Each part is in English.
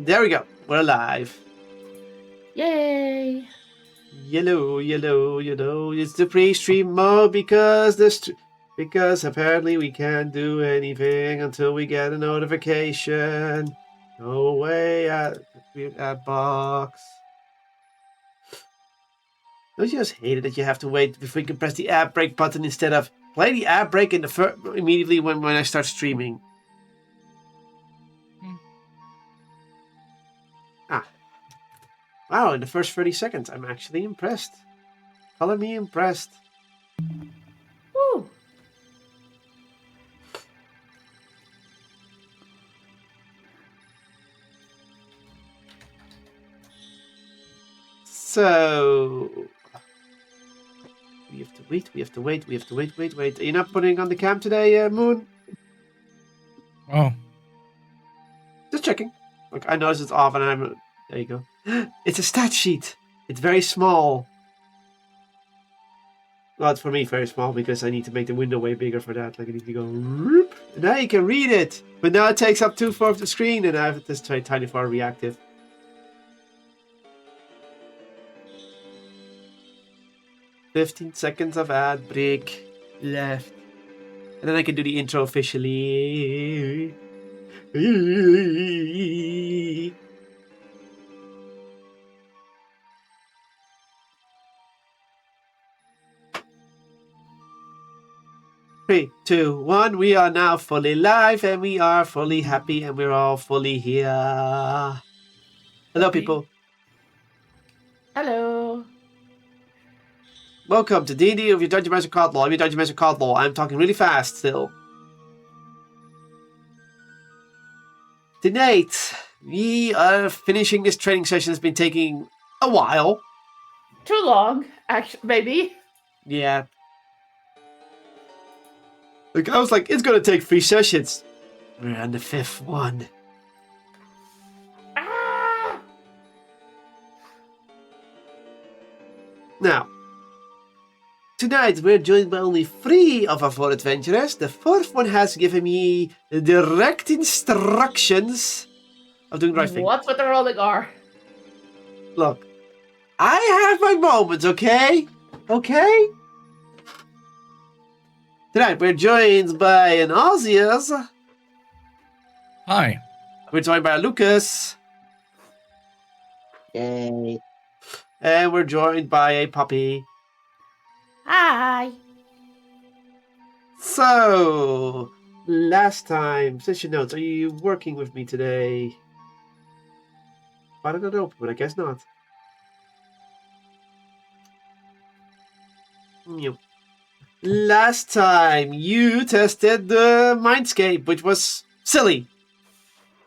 There we go. We're alive. Yay! Yellow. It's the pre-stream mode because apparently we can't do anything until we get a notification. Go away at box. Don't you just hate it that you have to wait before you can press the app break button instead of play the app break in the immediately when I start streaming? Wow, in the first 30 seconds, I'm actually impressed. Color me impressed. Woo! So we have to wait. Are you not putting on the cam today, Moon? Oh. Just checking. Look, I noticed it's off and I'm... There you go. It's a stat sheet. It's very small. Well, it's for me very small because I need to make the window way bigger for that. Like I need to go... Whoop, and now you can read it. But now it takes up 2/4 of the screen and I have this tiny far reactive. "15 seconds of ad break left. And then I can do the intro officially. Three, two, one. We are now fully live and we are fully happy and we're all fully here. Hello, people. Hello. Welcome to D&D of your Dungeon Master Kotlol. I'm your Dungeon Master Kotlol. I'm talking really fast still. Tonight, we are finishing this training session. It's been taking a while. Too long, actually, maybe. Yeah. Like, I was like, it's gonna take 3 sessions. We're on the 5th one. Ah! Now, tonight we're joined by only 3 of our 4 adventurers. The 4th one has given me direct instructions of doing the right thing. What's with the rolling R? Look, I have my moments, okay? Okay? Tonight we're joined by an Ozias. Hi. We're joined by a Lucas. Yay. And we're joined by a Puppy. Hi. So, last time, session notes. Are you working with me today? I don't know, but I guess not. Last time, you tested the Mindscape, which was silly.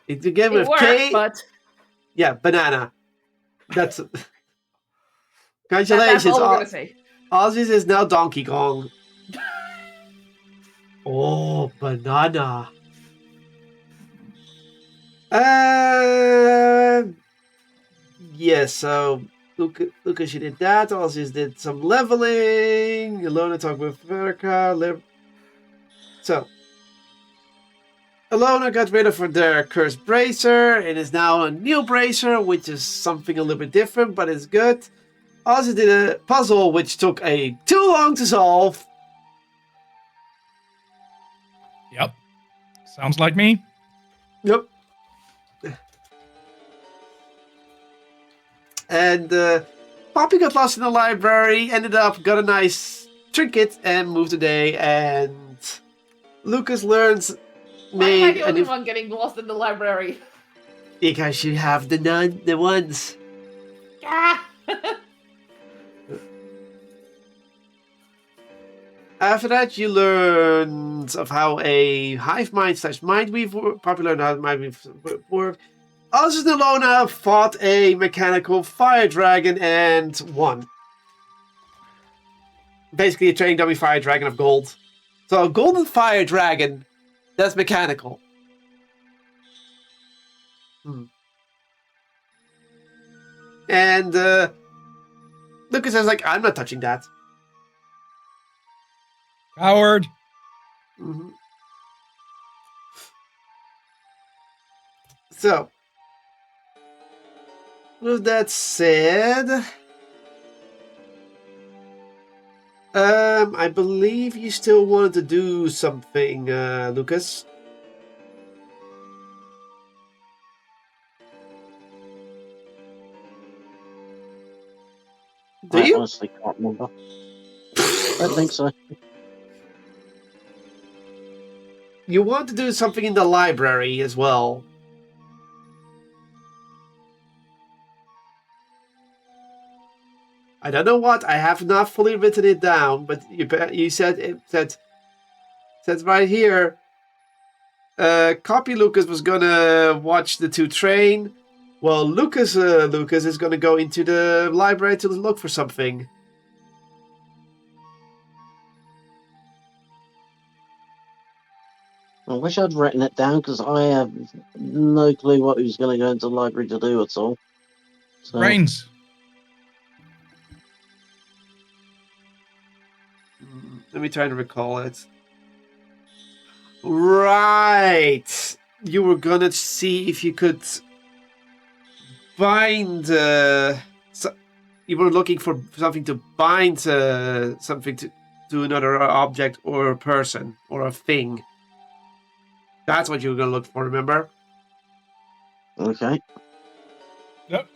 It began with It worked, K. but Yeah, banana. That's... that's Congratulations. all we're gonna say. Ozzy's is now Donkey Kong. Oh, banana. Yeah, so Lucas, you did that. Ozzy's did some leveling. Alona talked with Verica. So, Alona got rid of their cursed bracer. It is now a new bracer, which is something a little bit different, but it's good. Ozzy did a puzzle which took too long to solve. Yep. Sounds like me. Yep. And Poppy got lost in the library, got a nice trinket, and moved today. And Lucas learns... Why am I the only one getting lost in the library? Because you have the ones. Ah! After that, you learned of how a hive mind / mindweave Poppy learned how mindweave work. Oz and Alona fought a mechanical fire dragon and won. Basically, a training dummy fire dragon of gold. So, a golden fire dragon that's mechanical. And Lucas is like, I'm not touching that. Coward. So, With that said, I believe you still wanted to do something, Lucas. Do I you? honestly can't remember. I don't think so. You want to do something in the library as well. I don't know what. I have not fully written it down, but you said it said right here. Copy Lucas was gonna watch the two train. Well, Lucas is gonna go into the library to look for something. I wish I'd written it down because I have no clue what he was going to go into the library to do at all. So, Brains. Let me try to recall it. Right. You were gonna see if you could bind. You were looking for something to bind something to another object or a person or a thing. That's what you were gonna look for. Remember? okay. Yep.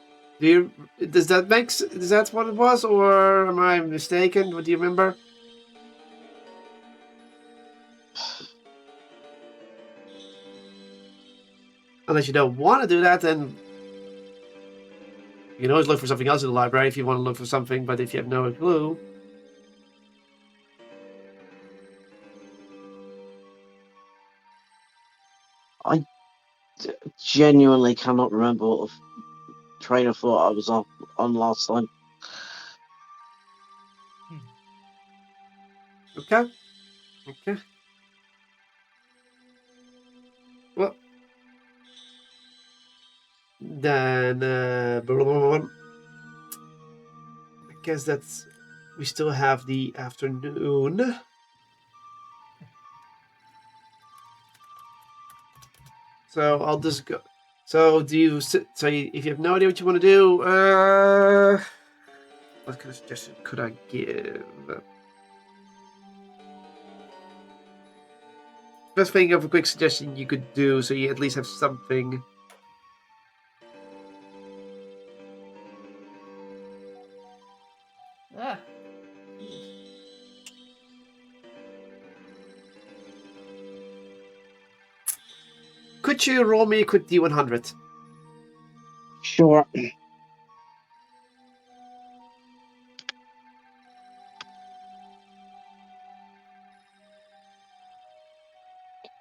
Does that what it was, or am I mistaken? What do you remember? Unless you don't want to do that, then you can always look for something else in the library if you want to look for something. But if you have no clue, I genuinely cannot remember what train of thought I was on last time. okay. Well, then I guess that's we still have the afternoon. So I'll just go. So do you? So if you have no idea what you want to do, what kind of suggestion could I give? Just thinking of a quick suggestion you could do, so you at least have something. Ah. Could you roll me a quick D100? Sure.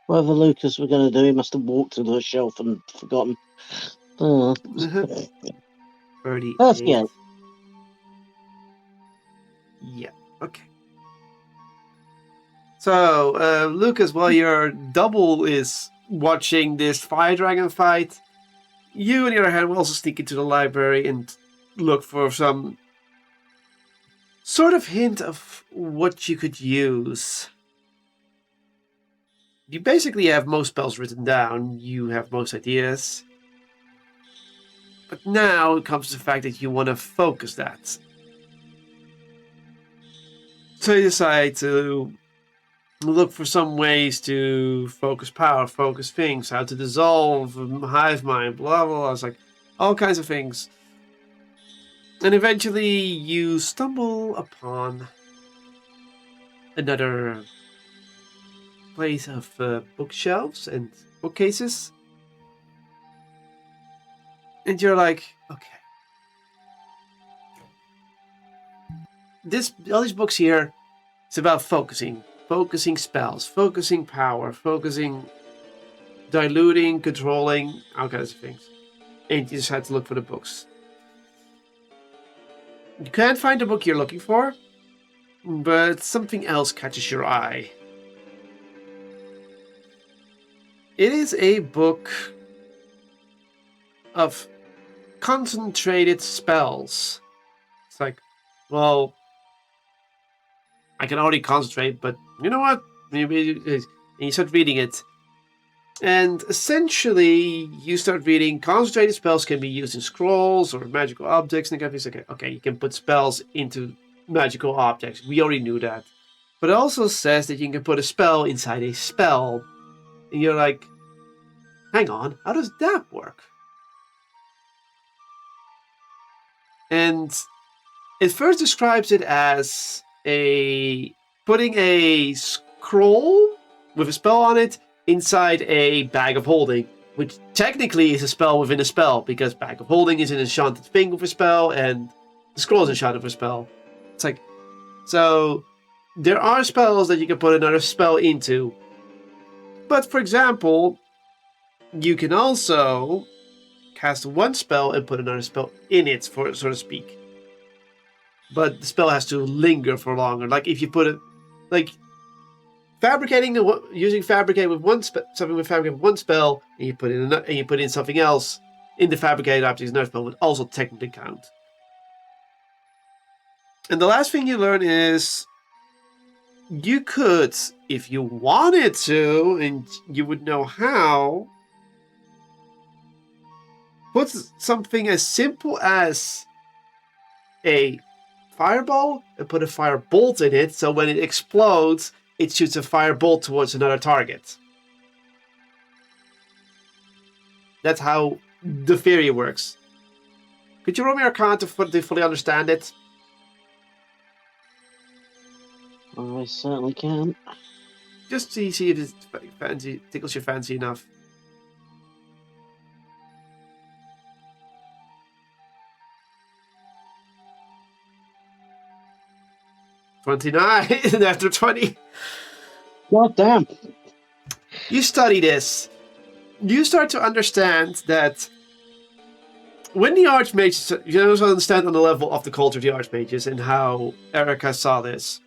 Whatever Lucas were going to do, he must have walked to the shelf and forgotten. 38. 38. Yeah. Okay. So, Lucas, while your double is watching this fire dragon fight, you, on the other hand, will also sneak into the library and look for some sort of hint of what you could use. You basically have most spells written down. You have most ideas. But now it comes to the fact that you want to focus that. So you decide to look for some ways to focus power, focus things, how to dissolve hive mind, blah, blah, blah. It's like all kinds of things. And eventually you stumble upon another place of bookshelves and bookcases. And you're like, okay. All these books here, it's about focusing spells, focusing power, focusing, diluting, controlling, all kinds of things. And you just had to look for the books. You can't find the book you're looking for, but something else catches your eye. It is a book of concentrated spells. It's like, well, I can already concentrate, but you know what? Maybe, and you start reading it. And essentially, you start reading concentrated spells can be used in scrolls or magical objects. And it's like, okay, you can put spells into magical objects. We already knew that. But it also says that you can put a spell inside a spell. And you're like, hang on, how does that work? And it first describes it as putting a scroll with a spell on it inside a bag of holding, which technically is a spell within a spell, because bag of holding is an enchanted thing with a spell, and the scroll is enchanted with a spell. It's like, so there are spells that you can put another spell into. But for example, you can also cast one spell and put another spell in it, for so to speak. But the spell has to linger for longer. Like if you put it, like using fabricate with something with fabricate with one spell, and you put in something else in the fabricated object, another spell would also technically count. And the last thing you learn is you could, if you wanted to, and you would know how, put something as simple as a fireball and put a firebolt in it, so when it explodes, it shoots a firebolt towards another target. That's how the theory works. Could you roll me Arcana to fully understand it? I certainly can. Just to see if it tickles your fancy enough. $29 after 20. God damn. You study this. You start to understand that when the Archmages, you also understand on the level of the culture of the Archmages and how Erica saw this.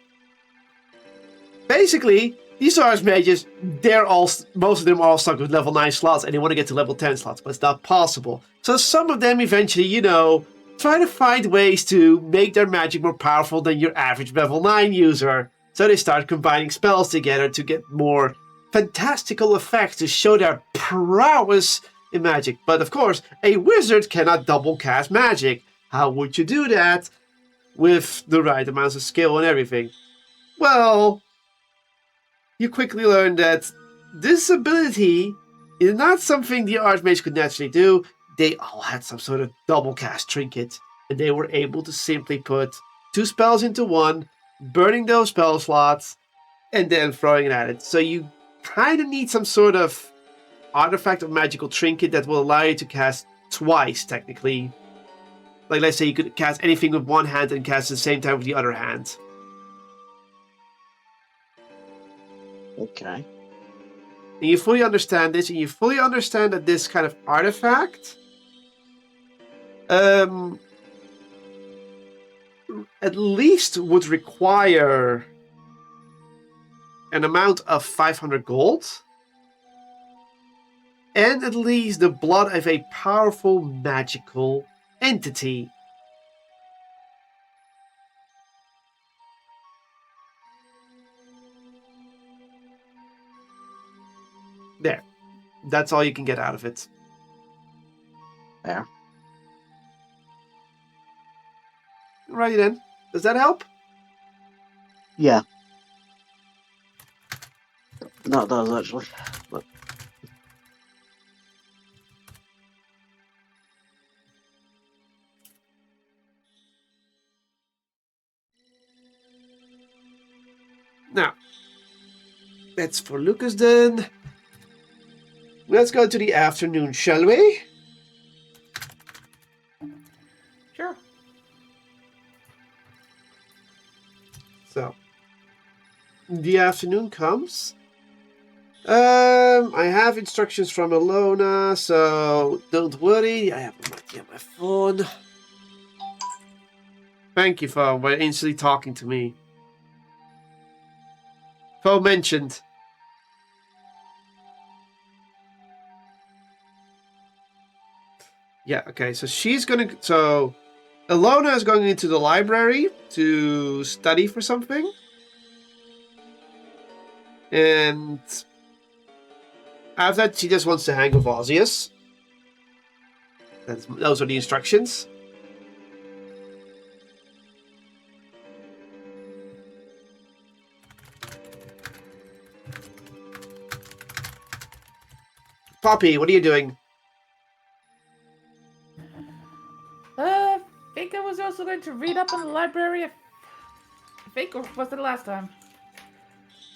Basically, these Archmages, most of them are all stuck with level 9 slots and they want to get to level 10 slots, but it's not possible. So some of them eventually, try to find ways to make their magic more powerful than your average level 9 user. So they start combining spells together to get more fantastical effects to show their prowess in magic. But of course, a wizard cannot double cast magic. How would you do that with the right amounts of skill and everything? Well, you quickly learn that this ability is not something the Archmage could naturally do. They all had some sort of double cast trinket, and they were able to simply put 2 spells into one, burning those spell slots, and then throwing it at it. So you kind of need some sort of artifact or magical trinket that will allow you to cast twice, technically. Like, let's say you could cast anything with one hand and cast at the same time with the other hand. Okay. And you fully understand this, and you fully understand that this kind of artifact at least would require an amount of 500 gold and at least the blood of a powerful magical entity. There. That's all you can get out of it. There. Right then. Does that help? Yeah. No, it does actually. But... Now, that's for Lucas then. Let's go to the afternoon, shall we? Sure. So, the afternoon comes. I have instructions from Alona, so don't worry. I have them on my phone. Thank you, phone, for instantly talking to me. Phone mentioned. Yeah, okay, so so Alona is going into the library to study for something. And after that, she just wants to hang with Ozzius. Those are the instructions. Poppy, what are you doing? I think I was also going to read up on the library. I think, or was it the last time?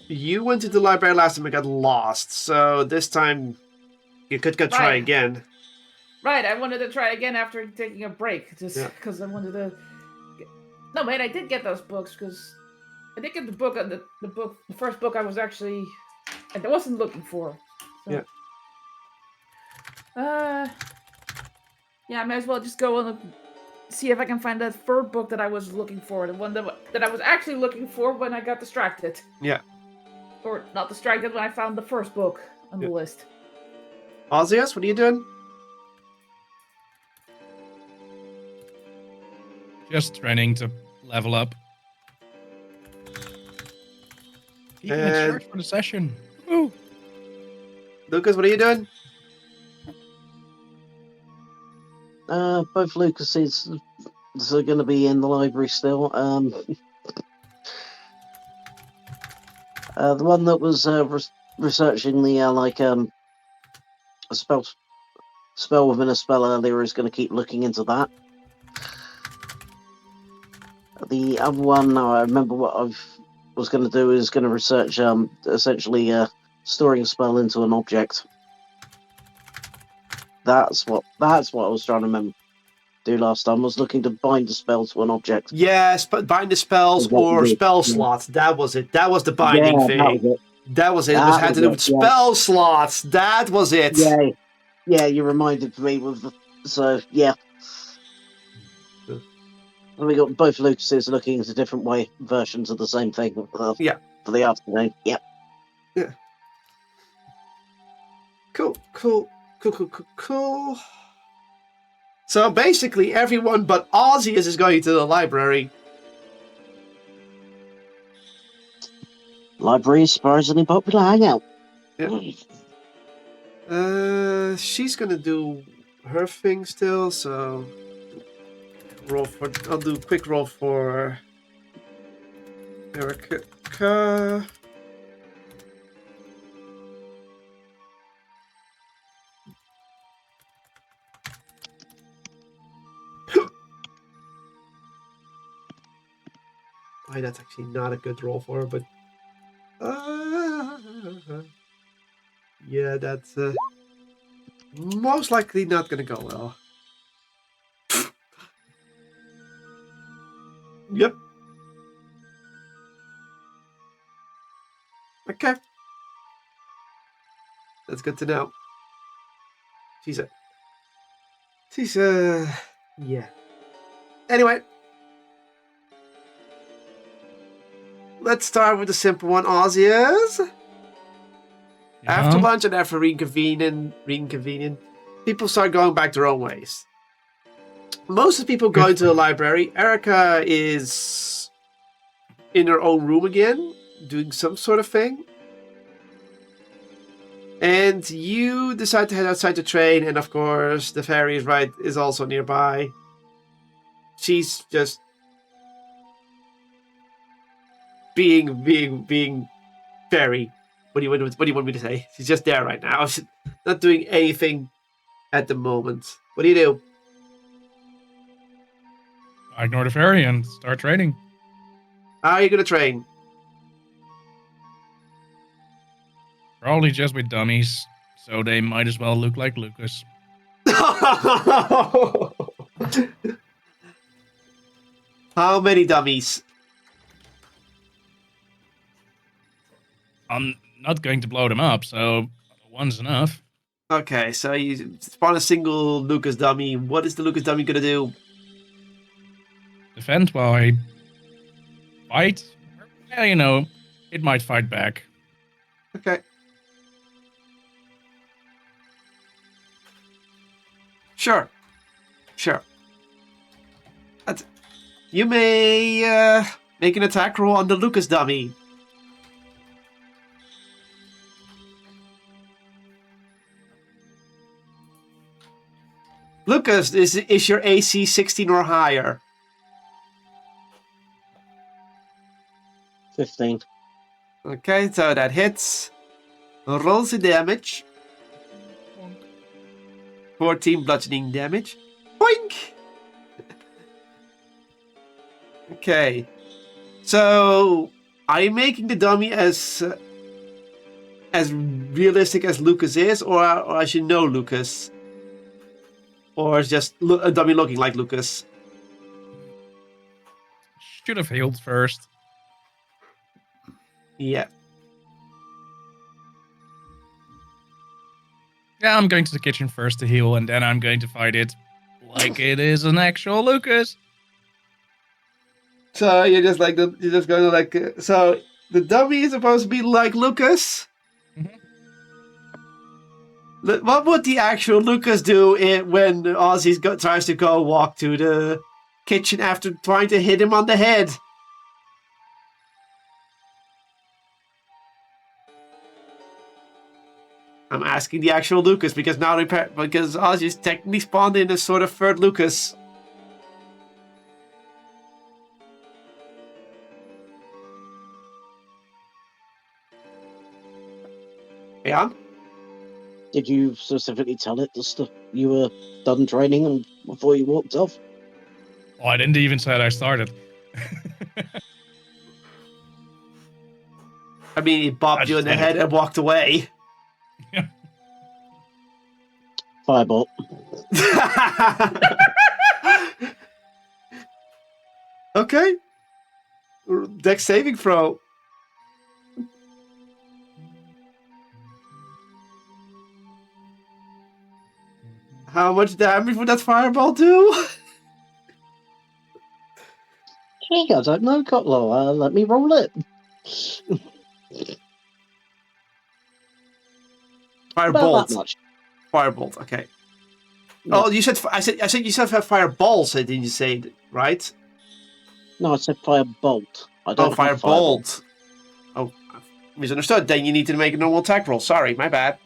You went to the library last time and got lost, so this time you could go try Right. again. Right, I wanted to try again after taking a break, just Yeah. because I wanted to. No, wait, I did get those books because I did get the book. The first book I was actually, I wasn't looking for. So. Yeah. Yeah, I might as well just go on and see if I can find that third book that I was looking for, the one that I was actually looking for when I got distracted. Yeah. Or not distracted when I found the first book on the list. Ozzius, what are you doing? Just training to level up. Keeping it And- short for the session. Woo. Lucas, what are you doing? Both Lucases are going to be in the library still. The one that was researching the a spell within a spell earlier is going to keep looking into that. The other one, I remember what I was going to do is going to research essentially storing a spell into an object. That's what I was trying to do last time. I was looking to bind a spell to an object. Yes, but bind the spells or spell slots. That was it. That was the binding thing. That was it. It had to do with spell slots. That was it. Yeah, you reminded me with the. So, yeah. And we got both Lucases looking into different versions of the same thing for the afternoon. Yep. Yeah. Cool. So basically, everyone but Ozzius is going to the library. Library is surprisingly popular hangout. Yeah. She's gonna do her thing still, so I'll do a quick roll for Erica. Why, that's actually not a good roll for her, but yeah, that's most likely not gonna go well. Yep. Okay. That's good to know. She's yeah. Anyway. Let's start with the simple one, Ozzius. Yeah. After lunch and after reconvening, people start going back their own ways. Most of the people going to the library, Erica is in her own room again, doing some sort of thing. And you decide to head outside the train, and of course, the ferry is also nearby. She's just being very. What do you want me to say? She's just there right now. She's not doing anything at the moment. What do you do? I ignore the ferry and start trading. How are you gonna train? Probably just with dummies, so they might as well look like Lucas. How many dummies? I'm not going to blow them up, so one's enough. Okay, so you spawn a single Lucas dummy. What is the Lucas dummy gonna do? Defend while I fight? Yeah, it might fight back. Okay. Sure. You may make an attack roll on the Lucas dummy. Lucas, is your AC 16 or higher? 15. Okay, so that hits. Rolls the damage. 14 bludgeoning damage. Boink! Okay. So, are you making the dummy as realistic as Lucas is, or I should know Lucas? Or is just a dummy looking like Lucas? Should have healed first. Yeah. Yeah, I'm going to the kitchen first to heal, and then I'm going to fight it like it is an actual Lucas. So you're just like you're just going to like so the dummy is supposed to be like Lucas. Mhm. What would the actual Lucas do when Ozzy tries to go walk to the kitchen after trying to hit him on the head? I'm asking the actual Lucas because now because Ozzy's technically spawned in a sort of third Lucas. Yeah. Did you specifically tell it the stuff you were done training and before you walked off? Oh, I didn't even say I started. I mean, he bopped you in the head and walked away. Firebolt. Okay. Dex saving throw. How much damage would that fireball do? Hey, I don't know, Kotlol. Let me roll it. About that Firebolt. much. Firebolt. Okay. Yeah. Oh, you said I said you said fireballs. Didn't you say right? No, I said firebolt. I don't have firebolt. firebolt. Oh, I've misunderstood. Then you need to make a normal attack roll. Sorry, my bad.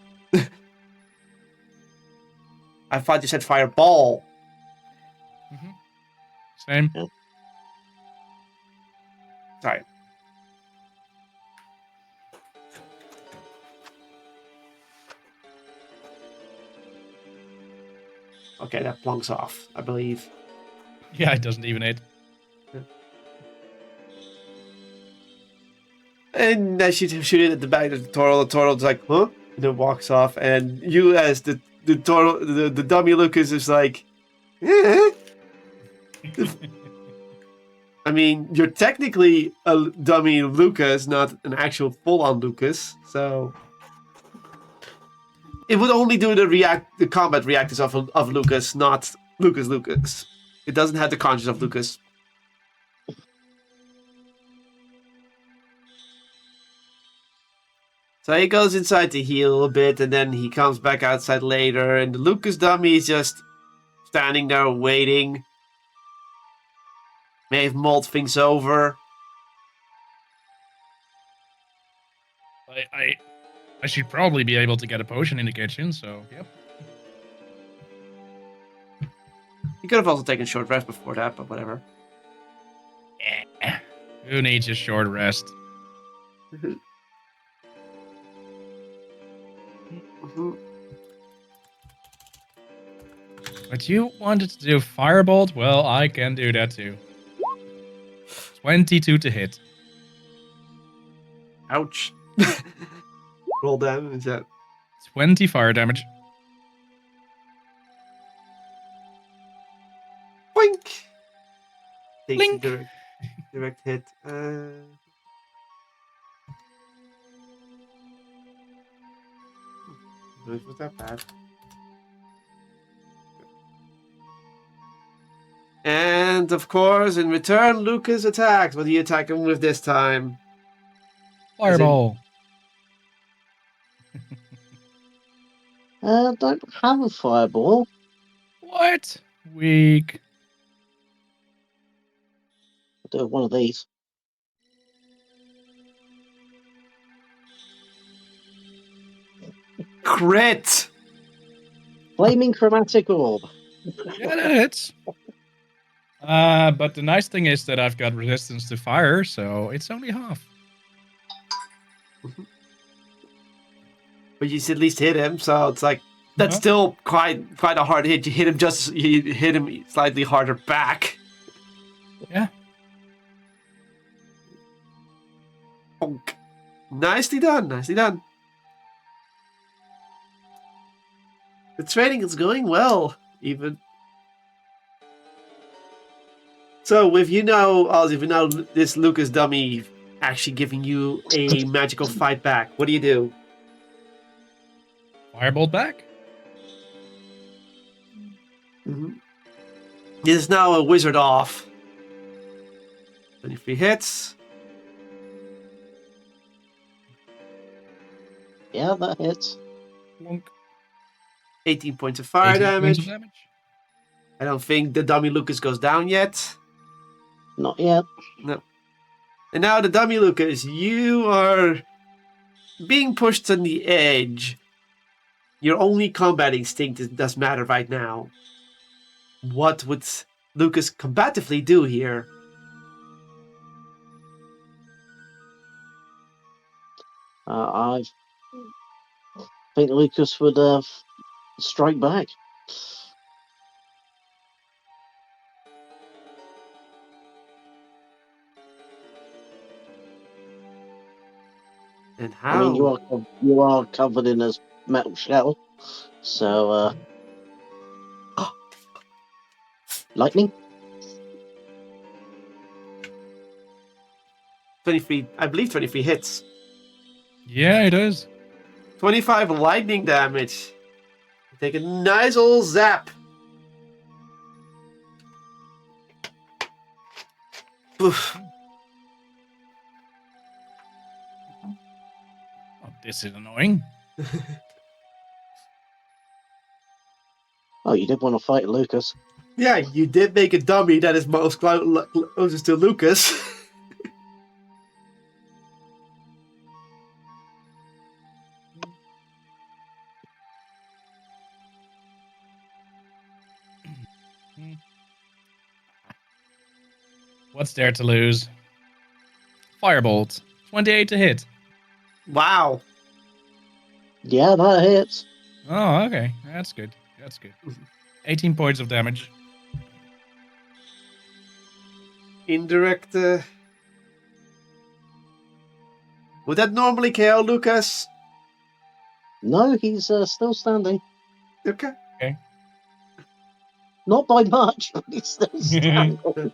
I thought you said fireball. Same. Yeah. Sorry. Okay, that plunks off, I believe. Yeah, it doesn't even hit. And as you shoot it at the back of the turtle's like, huh? And then walks off. And you, as the dummy Lucas, is like, eh? I mean, you're technically a dummy Lucas, not an actual full-on Lucas. So it would only do the combat reactors of Lucas, not Lucas. It doesn't have the conscience of Lucas. So he goes inside to heal a bit, and then he comes back outside later, and the Lucas dummy is just standing there waiting. May have mulled things over. I should probably be able to get a potion in the kitchen, so yep. He could have also taken a short rest before that, but whatever. Who needs a short rest? But you wanted to do firebolt? Well, I can do that too. 22 to hit. Ouch. Roll damage. Is that 20 fire damage. boink? Takes Blink. a direct hit. It was that bad. And of course, in return, Lucas attacks. What do you attack him with this time? Fireball. Don't have a fireball. What? Weak. I'll do one of these. Crit! Flaming chromatic orb. Yeah, that hits. But the nice thing is that I've got resistance to fire, so it's only half. But you at least hit him, so it's like that's Uh-huh. still quite a hard hit. You hit him slightly harder back. Yeah. Bonk. Nicely done, nicely done. The training is going well, even. So, with this Lucas dummy actually giving you a magical fight back, what do you do? Firebolt back. Mm-hmm. This is now a wizard off. 23 hits. Yeah, that hits. Plonk. 18 points of fire 18 points of damage. damage. I don't think the dummy Lucas goes down yet. Not yet. No. And now the dummy Lucas, you are being pushed on the edge. Your only combat instinct does matter right now. What would Lucas combatively do here? I think Lucas would strike back. And how? I mean, you are covered in a metal shell, so lightning. 23, I believe 23 hits. Yeah, it is. 25 lightning damage. You take a nice old zap. Poof. Oh, this is annoying. Oh, you did want to fight Lucas. Yeah, you did make a dummy that is most closest to Lucas. What's there to lose? Firebolt. 28 to hit. Wow. Yeah, that hits. Oh, okay. That's good. That's good. 18 points of damage. Indirect. Would that normally KO Lucas? No, he's still standing. Okay. Not by much, but he's still standing.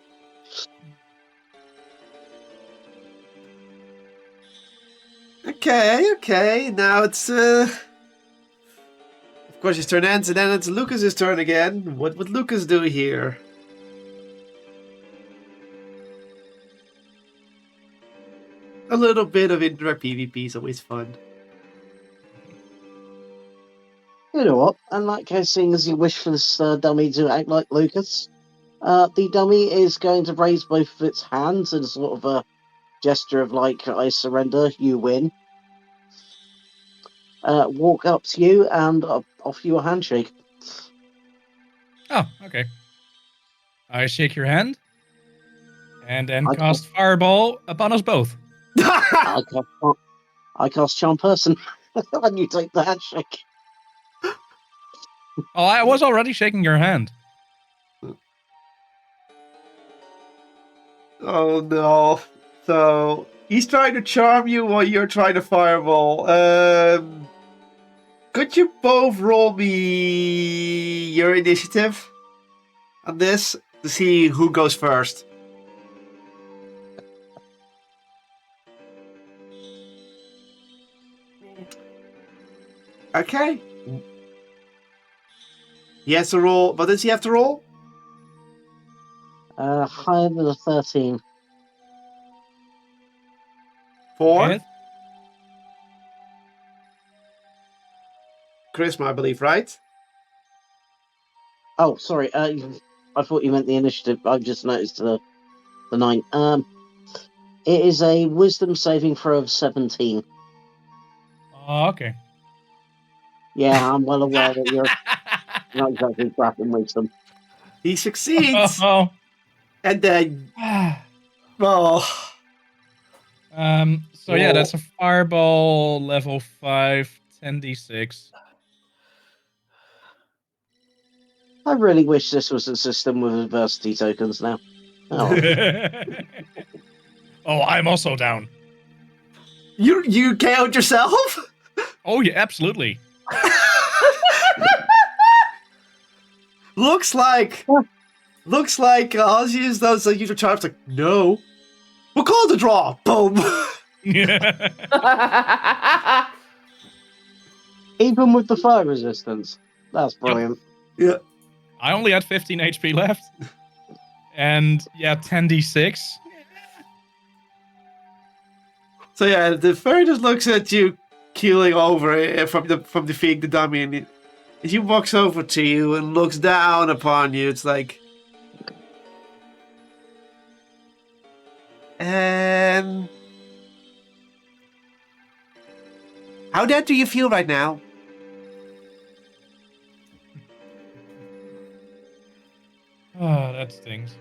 Okay. Now it's of course his turn ends, and then it's Lucas's turn again. What would Lucas do here? A little bit of indirect PvP is always fun. You know what? In that case, seeing as you wish for this dummy to act like Lucas, the dummy is going to raise both of its hands in sort of a gesture of like, I surrender, you win. Walk up to you and offer you a handshake. Oh, okay. I shake your hand and then I cast Fireball upon us both. I cast Charm Person, and you take the handshake. Oh, I was already shaking your hand. Oh no. So he's trying to charm you while you're trying to fireball. Could you both roll me your initiative on this to see who goes first? Okay. He has to roll. What does he have to roll? Higher than a 13. 4. Hit. Charisma, I believe, right? Oh, sorry. I thought you meant the initiative. I've just noticed the 9. It is a Wisdom saving throw of 17. Oh, okay. Yeah, I'm well aware that you're not exactly crap in Wisdom. He succeeds, Oh. and then oh, So yeah, that's a fireball level 5, 10d6. I really wish this was a system with adversity tokens now. Oh, Oh, I'm also down. you KO'd yourself. Oh yeah, absolutely. Looks like Ozzy is those that use your charms. Like, no, we'll call the draw. Boom. even with the fire resistance, that's brilliant. Yeah. I only had 15 HP left. And yeah, 10d6. So yeah, the fairy just looks at you, keeling over from defeating the dummy, and he walks over to you and looks down upon you. It's like, how dead do you feel right now? Oh, that stings.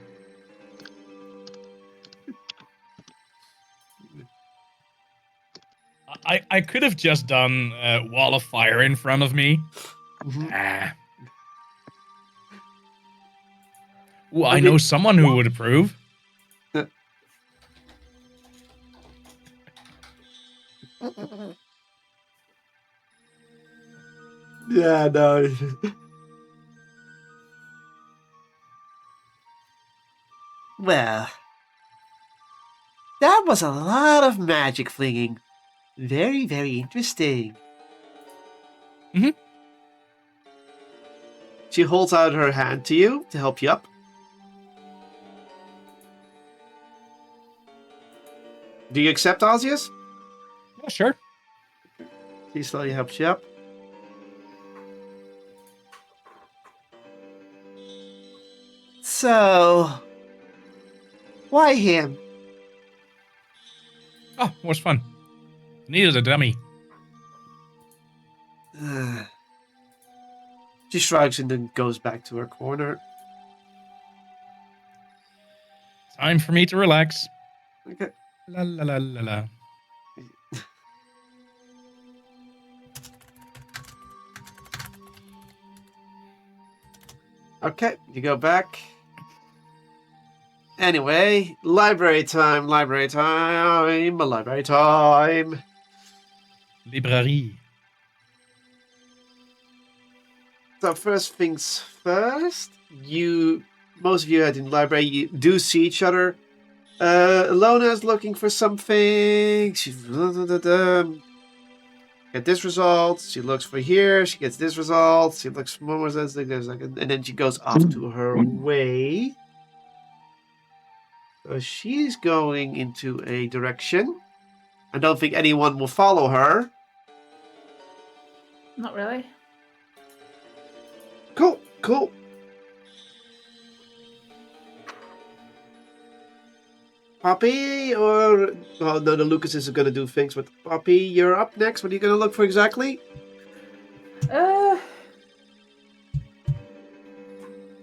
I could have just done wall of fire in front of me. Ah. Ooh, I know someone who would approve. Yeah, no. Well, that was a lot of magic flinging. Very, very interesting. Mhm. She holds out her hand to you to help you up. Do you accept, Osius? Yeah, sure. She slowly helps you up. So, why him? Oh, was fun. Needed a dummy. She shrugs and then goes back to her corner. Time for me to relax. Okay. La la la la la. Okay, you go back. Anyway, library time. Librairie. So first things first, most of you at the library, you do see each other. Lona's looking for something. She get this result. She looks for here. She gets this result. She looks for more results. And then she goes off to her way. So she's going into a direction. I don't think anyone will follow her. Not really. Cool. Poppy, or... Oh, no, the Lucas is going to do things, but Poppy, you're up next. What are you going to look for exactly? I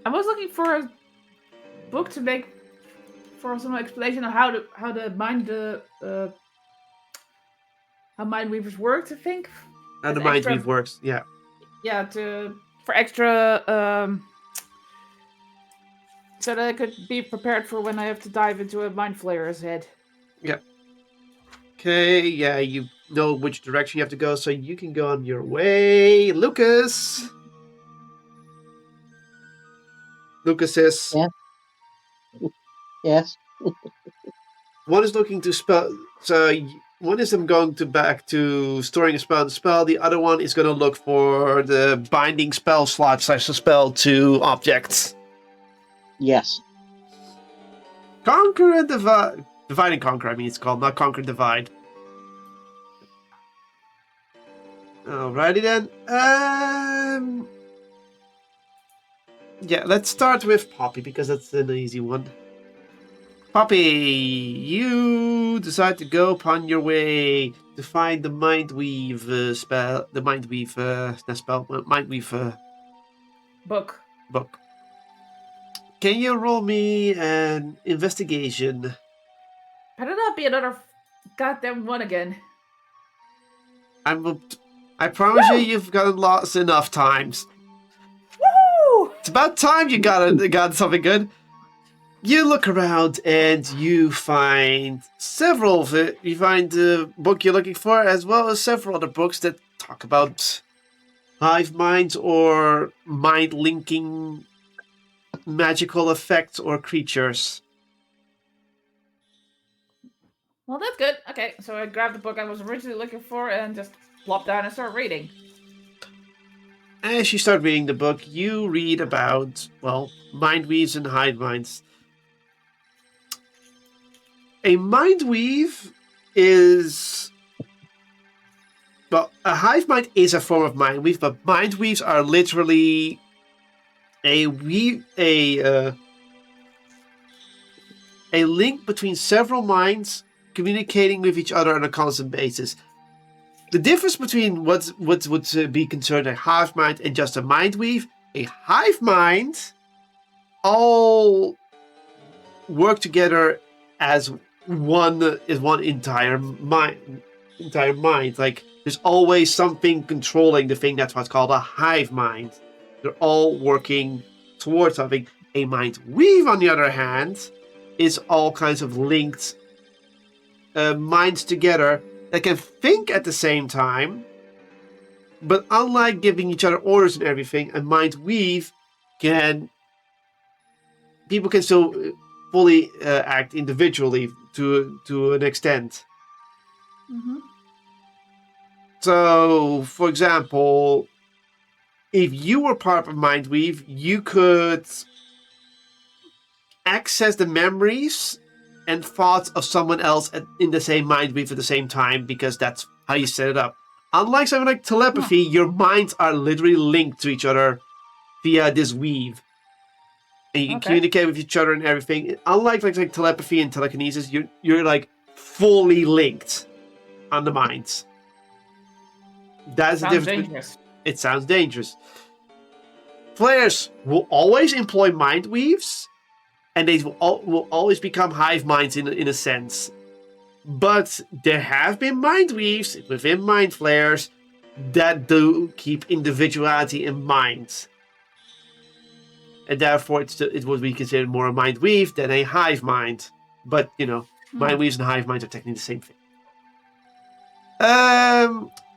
was looking for a book to make for some explanation of how mind weavers work. I think. And the As mind extra- weave works, yeah. Yeah, for extra so that I could be prepared for when I have to dive into a mind flayer's head. Okay, yeah, you know which direction you have to go, so you can go on your way. Lucas! Lucas says... Yeah. Yes. One is looking to spell... So, one is going back to storing a spell. The other one is going to look for the binding spell slot / a spell to objects. Yes. Conquer and divide. Divide and conquer, I mean, it's called, not conquer and divide. Alrighty then. Yeah, let's start with Poppy, because that's an easy one. Poppy, you decide to go upon your way to find the mind weave spell. The mind weave book. Book. Can you roll me an investigation? Better not be another goddamn one again. I promise you, Woo! you've gotten lost enough times. Woohoo! It's about time you got something good. You look around and you find several of it. You find the book you're looking for, as well as several other books that talk about hive minds or mind linking magical effects or creatures. Well, that's good. Okay, so I grabbed the book I was originally looking for and just plopped down and started reading. As you start reading the book, you read about, well, mind weaves and hive minds. A mind weave is... Well, a hive mind is a form of mind weave, but mind weaves are literally a link between several minds communicating with each other on a constant basis. The difference between what would be considered a hive mind and just a mind weave, a hive mind all work together as one entire mind. Like there's always something controlling the thing. That's what's called a hive mind. They're all working towards something. A mind weave, on the other hand, is all kinds of linked minds together that can think at the same time, but unlike giving each other orders and everything, a mind weave people can still fully act individually to an extent. Mm-hmm. So, for example, if you were part of a mind weave, you could access the memories and thoughts of someone else in the same mind weave at the same time, because that's how you set it up. Unlike something like telepathy, your minds are literally linked to each other via this weave. And you can communicate with each other and everything. Unlike like telepathy and telekinesis, you're like fully linked on the minds. That's the difference. Dangerous. It sounds dangerous. Players will always employ mind weaves, and they will always become hive minds in a sense. But there have been mind weaves within mind flayers that do keep individuality in mind. And therefore it would be considered more a mind weave than a hive mind. But, mind weaves and hive minds are technically the same thing.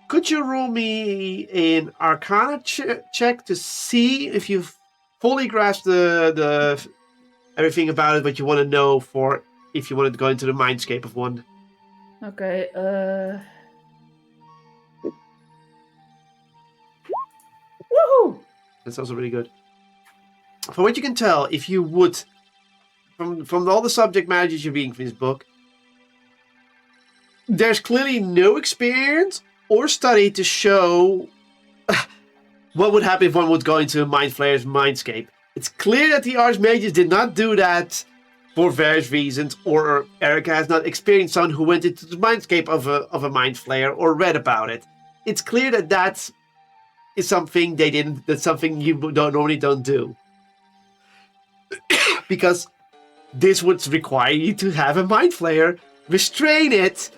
Could you roll me an Arcana check to see if you've fully grasped the everything about it, what you want to know for if you wanted to go into the mindscape of one? Okay, woohoo! That's also really good. From what you can tell, if you would, from all the subject matters you're reading from this book, there's clearly no experience or study to show what would happen if one would go into a Mind Flayer's mindscape. It's clear that the Archmages did not do that for various reasons, or Erica has not experienced someone who went into the mindscape of a Mind Flayer or read about it. It's clear that that is something they didn't. That's something you normally don't do, because this would require you to have a Mind Flayer, restrain it,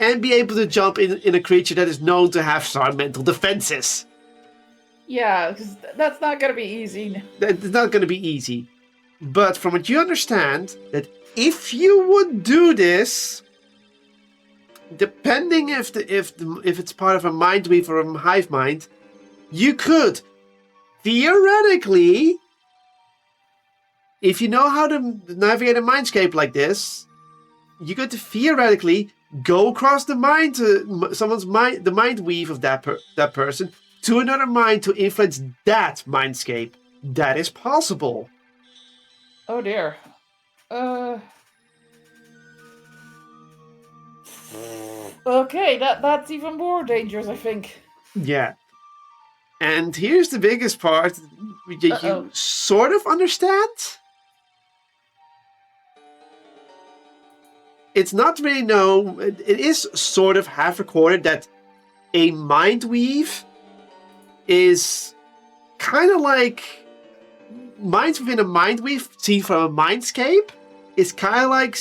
and be able to jump in a creature that is known to have some mental defenses. Yeah, because that's not going to be easy. It's not going to be easy. But from what you understand, that if you would do this, depending if it's part of a mind weave or a hive mind, you could theoretically, if you know how to navigate a mindscape like this, you could theoretically go across the mind to someone's mind, the mind weave of that person, to another mind to influence that mindscape. That is possible. Oh dear. Okay, that's even more dangerous, I think. Yeah. And here's the biggest part that you sort of understand. It's not really known. It is sort of half recorded that a mind weave is kind of like minds within a mind weave seen from a mindscape is kind of like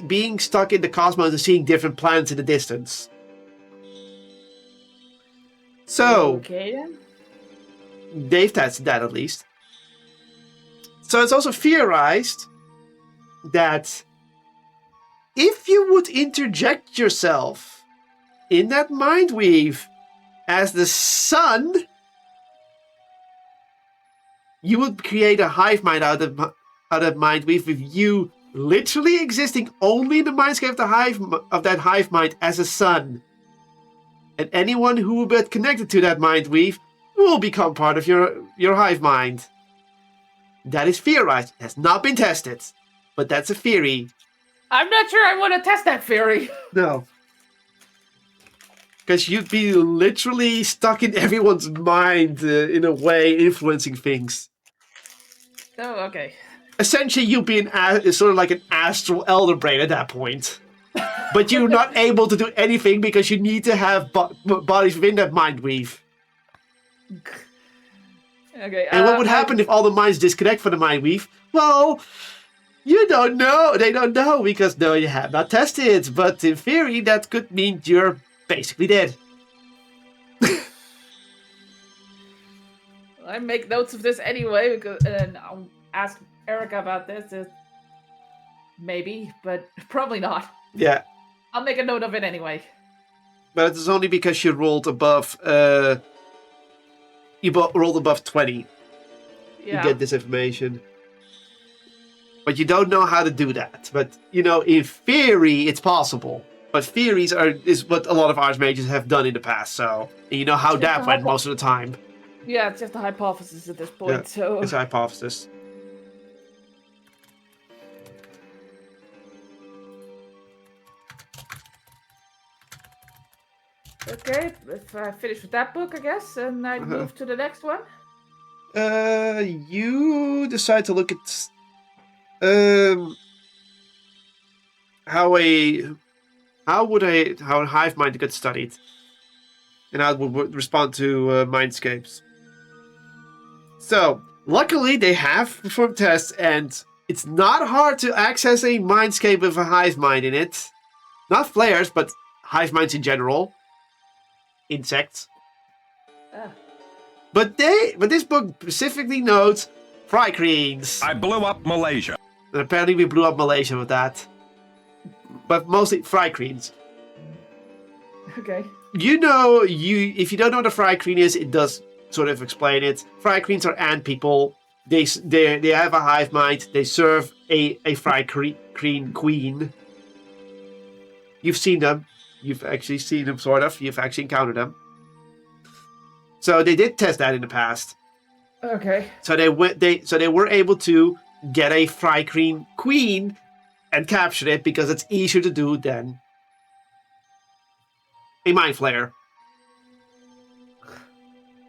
being stuck in the cosmos and seeing different planets in the distance. So, Okay then. they've tested that at least. So it's also theorized that if you would interject yourself in that mind weave as the sun, you would create a hive mind out of mind weave with you literally existing only in the mindscape of that hive mind as a sun. And anyone who will get connected to that mind weave will become part of your hive mind. That is theorized. It has not been tested. But that's a theory. I'm not sure I want to test that theory. No. Because you'd be literally stuck in everyone's mind in a way, influencing things. Oh, okay. Essentially, you'd be sort of like an astral elder brain at that point. But you're not able to do anything because you need to have bodies within that mind weave. Okay. And what would happen if all the minds disconnect from the mind weave? Well, you don't know. They don't know because no, you have not tested it. But in theory, that could mean you're basically dead. I make notes of this anyway, and I'll ask Erica about this. Maybe, but probably not. Yeah. I'll make a note of it anyway. But it's only because you rolled above. Rolled above 20. Yeah. You get this information. But you don't know how to do that. But in theory, it's possible. But theories is what a lot of archmages have done in the past. So and you know how that went most of the time. Yeah, it's just a hypothesis at this point. Yeah, So it's a hypothesis. okay, if I finish with that book, I guess, and I move to the next one. You decide to look at how a hive mind gets studied, and how it would respond to mindscapes. So, luckily, they have performed tests, and it's not hard to access a mindscape with a hive mind in it. Not flares, but hive minds in general. Insects. But this book specifically notes fry creams. I blew up Malaysia. And apparently we blew up Malaysia with that. But mostly fry creams. Okay. If you don't know what a fry queen is, it does sort of explain it. Fry queens are ant people. They have a hive mind. They serve a fry queen. You've seen them. You've actually seen them, sort of. You've actually encountered them. So they did test that in the past. Okay. So they were able to get a fry queen and capture it because it's easier to do than a mind flayer.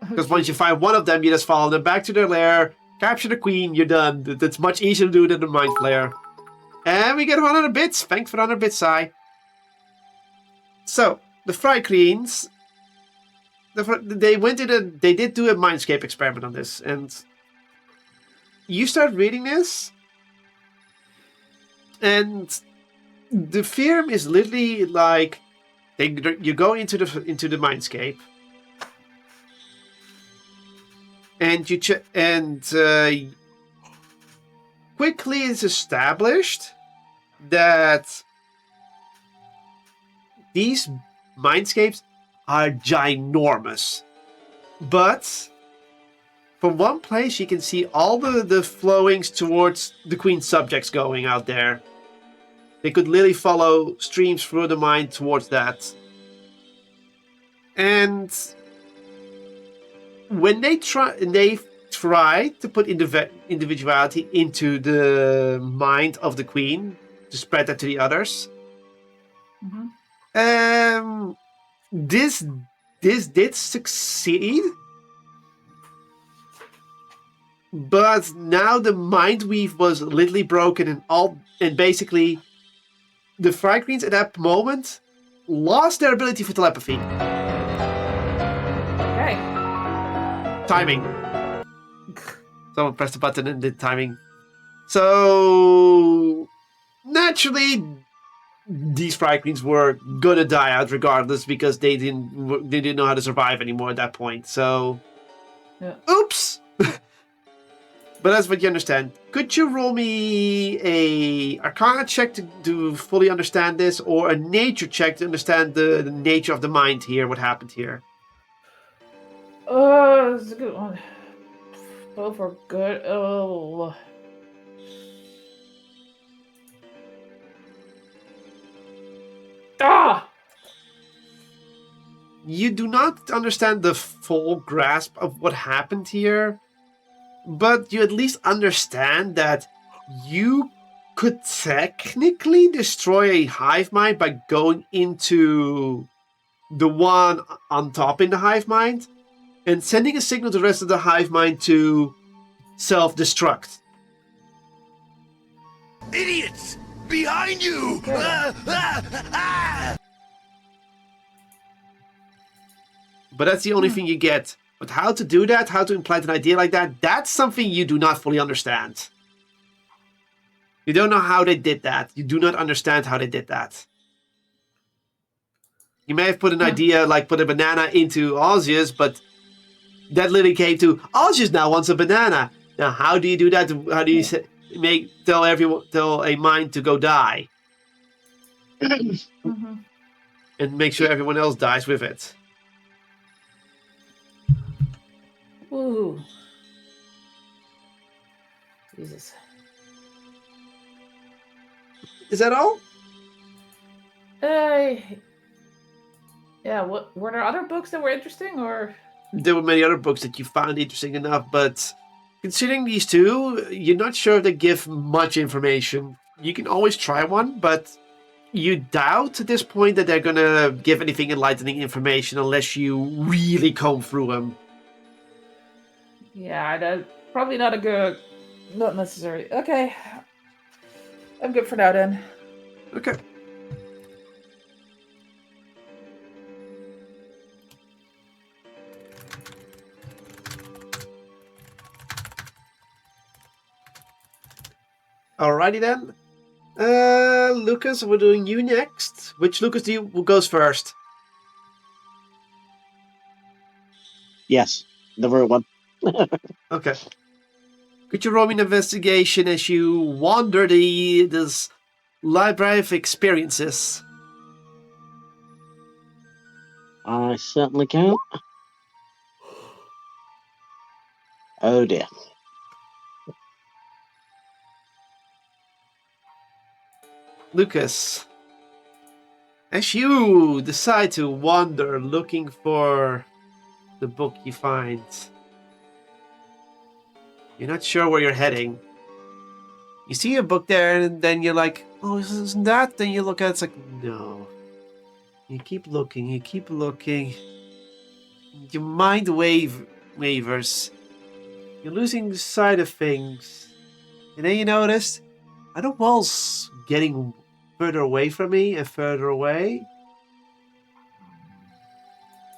Because once you find one of them, you just follow them back to their lair, capture the queen, you're done. That's much easier to do than the mind flayer. And we get 100 bits. Thanks for 100 bits, Sai. So, the fry queens, they did do a mindscape experiment on this, and you start reading this, and the theorem is literally like you go into the mindscape, and quickly it's established that these mindscapes are ginormous. But from one place you can see all the flowings towards the queen's subjects going out there. They could literally follow streams through the mind towards that. And when they try to put individuality into the mind of the queen to spread that to the others. Mm-hmm. This did succeed, but now the mind weave was literally broken, and basically the fry queens at that moment lost their ability for telepathy. Okay. Timing. Someone pressed the button and did timing. So naturally, these Fry Queens were gonna die out regardless because they didn't know how to survive anymore at that point. So, Yeah. oops. But that's what you understand. Could you roll me a Arcana check to fully understand this, or a Nature check to understand the nature of the mind here? What happened here? That's a good one. Both are good. Oh. Ah! You do not understand the full grasp of what happened here, but you at least understand that you could technically destroy a hive mind by going into the one on top in the hive mind and sending a signal to the rest of the hive mind to self-destruct. Idiots! Behind you! But that's the only thing you get. But how to do that, how to implant an idea like that, that's something you do not fully understand. You don't know how they did that. You do not understand how they did that. You may have put an idea, like put a banana into Ozzius, but that literally came to Ozzius now wants a banana. Now, how do you do that? How do you tell a mind to go die Mm-hmm. and make sure everyone else dies with it? Ooh. Jesus. Is that all? Yeah, what were there other books that were interesting or There were many other books that you found interesting enough, but considering these two, you're not sure if they give much information. You can always try one, but you doubt at this point that they're gonna give anything enlightening information unless you really comb through them. yeah, that probably not a good not necessary. Okay. I'm good for now then. Okay. Alrighty then. Lucas, we're doing you next. Which Lucas who goes first? Yes, the real one. Okay. Could you roll me an investigation as you wander this library of experiences? I certainly can. Oh dear. Lucas, as you decide to wander looking for the book you find, you're not sure where you're heading. You see a book there, and then you're like, oh, isn't that? Then you look at it, it's like, no. You keep looking, you keep looking. Your mind wavers. You're losing sight of things. And then you notice, are the walls getting further away from me and further away?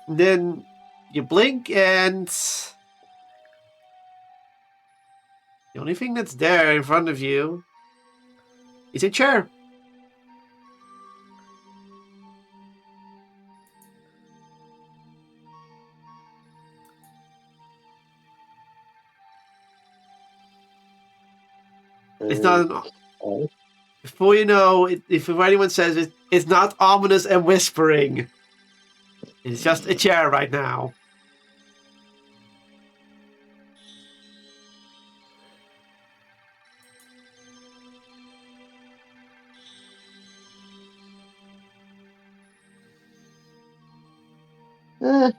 And then you blink and the only thing that's there in front of you is a chair. It's not an... Oh. Before you know, if anyone says it, it's not ominous and whispering. It's just a chair right now.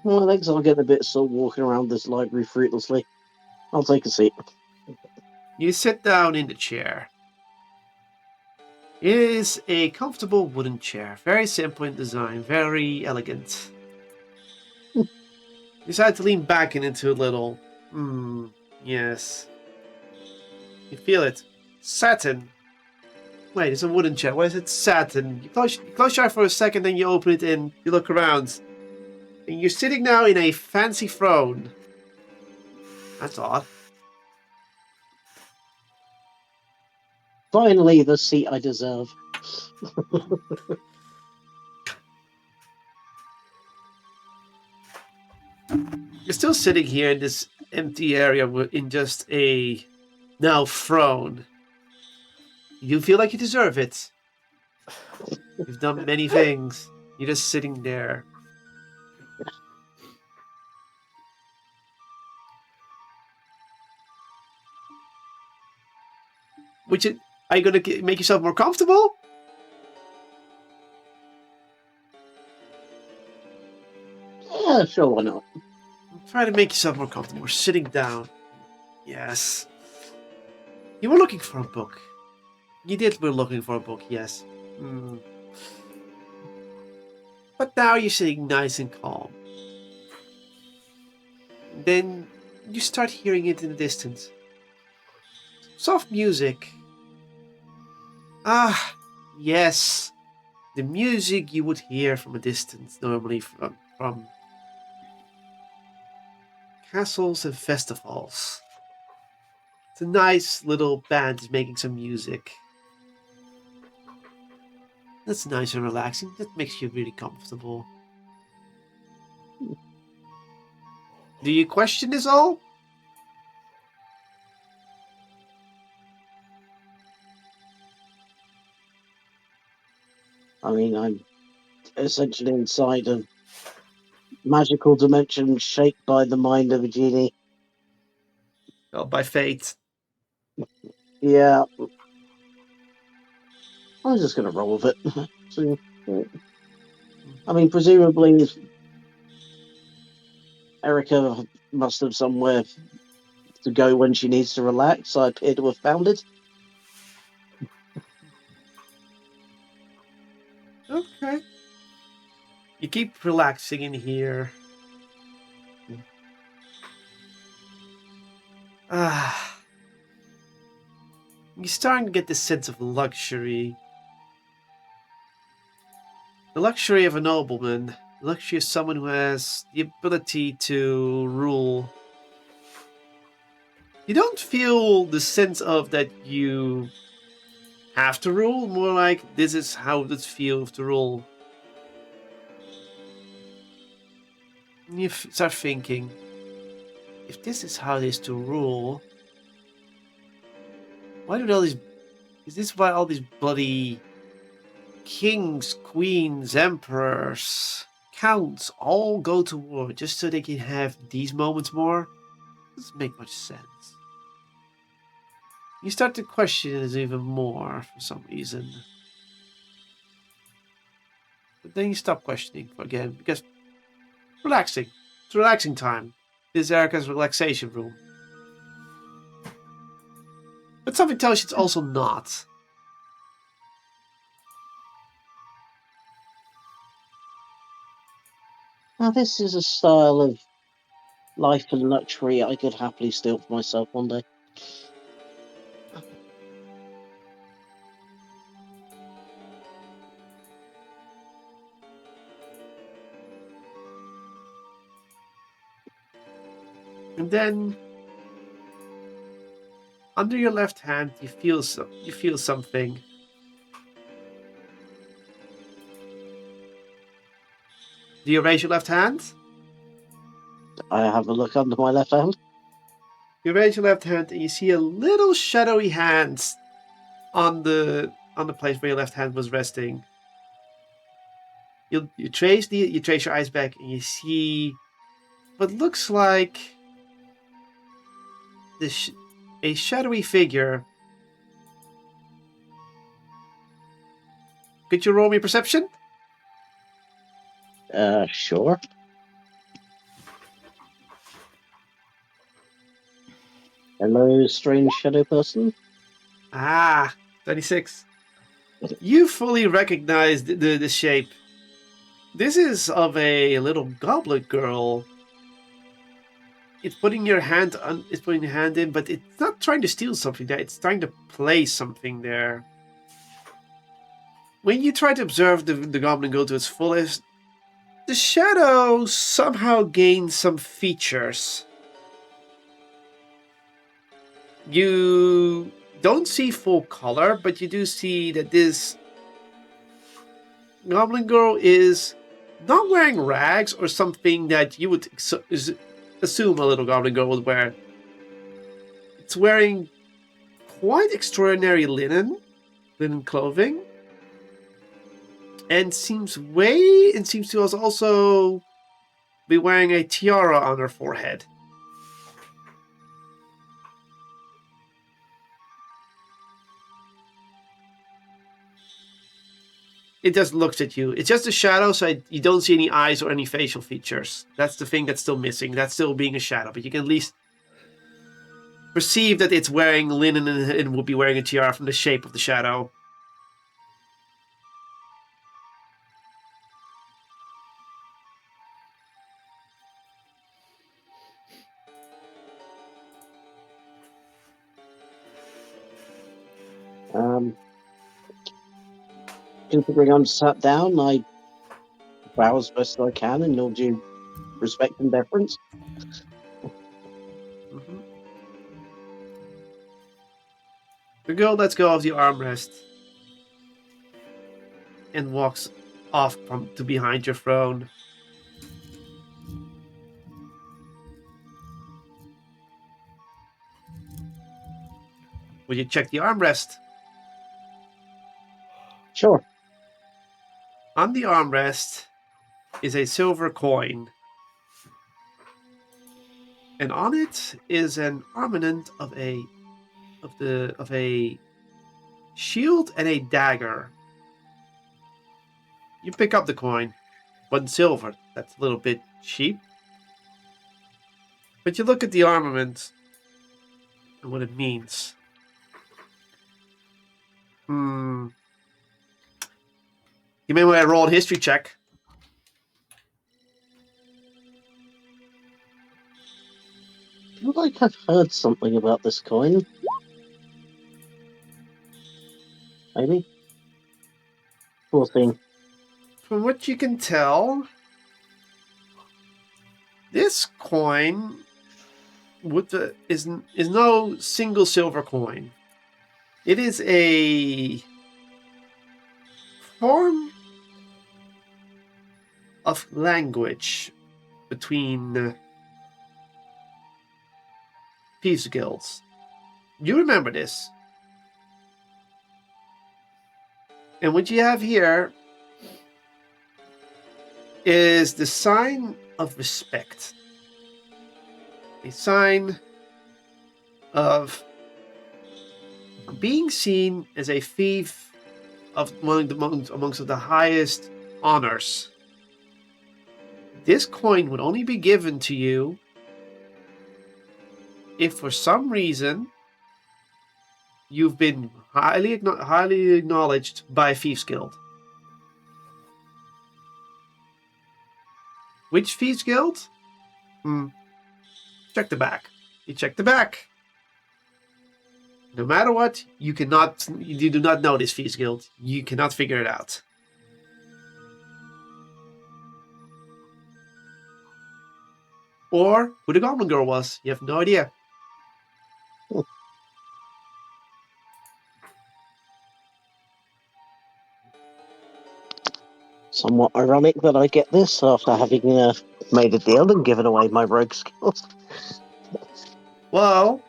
My legs are getting a bit sore walking around this library fruitlessly. I'll take a seat. You sit down in the chair. It is a comfortable wooden chair, very simple in design, very elegant. You decide to lean back into a little. Yes. You feel it. Satin. Wait, it's a wooden chair. Why is it satin? You close your eye for a second, then you open it and you look around. And you're sitting now in a fancy throne. That's odd. Finally, the seat I deserve. You're still sitting here in this empty area in just a now throne. You feel like you deserve it. You've done many things. You're just sitting there. Are you going to make yourself more comfortable? Yeah, sure, why not? Try to make yourself more comfortable. We're sitting down. Yes. You were looking for a book. You did were looking for a book, yes. But now you're sitting nice and calm. Then you start hearing it in the distance. Soft music. Ah, yes. The music you would hear from a distance, normally from castles and festivals. It's a nice little band making some music. That's nice and relaxing. That makes you really comfortable. Do you question this all? I mean, I'm essentially inside a magical dimension shaped by the mind of a genie. Well, by fate. Yeah. I'm just going to roll with it. So, I mean, presumably Erica must have somewhere to go when she needs to relax. I appear to have found it. Okay. You keep relaxing in here. Ah. You're starting to get this sense of luxury. The luxury of a nobleman. The luxury of someone who has the ability to rule. You don't feel the sense of that you have to rule, more like this is how it feels to rule. And you start thinking, if this is how it is to rule, why do all these... Is this why all these bloody kings, queens, emperors, counts all go to war just so they can have these moments more? Doesn't make much sense. You start to question it even more for some reason. But then you stop questioning again because relaxing. It's relaxing time. This is Erica's relaxation room. But something tells you it's also not. Now, this is a style of life and luxury I could happily steal for myself one day. And then under your left hand you feel something. Do you raise your left hand? I have a look under my left hand. You raise your left hand and you see a little shadowy hand on the place where your left hand was resting. You trace your eyes back and you see what looks like a shadowy figure. Could you roll me perception? Sure. Hello, strange shadow person. 36. You fully recognize the shape. This is of a little goblet girl. It's putting your hand in, but it's not trying to steal something there. It's trying to place something there. When you try to observe the goblin girl to its fullest, the shadow somehow gains some features. You don't see full color, but you do see that this goblin girl is not wearing rags or something that you would assume a little goblin girl would wear. It's wearing quite extraordinary linen clothing, and seems to also be wearing a tiara on her forehead. It just looks at you. It's just a shadow, so you don't see any eyes or any facial features. That's the thing that's still missing. That's still being a shadow, but you can at least perceive that it's wearing linen and will be wearing a tiara from the shape of the shadow. Considering I'm sat down, I bow as best I can in all due respect and deference. Mm-hmm. The girl lets go of the armrest and walks off to behind your throne. Will you check the armrest? Sure. On the armrest is a silver coin, and on it is an armament of a shield and a dagger. You pick up the coin. 1 silver. That's a little bit cheap. But you look at the armament and what it means. You may want to roll a history check. I feel like I've heard something about this coin. Maybe? 14. From what you can tell, this coin is no single silver coin. It is a form of language between thieves' guilds. You remember this. And what you have here is the sign of respect. A sign of being seen as a thief of amongst the highest honors. This coin would only be given to you if for some reason you've been highly acknowledged by a Thieves Guild. Which Thieves Guild? Check the back. You check the back. No matter what, you do not know this Thieves Guild. You cannot figure it out. Or who the Goblin Girl was. You have no idea. Somewhat ironic that I get this after having made a deal and given away my rogue skills. Well,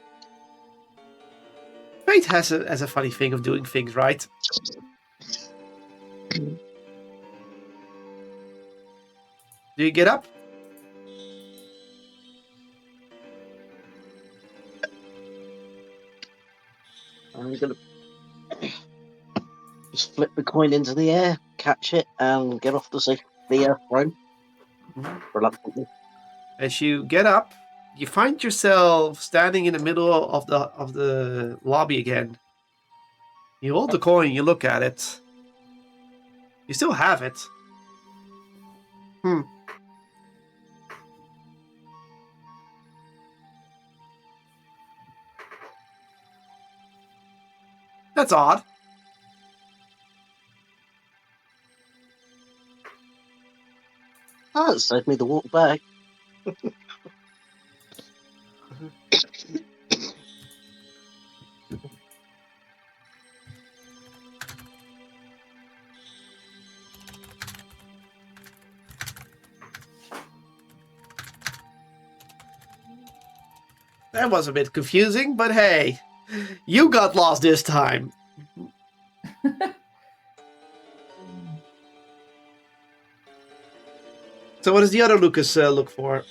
fate has a funny thing of doing things right. Do you get up? I'm gonna just flip the coin into the air, catch it, and get off the throne. Reluctantly. As you get up, you find yourself standing in the middle of the lobby again. You hold the coin, you look at it. You still have it. That's odd. Ah, it saved me the walk back. that was a bit confusing, but hey, you got lost this time. So what does the other Lucas look for?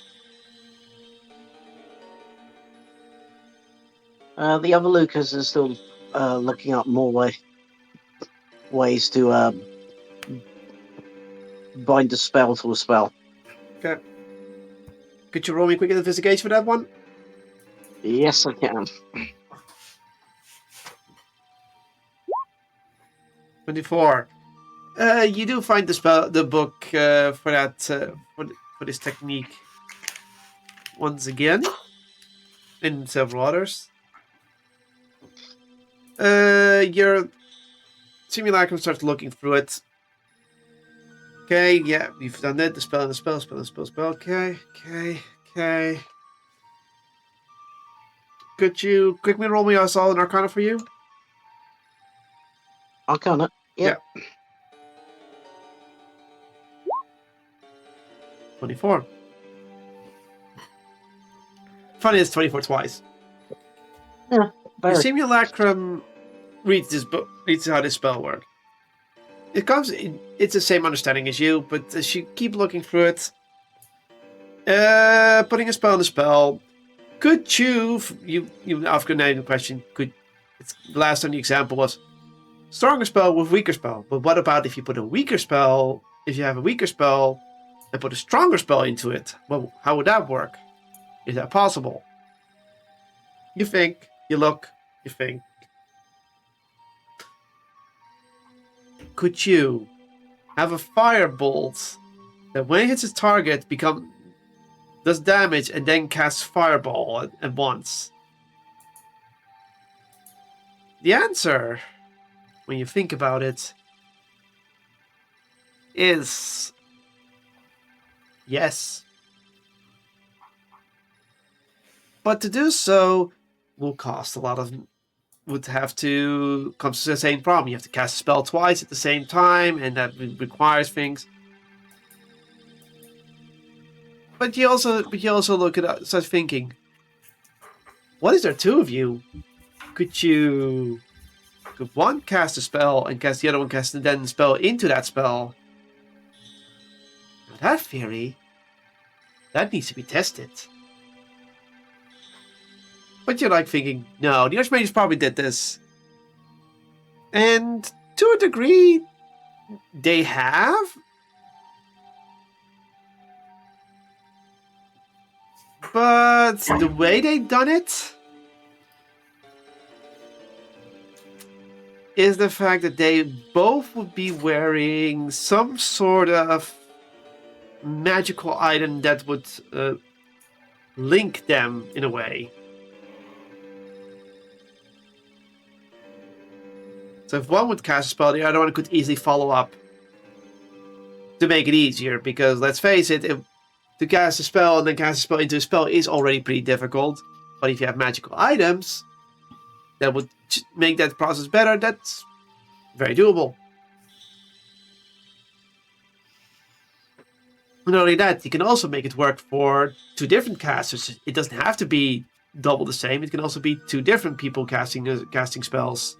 The other Lucas is still looking up more ways to bind a spell to a spell. Okay. Could you roll me a quick investigation for that one? Yes, I can. 24. You do find the book for that for this technique once again, and several others. Your simulacrum starts looking through it. Okay, yeah, you've done it. The spell. Okay. Could you quickly roll me a solid arcana for you? Arcana. Yep. Yeah. 24. Funny, it's 24 twice. The Very. simulacrum reads this book, reads how this spell works. It's the same understanding as you, but as you keep looking through it, putting a spell on a spell, could you after the question, the last time the example was stronger spell with weaker spell, but what about if you have a weaker spell and put a stronger spell into it? Well, how would that work? Is that possible? You think, you look, you think. Could you have a firebolt that when it hits its target does damage and then casts fireball at once? The answer, when you think about it, is yes. But to do so will cost a lot of... comes to the same problem. You have to cast a spell twice at the same time, and that requires things. But you also look at start thinking, what is there two of you? Could one cast a spell and cast the other one cast and then spell into that spell? Now that theory, that needs to be tested. But you're like thinking, no, the Archmages probably did this. And to a degree, they have. But the way they've done it is the fact that they both would be wearing some sort of magical item that would link them in a way. So if one would cast a spell, the other one could easily follow up to make it easier. Because let's face it, to cast a spell and then cast a spell into a spell is already pretty difficult. But if you have magical items that would make that process better, that's very doable. Not only that, you can also make it work for two different casters. It doesn't have to be double the same. It can also be two different people casting spells.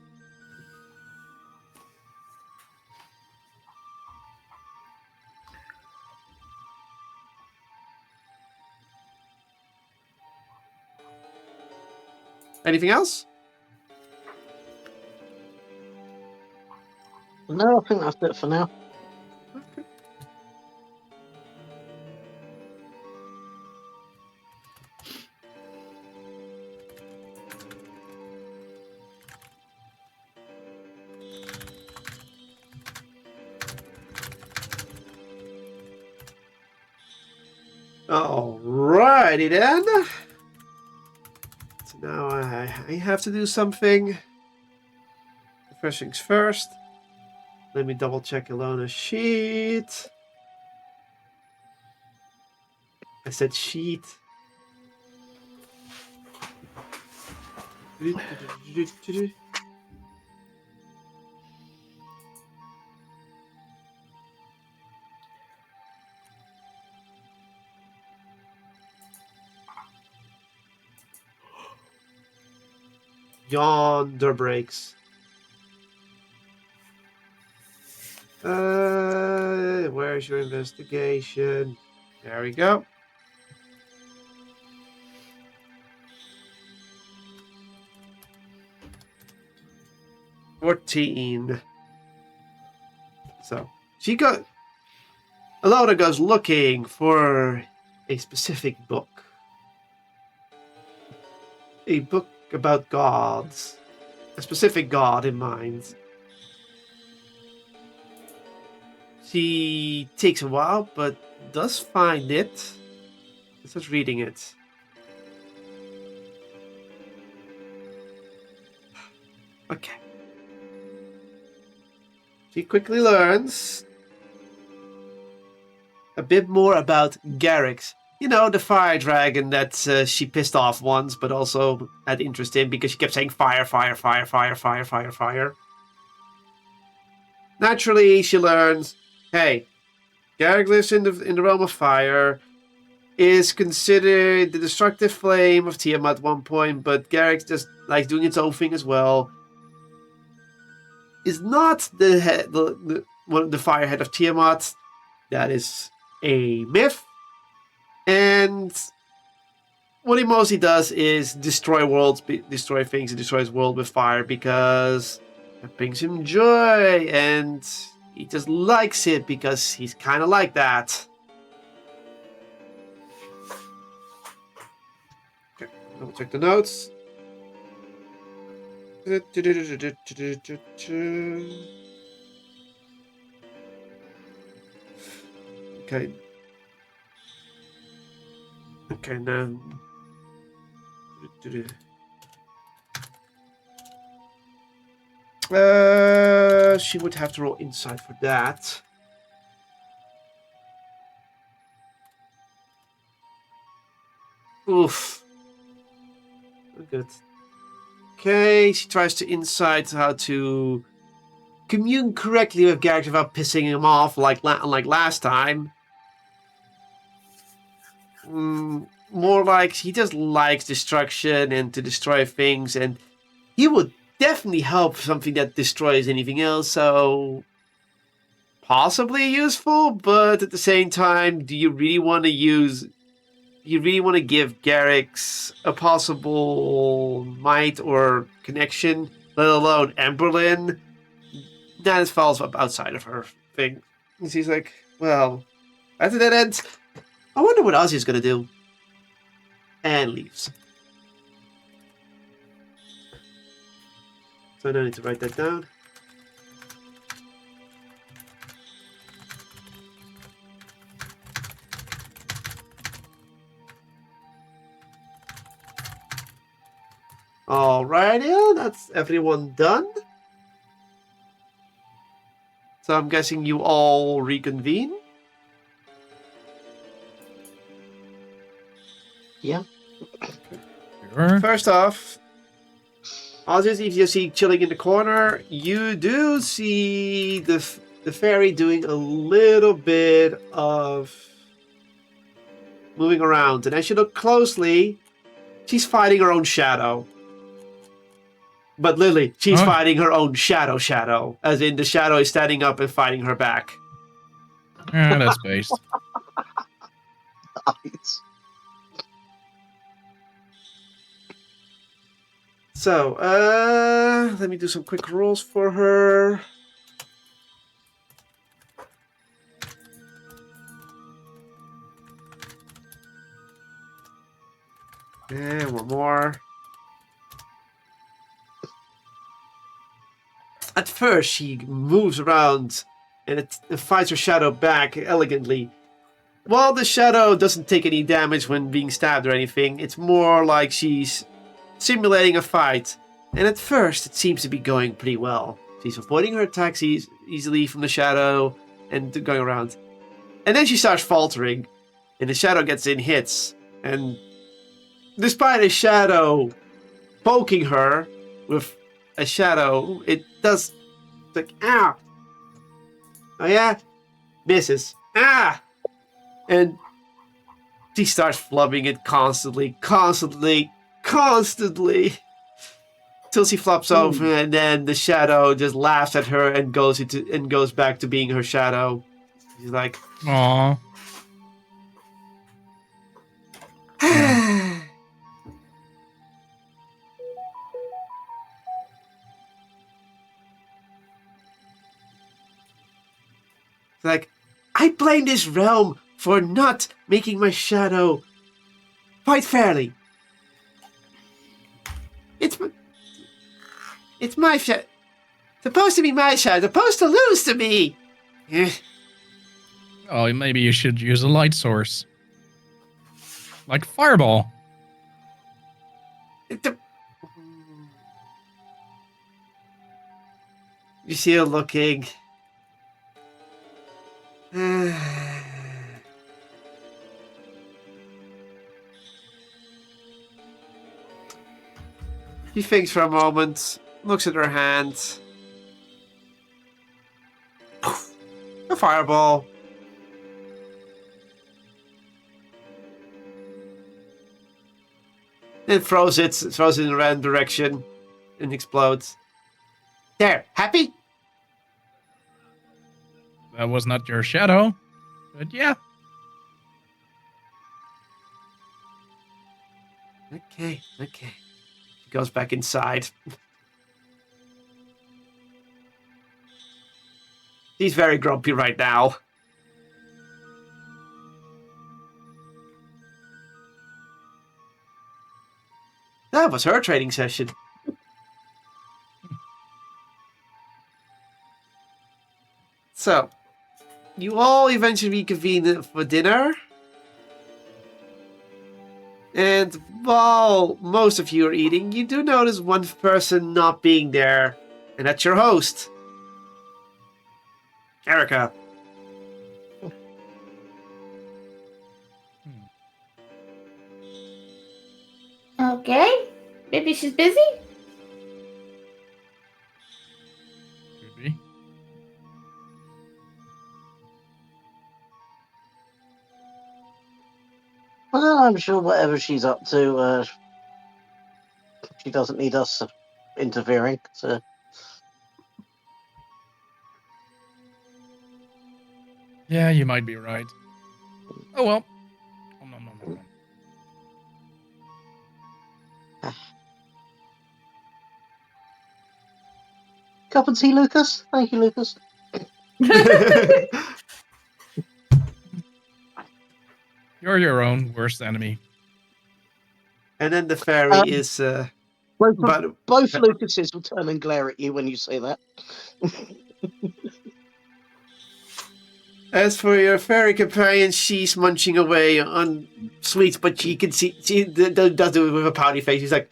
Anything else? No, I think that's it for now. Okay. Alrighty then. So now I have to do something. First things first. Let me double check Ilona's sheet. I said sheet. yonder breaks. Where's your investigation? There we go. $14. So Alona goes looking for a specific book. A book about gods. A specific god in mind. She takes a while, but does find it. Starts reading it. Okay. She quickly learns a bit more about Garrix. You know, the fire dragon that she pissed off once, but also had interest in because she kept saying fire, fire, fire, fire, fire, fire, fire. Naturally, she learns, hey, Garrix lives in the realm of fire, is considered the destructive flame of Tiamat at one point, but Garrix just likes doing its own thing as well. Is not the firehead of Tiamat. That is a myth. And what he mostly does is destroy worlds, destroy things, and destroy his world with fire because it brings him joy, and he just likes it because he's kind of like that. Okay, I'll check the notes. Okay. Okay, now. She would have to roll insight for that. Oof. Not good. Okay, she tries to insight how to commune correctly with Garrix without pissing him off like last time. More like he just likes destruction and to destroy things, and he would definitely help something that destroys anything else, so possibly useful, but at the same time, do you really want to give Garrix a possible might or connection, let alone Emberlyn? That falls up outside of her thing. And she's like, well, after that ends, I wonder what Ozzy's gonna do. And leaves. So I don't need to write that down. Alrighty, that's everyone done. So I'm guessing you all reconvene. Yeah. Sure. First off, obviously, if you see chilling in the corner, you do see the fairy doing a little bit of moving around. And as you look closely, she's fighting her own shadow. But Lily, she's fighting her own shadow. As in, the shadow is standing up and fighting her back. Yeah, that's based. Nice. So, let me do some quick rolls for her. And one more. At first, she moves around and it fights her shadow back elegantly. While the shadow doesn't take any damage when being stabbed or anything, it's more like she's simulating a fight. And at first, it seems to be going pretty well. She's avoiding her attacks easily from the shadow and going around. And then she starts faltering, and the shadow gets in hits. And despite the shadow poking her with a shadow, it does like, ah. Oh yeah? Misses. Ah! And she starts flubbing it constantly. till she flops over, and then the shadow just laughs at her and goes back to being her shadow. She's like, Aww. like, I blame this realm for not making my shadow fight fairly. It's my shadow. Supposed to be my shadow. Supposed to lose to me. Oh, maybe you should use a light source. Like fireball. You see her looking. She thinks for a moment, looks at her hand. A fireball. Then throws it in a random direction and explodes. There, happy? That was not your shadow. But yeah. Okay. She goes back inside. He's very grumpy right now. That was her training session. So, you all eventually reconvene for dinner. And while most of you are eating, you do notice one person not being there, and that's your host, Erica. Okay. Maybe she's busy? Could be. Well, I'm sure whatever she's up to, she doesn't need us interfering. So, Yeah, you might be right. Oh well. Nom, nom, nom, nom, nom. cup of tea, Lucas. Thank you, Lucas. You're your own worst enemy. And then the fairy is... Both Lucases will turn and glare at you when you say that. As for your fairy companion, she's munching away on sweets, but you can see she does it with a pouty face. She's like,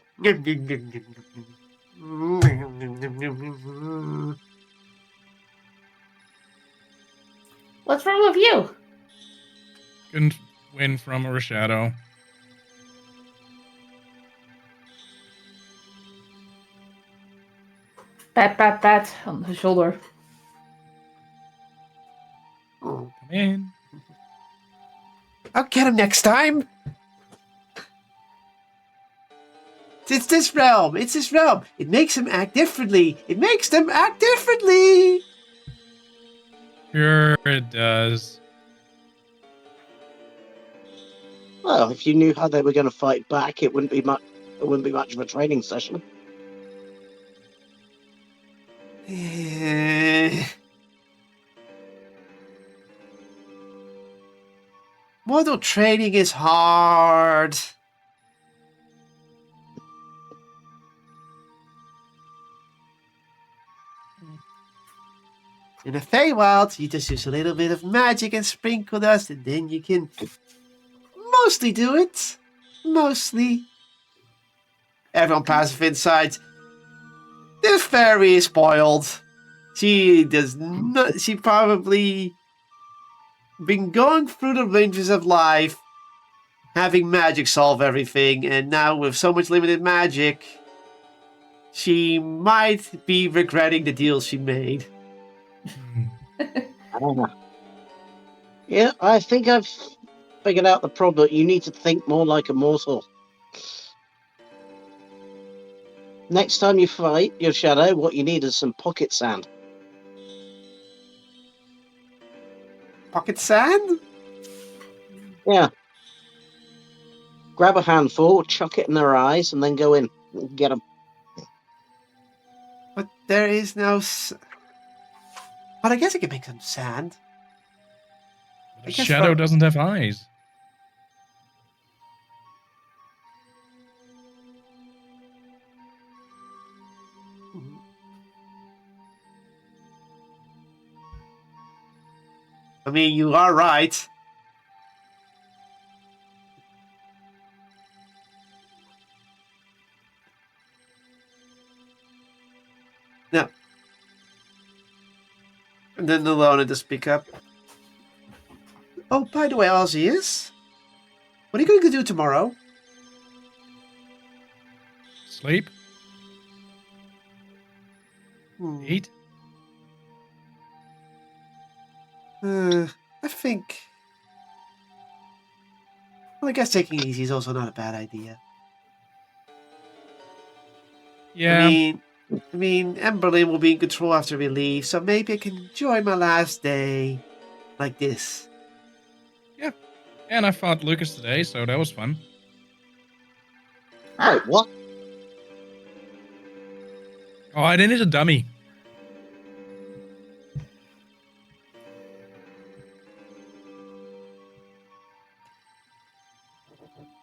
What's wrong with you? Couldn't win from her shadow. Pat on the shoulder. oh, Come in. I'll get him next time. It's this realm. It makes them act differently. Sure it does. Well, if you knew how they were going to fight back, it wouldn't be much. It wouldn't be much of a training session. Model training is hard. In the Feywild, you just use a little bit of magic and sprinkle dust, and then you can mostly do it. Mostly. Everyone passive inside. The fairy is spoiled. She does not. She probably been going through the ranges of life, having magic solve everything, and now with so much limited magic, she might be regretting the deal she made. I don't know. Yeah, I think I've figured out the problem. You need to think more like a mortal. Next time you fight your shadow, what you need is some pocket sand. Pocket sand? Yeah. Grab a handful, chuck it in their eyes, and then go in. Get them. But there is no... But I guess I can make some sand. The I guess shadow doesn't have eyes. I mean, you are right. No. And then Alona to speak up. Oh, by the way, Ozzy is. What are you going to do tomorrow? Sleep? Hmm. Eat? I think. Well, I guess taking it easy is also not a bad idea. Yeah. I mean, Emberlyn will be in control after we leave, so maybe I can enjoy my last day like this. And I fought Lucas today, so that was fun. Wait, what? Oh, I didn't need a dummy.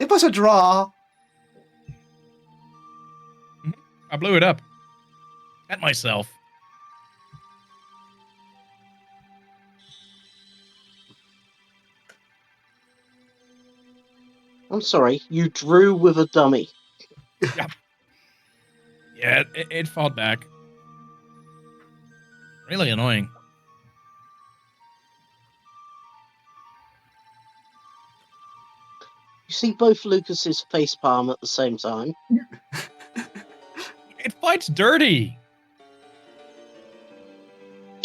It was a draw. I blew it up. At myself. I'm sorry, you drew with a dummy. Yeah, it fought back. Really annoying. You see both Lucas's facepalm at the same time. It fights dirty.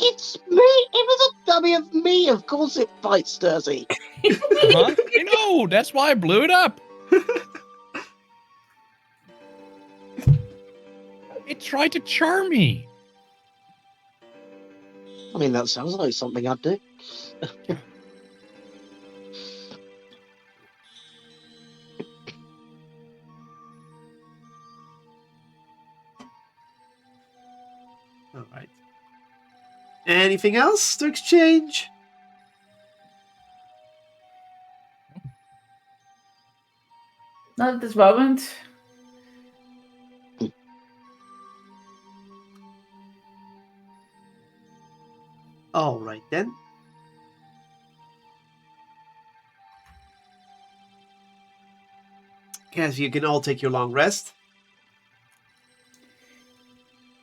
It's me! It was a dummy of me! Of course it fights dirty! Huh? I know, that's why I blew it up. It tried to charm me. I mean, that sounds like something I'd do. All right. Anything else to exchange? Not at this moment. All right then. Guess you can all take your long rest.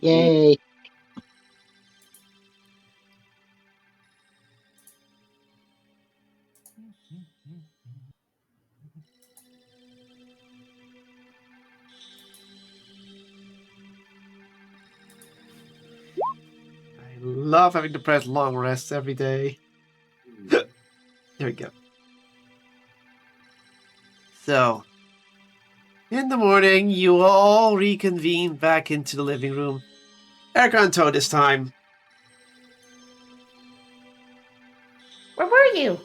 Yay! I love having to press long rests every day. There we go. So, in the morning, you all reconvene back into the living room. Erica and Toad this time. Where were you?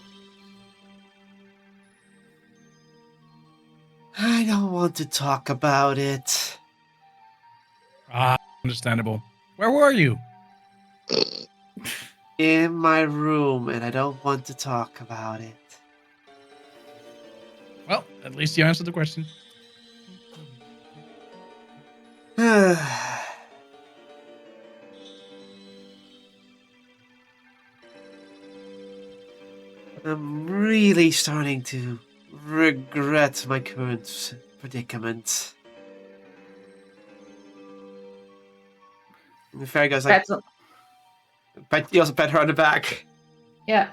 I don't want to talk about it. Ah, understandable. Where were you? In my room, and I don't want to talk about it. Well, at least you answered the question. Hmm. I'm really starting to regret my current predicament. And the fairy goes like, That's but he also pat her on the back. yeah.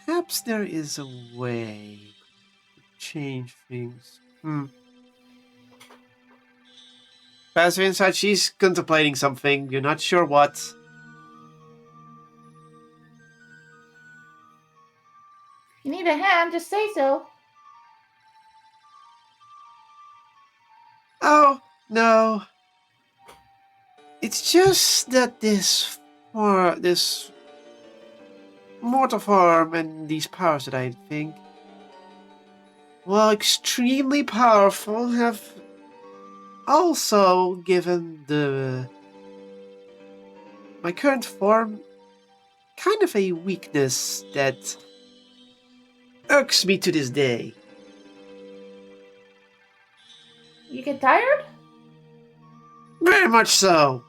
Perhaps there is a way to change things. Passive inside, she's contemplating something. You're not sure what. If you need a hand, just say so. Oh, no. It's just that this mortal form and these powers that I think, while extremely powerful, have also given my current form kind of a weakness that irks me to this day. You get tired? Very much so.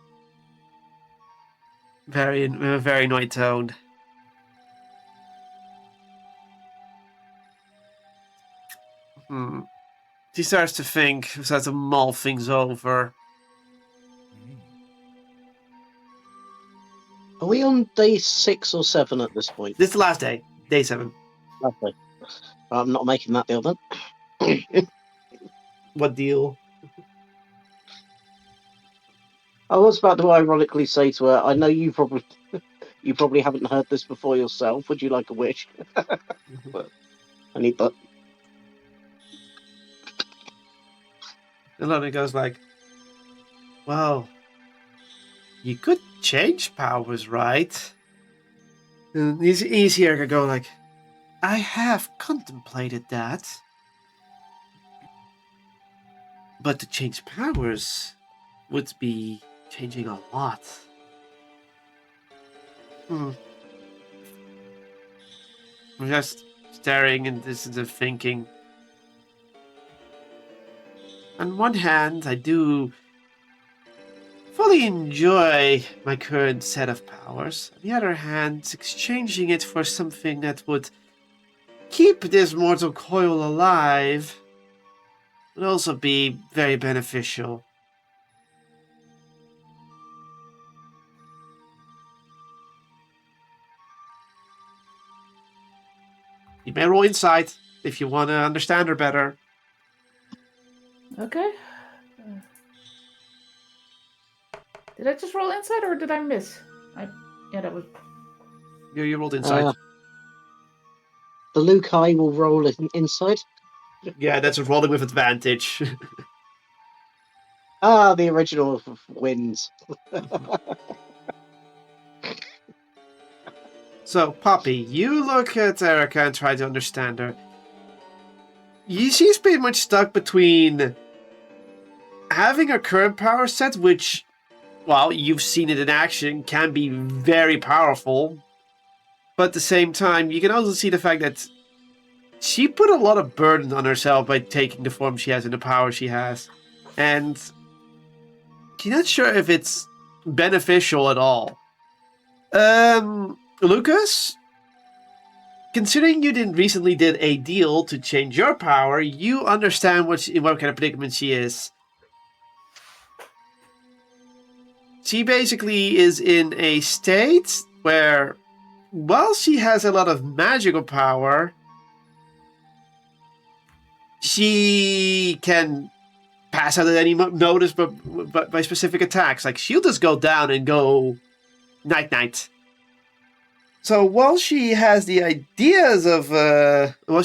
Very annoyed tone. She starts to think, starts to mull things over. Are we on day 6 or 7 at this point? This is the last day, day 7. Lovely. I'm not making that deal then. What deal? I was about to ironically say to her, I know you probably haven't heard this before yourself. Would you like a wish? But I need that. And Lona goes like, well, you could change powers, right? And he's here to go like, I have contemplated that. But to change powers would be changing a lot. I'm just staring and this is thinking. On one hand, I do fully enjoy my current set of powers. On the other hand, exchanging it for something that would keep this mortal coil alive would also be very beneficial. You may roll insight if you want to understand her better. Okay. Did I just roll insight or did I miss? Yeah, that was. You rolled insight. The Lukai will roll inside. Yeah, that's rolling with advantage. The original wins. So, Poppy, you look at Erica and try to understand her. She's pretty much stuck between having her current power set, which, well, you've seen it in action, can be very powerful. But at the same time, you can also see the fact that she put a lot of burden on herself by taking the form she has and the power she has. And she's not sure if it's beneficial at all. Lucas? Considering you recently did a deal to change your power, you understand what kind of predicament she is. She basically is in a state where, while she has a lot of magical power, she can pass out at any notice but by specific attacks. Like, she'll just go down and go night-night. So while she has the ideas of,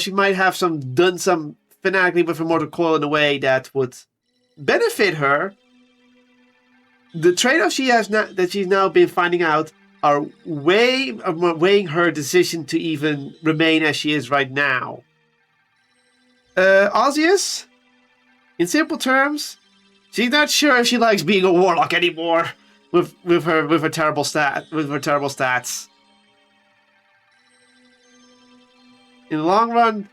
she might have done some fanatically with her mortal coil in a way that would benefit her, the trade-offs she has that she's now been finding out are weighing her decision to even remain as she is right now. Osseous, in simple terms, she's not sure if she likes being a warlock anymore with her terrible stats. In the long run,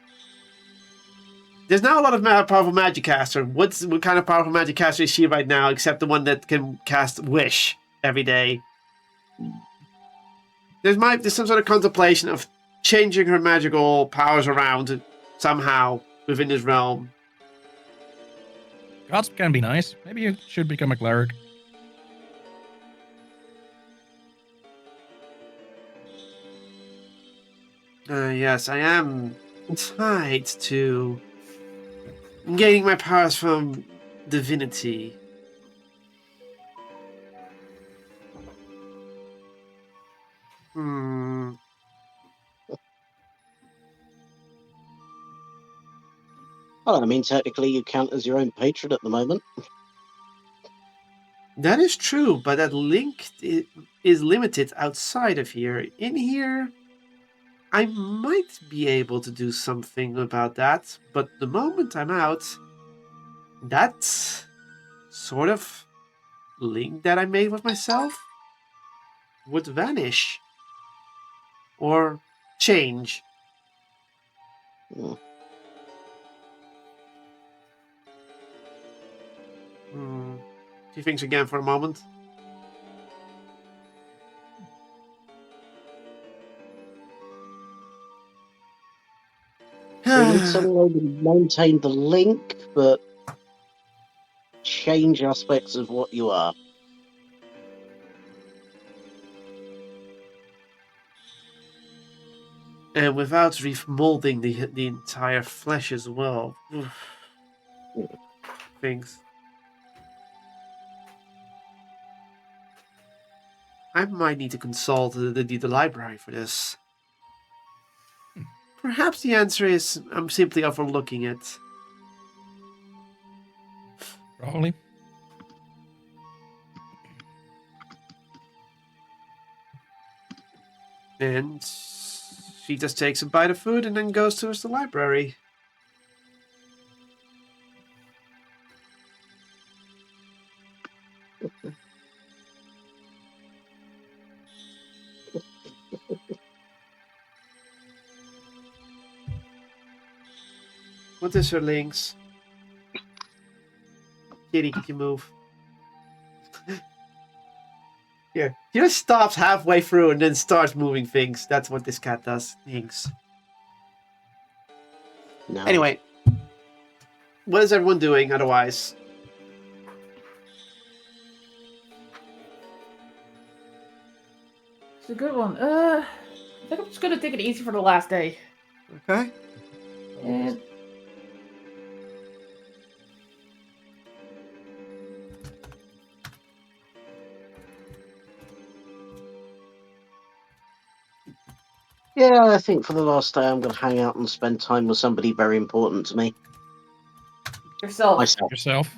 there's not a lot of powerful magic caster. What kind of powerful magic caster is she right now, except the one that can cast Wish every day? There's some sort of contemplation of changing her magical powers around somehow within this realm. Gods can be nice. Maybe you should become a cleric. Yes, I am tied to gaining my powers from divinity. Well, I mean, technically, you count as your own patron at the moment. That is true, but that link is limited outside of here. In here, I might be able to do something about that, but the moment I'm out, that sort of link that I made with myself would vanish. Or change. Hmm. He thinks again for a moment. We need someone to maintain the link, but change aspects of what you are. And without remolding the entire flesh as well. Things. I might need to consult the library for this. Perhaps the answer is I'm simply overlooking it. Probably. And she just takes a bite of food and then goes towards the library. What is her links? Kitty, could you move? Yeah, he just stops halfway through and then starts moving things. That's what this cat does. Things. No. Anyway, what is everyone doing otherwise? It's a good one. I think I'm just gonna take it easy for the last day. Okay. And Yeah, I think for the last day, I'm going to hang out and spend time with somebody very important to me. yourself. Myself. Yourself.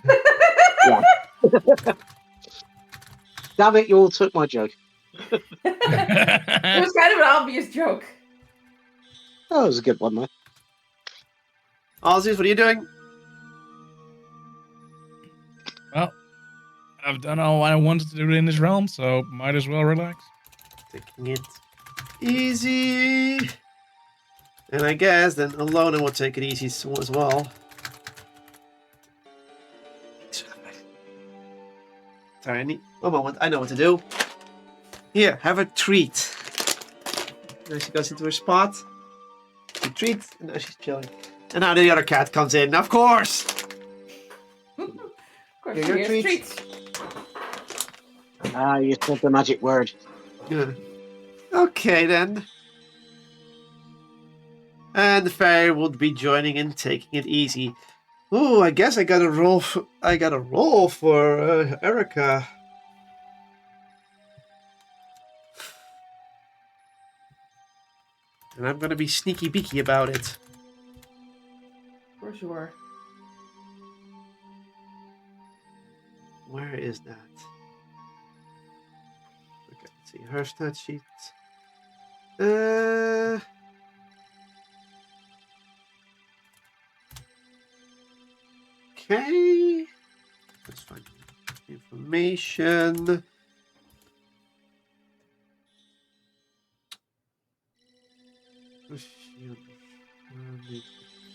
Damn it, you all took my joke. It was kind of an obvious joke. That was a good one, though. Ozzy, what are you doing? Well, I've done all I wanted to do in this realm, so might as well relax. Taking it easy. And I guess then Alona will take it easy as well. Sorry, I need one moment. I know what to do. Here, have a treat. Now she goes into her spot. She treats, and now she's chilling. And now the other cat comes in, of course. Of course, Here, your here's treats. Ah, you said the magic word. Yeah. Okay then. And the fairy would be joining in, taking it easy. Oh, I guess I got a roll. I got a roll for Erica. And I'm gonna be sneaky beaky about it. Of course you are. Where is that? Okay, let's see. Her stat sheet. Okay. Let's find information.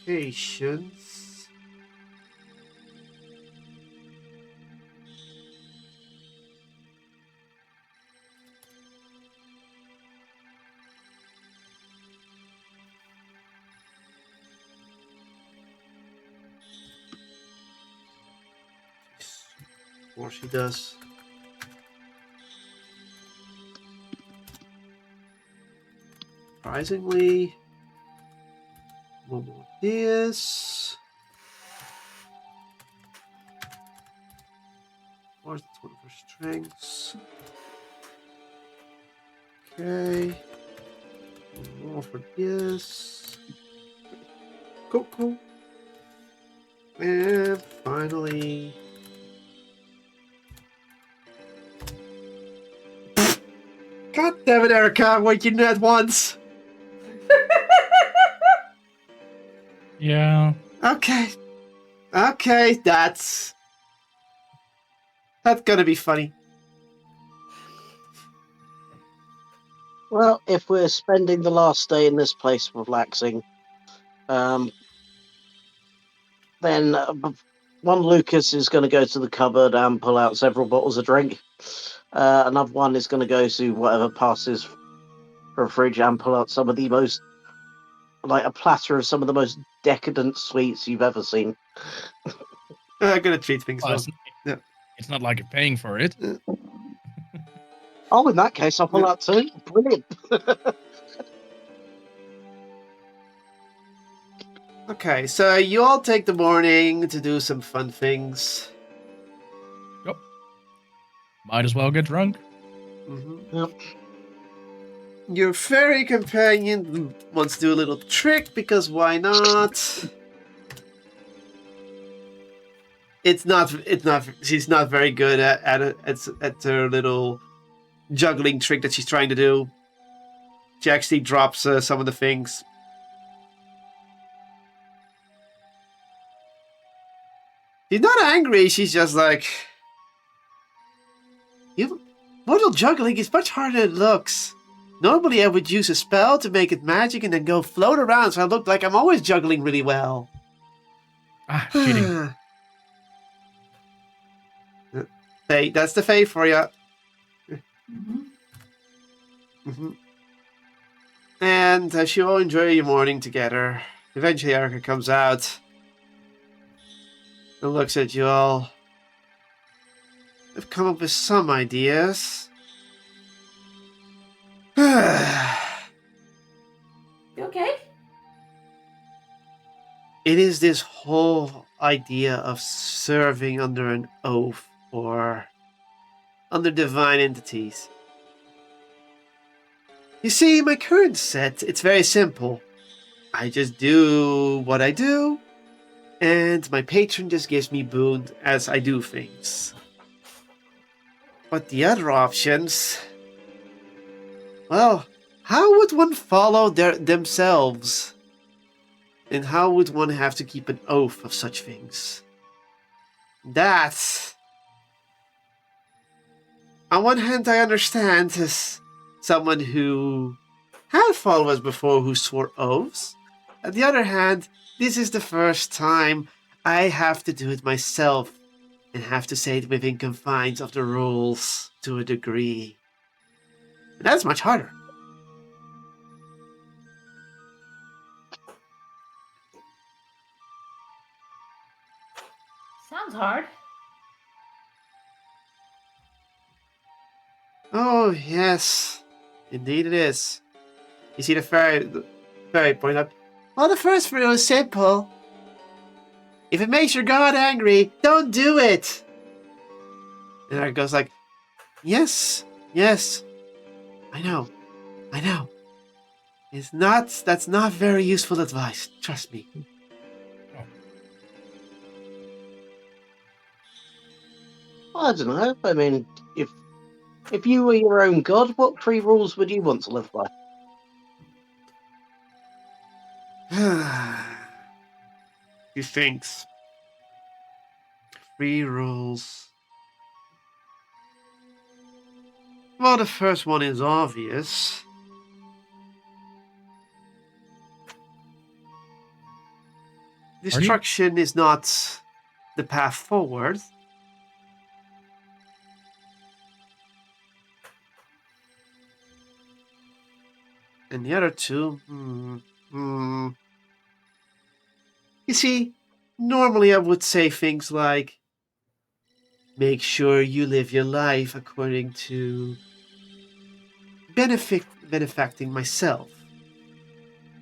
Ramifications. Of course he does. Surprisingly, one more this. Of course, that's one of her strengths. Okay. One more for this. Cool, cool. And finally... God damn it, Erica, what you net once. Yeah. Okay. That's gonna be funny. Well, if we're spending the last day in this place relaxing, then one Lucas is going to go to the cupboard and pull out several bottles of drink. Another one is going to go to whatever passes for a fridge and pull out some of the most, like a platter of some of the most decadent sweets you've ever seen. I'm gonna treat things Well, well. Yeah. it's not like you're paying for it. Oh, in that case, I'll pull out two. Brilliant. Okay, so you all take the morning to do some fun things. Yep. Might as well get drunk. Yep. Your fairy companion wants to do a little trick because why not? It's not. She's not very good at her little juggling trick that she's trying to do. She actually drops some of the things. She's not angry. She's just like, mortal juggling is much harder than it looks. Normally, I would use a spell to make it magic and then go float around, so I look like I'm always juggling really well. Ah, cheating. Hey, that's the Fae for you. And you all enjoy your morning together. Eventually, Erica comes out and looks at you all. I've come up with some ideas. You okay? It is this whole idea of serving under an oath or under divine entities. You see, my current set, it's very simple. I just do what I do, and my patron just gives me boon as I do things. But the other options... Well, how would one follow themselves? And how would one have to keep an oath of such things? That... On one hand, I understand as someone who had followers before who swore oaths. On the other hand, this is the first time I have to do it myself and have to say it within confines of the rules to a degree. And that's much harder. Sounds hard. Oh, yes. Indeed it is. You see the fairy point up. Well, the first rule is simple. If it makes your god angry, don't do it. And it goes like, yes, I know. That's not very useful advice, trust me. I don't know. I mean, if you were your own god, what 3 rules would you want to live by? He thinks. 3 rules. Well, the first one is obvious. Destruction is not the path forward. And the other 2, You see, normally I would say things like, make sure you live your life according to benefacting myself.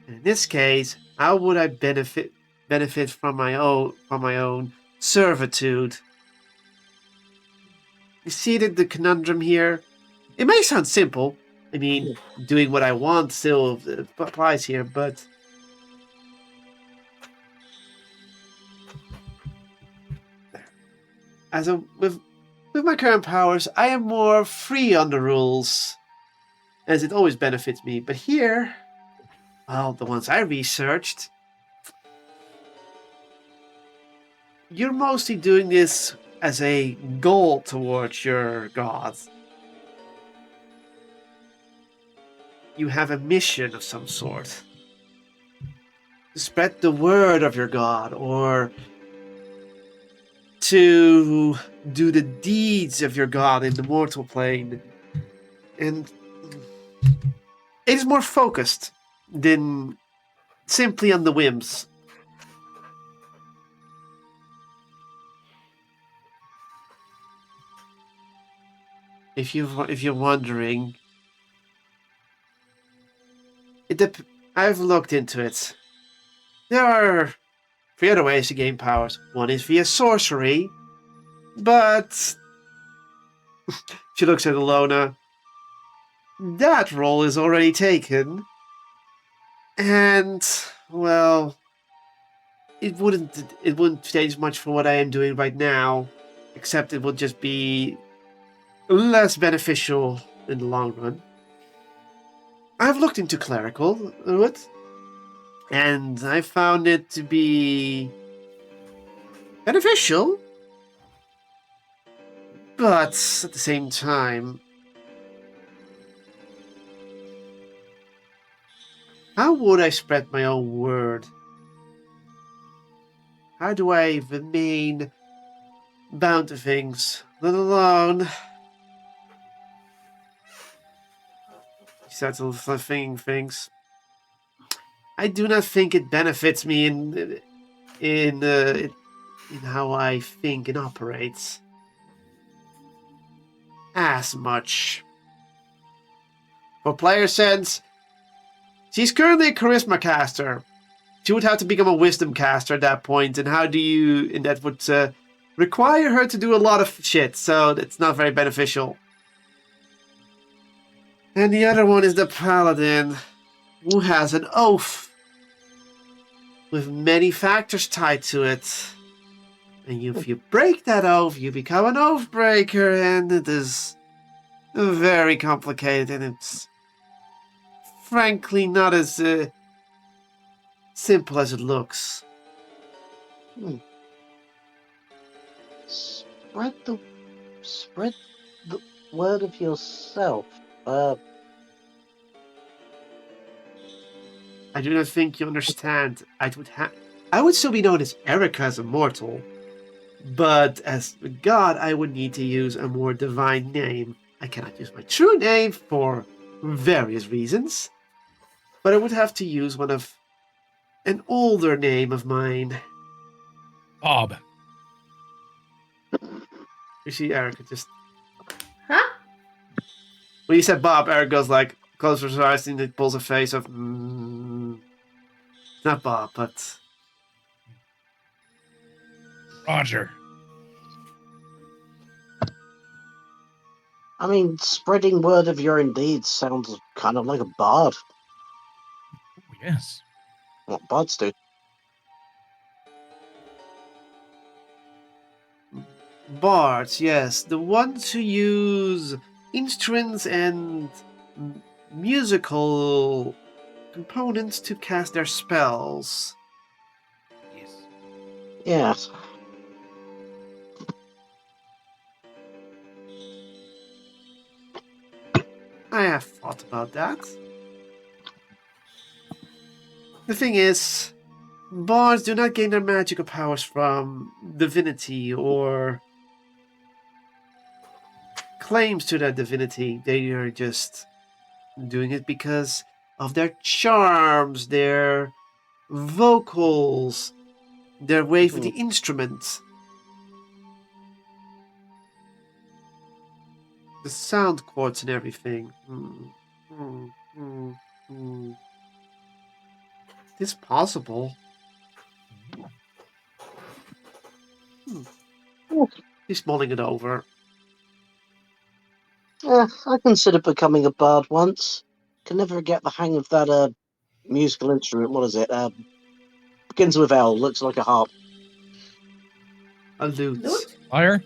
And in this case, how would I benefit from my own servitude? You see the conundrum here? It may sound simple. I mean, doing what I want still applies here, but with my current powers, I am more free on the rules, as it always benefits me. But here, well, the ones I researched, you're mostly doing this as a goal towards your god. You have a mission of some sort. To spread the word of your god, or to do the deeds of your god in the mortal plane. And it is more focused than simply on the whims. If you're wondering, I've looked into it. There are 3 other ways to gain powers. One is via sorcery, but she looks at Alona. That role is already taken, and well, it wouldn't change much from what I am doing right now, except it would just be less beneficial in the long run. I've looked into clerical, and I found it to be beneficial, but at the same time, how would I spread my own word? How do I remain bound to things, let alone... He starts thinking things. I do not think it benefits me in how I think and operates as much. For player sense, she's currently a charisma caster. She would have to become a wisdom caster at that point, and that would require her to do a lot of shit, so it's not very beneficial. And the other one is the paladin, who has an oath with many factors tied to it. And if you break that oath, you become an oath breaker, and it is very complicated, and it's frankly not as simple as it looks. Spread the word of yourself. I do not think you understand. I would still be known as Erica as a mortal, but as a god, I would need to use a more divine name. I cannot use my true name for various reasons, but I would have to use an older name of mine. Bob. You see Erica just... Huh? When you said Bob, Eric goes like, closes her eyes and it pulls a face of... not Bob, but... Roger. I mean, spreading word of your deeds sounds kind of like a bard. Oh, yes. What bards do. Bards, yes. The ones who use instruments and musical components to cast their spells. Yes. Yes. I have thought about that. The thing is, bards do not gain their magical powers from divinity or claims to their divinity. They are just doing it because of their charms, their vocals, their way for the instrument. The sound chords and everything. It's possible. He's mulling it over. I considered becoming a bard once. Can never get the hang of that musical instrument. What is it? Begins with L. Looks like a harp. A lute. Lute? Fire?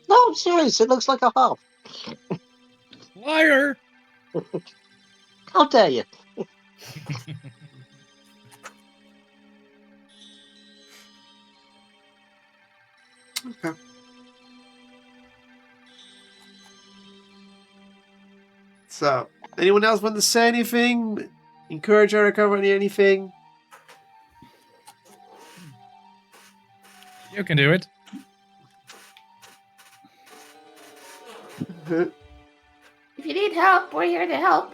No, I'm serious. It looks like a half. Liar! How dare you? Okay. So, anyone else want to say anything? Encourage Erica or anything? You can do it. If you need help, we're here to help.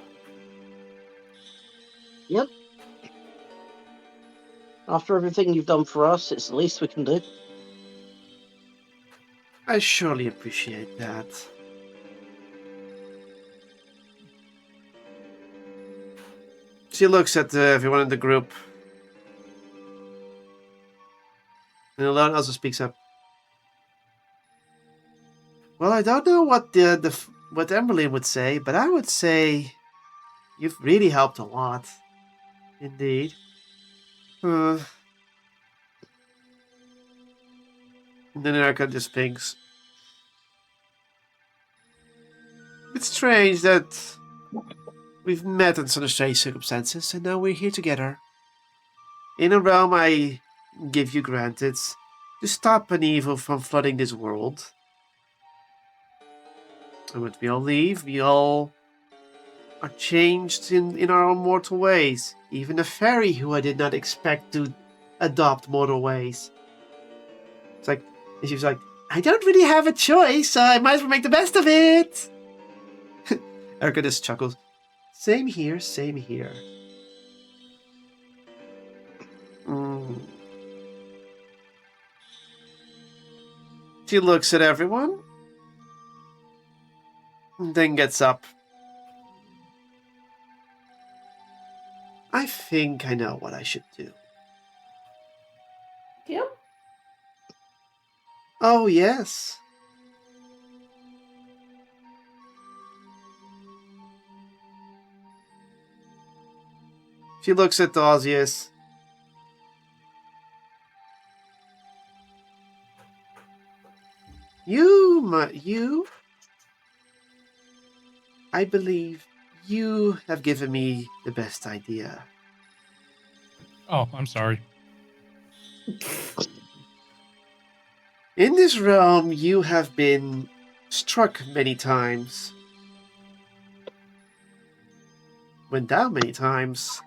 Yep. After everything you've done for us, it's the least we can do. I surely appreciate that. She looks at everyone in the group. And Alone also speaks up. Well, I don't know what what Emberlyn would say, but I would say you've really helped a lot. Indeed. And then Erica just thinks. It's strange that we've met in such strange circumstances, and now we're here together. In a realm I give you granted, to stop an evil from flooding this world. And when we all leave, we all are changed in our own mortal ways. Even a fairy who I did not expect to adopt mortal ways. It's like, and she was like, I don't really have a choice, so I might as well make the best of it. Erica just chuckles. Same here, same here. She looks at everyone, and then gets up. I think I know what I should do. You? Oh, yes. She looks at Osius. You, I believe you have given me the best idea. Oh, I'm sorry. In this realm, you have been struck many times. Went down many times.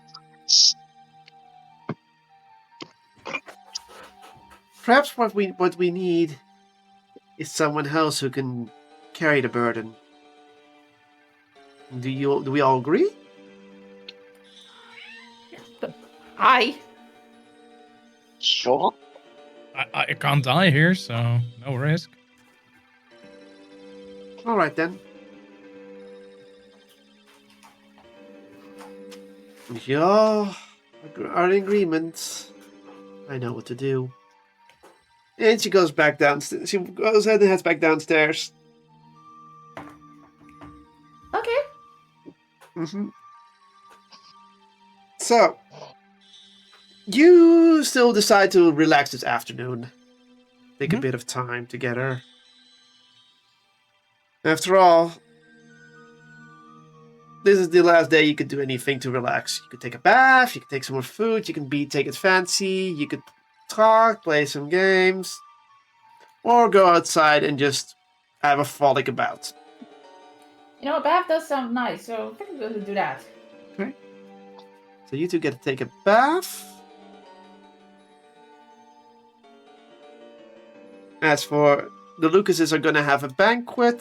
Perhaps what we need is someone else who can carry the burden. Do we all agree? I. Sure. I can't die here, so no risk. All right then. If you all are in agreement, I know what to do. And she goes back downstairs. She goes ahead and heads back downstairs. Okay. So, you still decide to relax this afternoon. Take a bit of time together. After all, this is the last day you could do anything to relax. You could take a bath, you could take some more food, you can take it fancy, you could talk, play some games, or go outside and just have a frolic about. You know, a bath does sound nice, so I think I'm going to do that. Okay. So you two get to take a bath. As for the Lucases are going to have a banquet.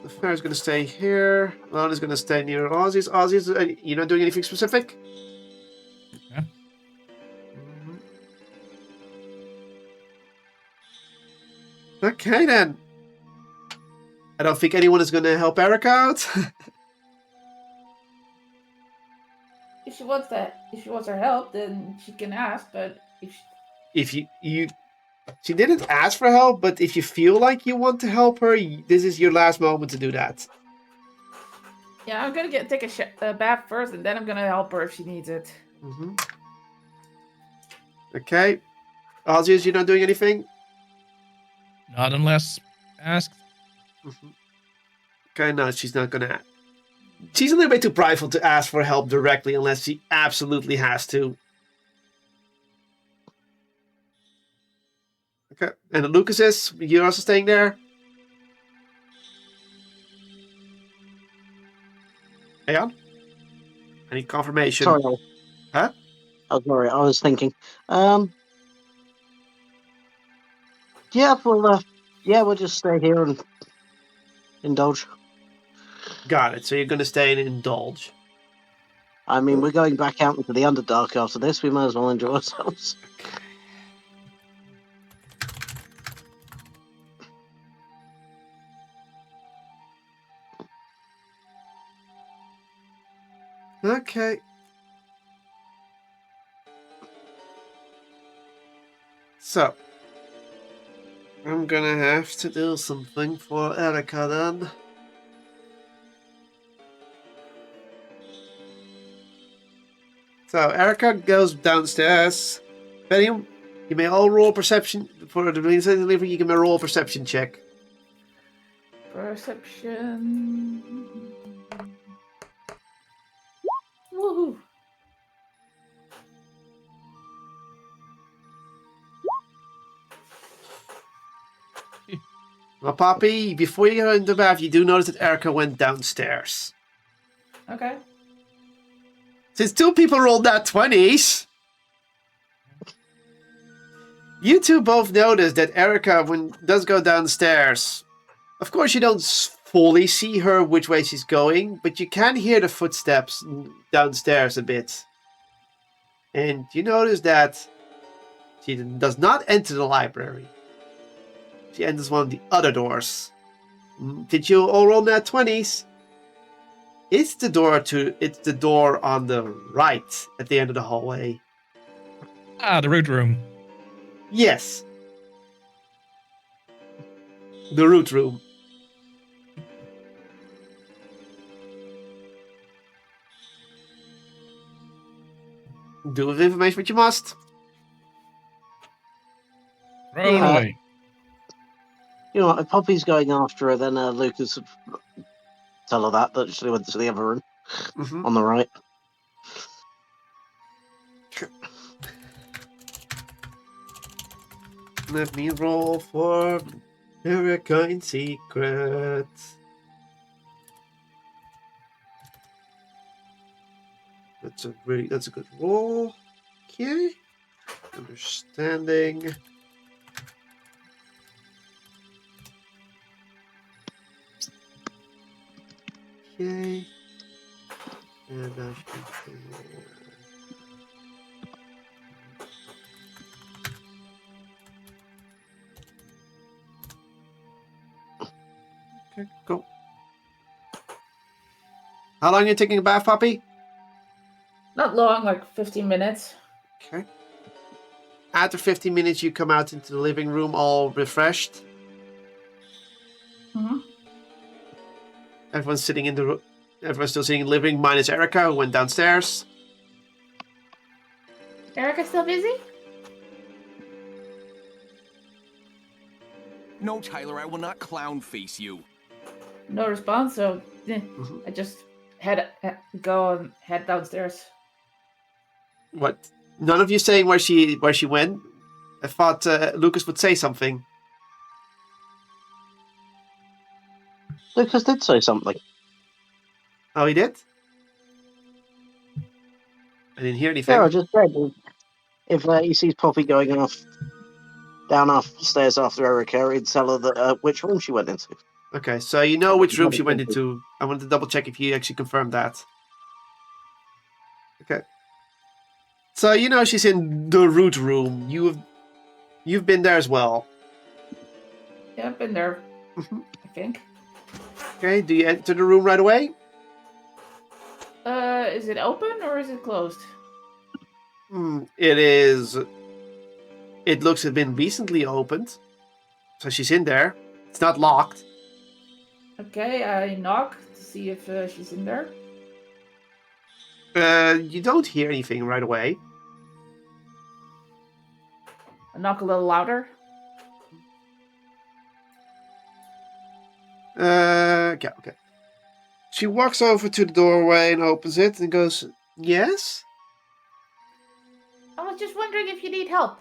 The fair is going to stay here. Lon is going to stay near Ozzy's. Ozzy's, you're not doing anything specific? Yeah. Okay then. I don't think anyone is going to help Erica out. If she wants her help, then she can ask. But if she didn't ask for help, but if you feel like you want to help her, this is your last moment to do that. yeah, I'm gonna take a bath first, and then I'm gonna help her if she needs it. Okay. Ozzy, you're not doing anything? Not unless asked. Mhm. Okay, no, she's not gonna. She's a little bit too prideful to ask for help directly unless she absolutely has to. Okay, and the Lucases, you're also staying there? Aeon? Any confirmation? Sorry, Huh? oh, sorry, I was thinking. Yeah, we'll just stay here and indulge. Got it. So you're gonna stay and indulge. I mean, we're going back out into the Underdark after this. We might as well enjoy ourselves. Okay. So, I'm gonna have to do something for Erica then. So, Erica goes downstairs. Benny, you may all roll perception for the delivery. You can roll a perception check. Perception. Woohoo. Well, Poppy, before you go into the bath, you do notice that Erica went downstairs. Okay. Since 2 people rolled that 20s, you two both notice that Erica does go downstairs. Of course, you don't fully see her which way she's going, but you can hear the footsteps downstairs a bit. And you notice that she does not enter the library. She enters one of the other doors. Did you all roll that 20s? It's the door on the right at the end of the hallway. Ah, the root room. Yes. The root room. Do with information what you must. Throw it away. You know what? If Poppy's going after her, then Lucas would tell her that she went to the other room on the right. Let me roll for Erica in secret. That's a good roll. Okay. Understanding. Okay. And I should okay, go. How long are you taking a bath, Poppy? Not long, like 15 minutes. Okay. After 15 minutes, you come out into the living room all refreshed. Mm-hmm. Everyone's sitting in the room. Everyone's still sitting in the living room, minus Erica, who went downstairs. Erica still busy? No, Tyler, I will not clown face you. No response, so I just go and head downstairs. What? None of you saying where she went? I thought Lucas would say something. Lucas did say something. Oh, he did? I didn't hear anything. Yeah, I just said if he sees Poppy going down stairs after Erica, he'd tell her that, which room she went into. Okay, so you know which room she went into. I wanted to double check if you actually confirmed that. Okay. So you know she's in the root room. You've been there as well. Yeah, I've been there, I think. Okay, do you enter the room right away? Is it open or is it closed? It is. It looks to have been recently opened. So she's in there. It's not locked. Okay, I knock to see if she's in there. You don't hear anything right away. I knock a little louder. Okay. She walks over to the doorway and opens it and goes, yes? I was just wondering if you need help.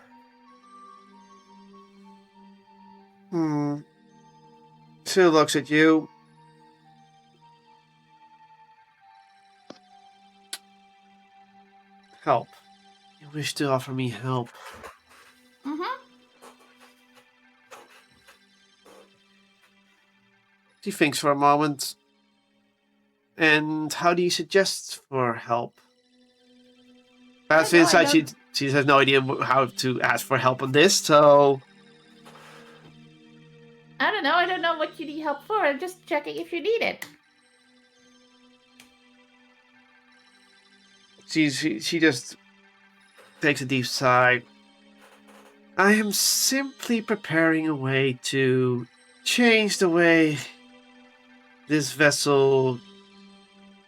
She looks at you. Help. You wish to offer me help. Mm-hmm. She thinks for a moment. And how do you suggest for help? As I inside, don't- she has no idea how to ask for help on this, so... I don't know. I don't know what you need help for. I'm just checking if you need it. She just takes a deep sigh. I am simply preparing a way to change the way this vessel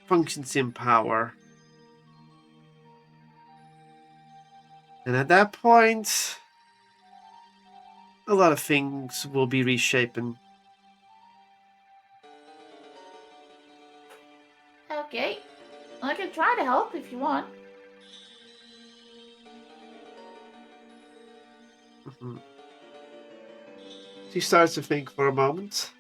functions in power. And at that point, a lot of things will be reshapen. Okay. I can try to help if you want. She starts to think for a moment.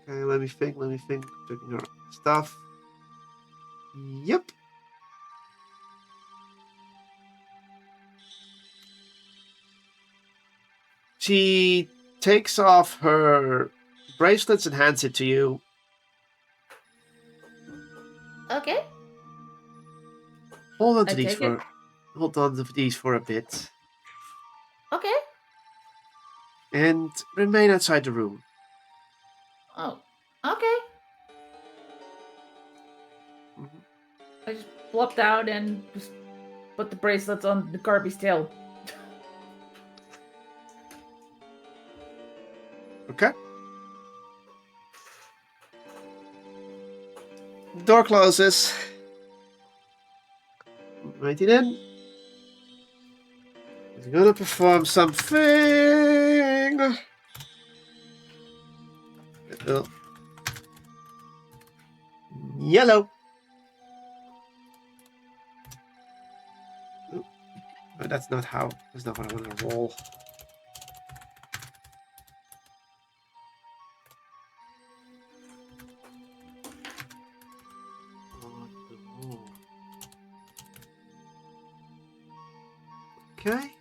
Okay, let me think. Checking her stuff. Yep. She takes off her bracelets and hands it to you. Okay. Hold on to I these take it. hold on to these for a bit. Okay. And remain outside the room. Oh. Okay. Mhm. I just flopped out and just put the bracelets on the Garby's tail. Okay. The door closes. Righty then. He's gonna perform something. Yellow. Oh, that's not what I want to roll. Okay.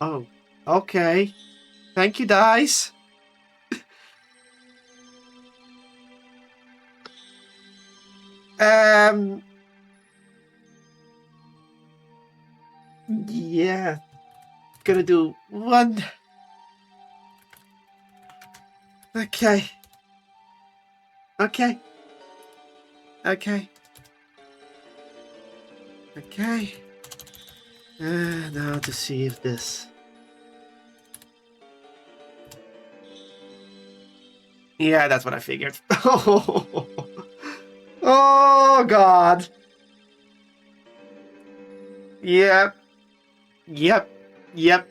Oh, okay. Thank you, dice. Yeah. Gonna do one. Okay. Okay. Okay. Okay. Now to see if this. Yeah, that's what I figured. Oh, God. Yep. Yep. Yep.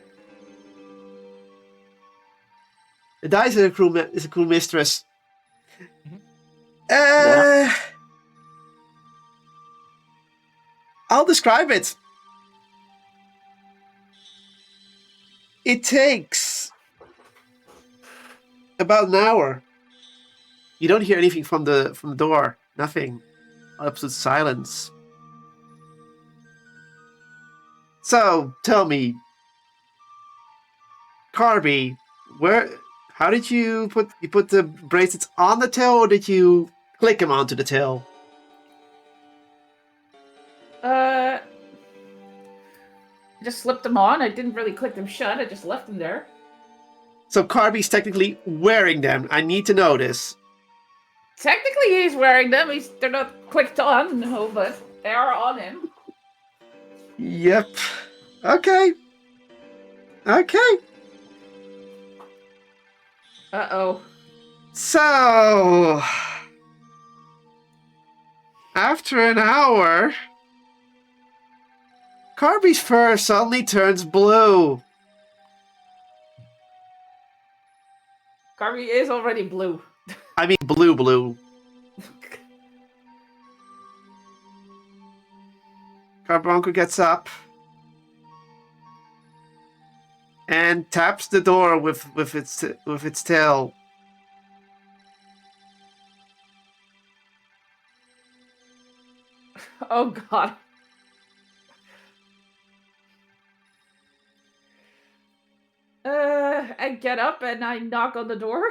The dice is a cool mistress. Yeah. I'll describe it. It takes about an hour. You don't hear anything from the door. Nothing. Absolute silence. So tell me, Carby, how did you put the bracelets on the tail, or did you click them onto the tail? I just slipped them on. I didn't really click them shut. I just left them there. So Carby's technically wearing them. I need to know this. Technically, he's wearing them. They're not clicked on, no, but they are on him. Yep. Okay. Okay. Uh-oh. So, after an hour, Kirby's fur suddenly turns blue. Kirby is already blue. I mean, blue. Carbuncle gets up and taps the door with its tail. Oh, God. I get up and I knock on the door.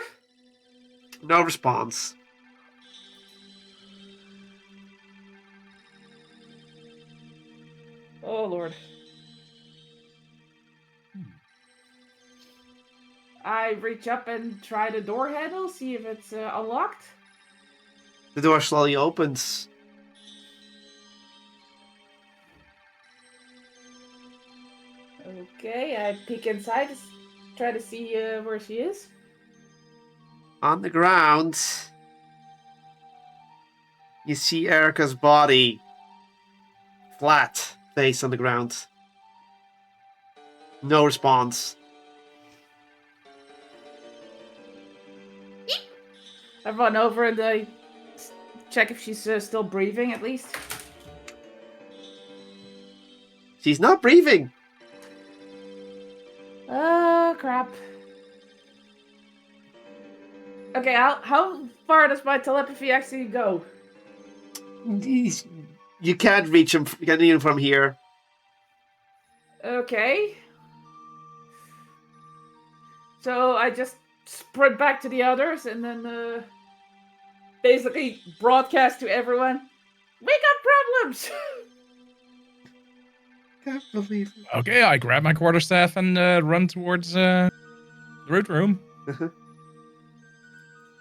No response. Oh, Lord. I reach up and try the door handle, see if it's unlocked. The door slowly opens. Okay, I peek inside, try to see where she is. On the ground, you see Erica's body. Flat face on the ground. No response. I run over and I check if she's still breathing, at least. She's not breathing. Oh, crap. Okay, how far does my telepathy actually go? You can't reach him. You can't even from here. Okay. So I just sprint back to the others and then basically broadcast to everyone. We got problems! Can't believe it. Okay, I grab my quarterstaff and run towards the root room.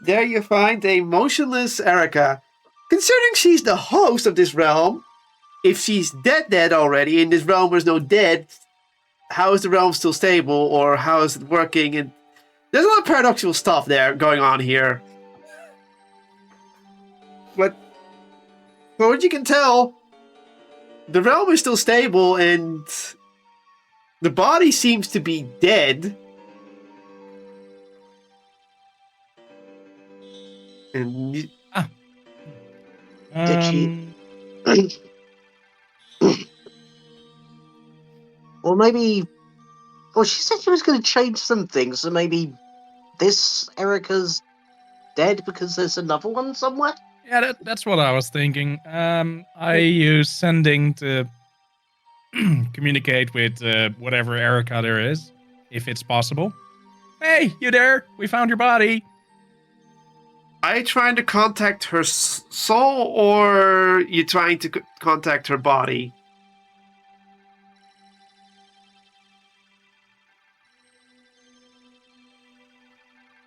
There you find a motionless Erica. Considering she's the host of this realm, if she's dead already, and this realm was no dead, how is the realm still stable, or how is it working? And there's a lot of paradoxical stuff there going on here. But from what you can tell, the realm is still stable, and the body seems to be dead. And Did she- Or maybe... Well, she said she was going to change some things, so maybe this Erica's dead because there's another one somewhere? Yeah, that's what I was thinking. I use sending to communicate with whatever Erica there is, if it's possible. Hey, you there? We found your body. are you trying to contact her soul, or you trying to contact her body?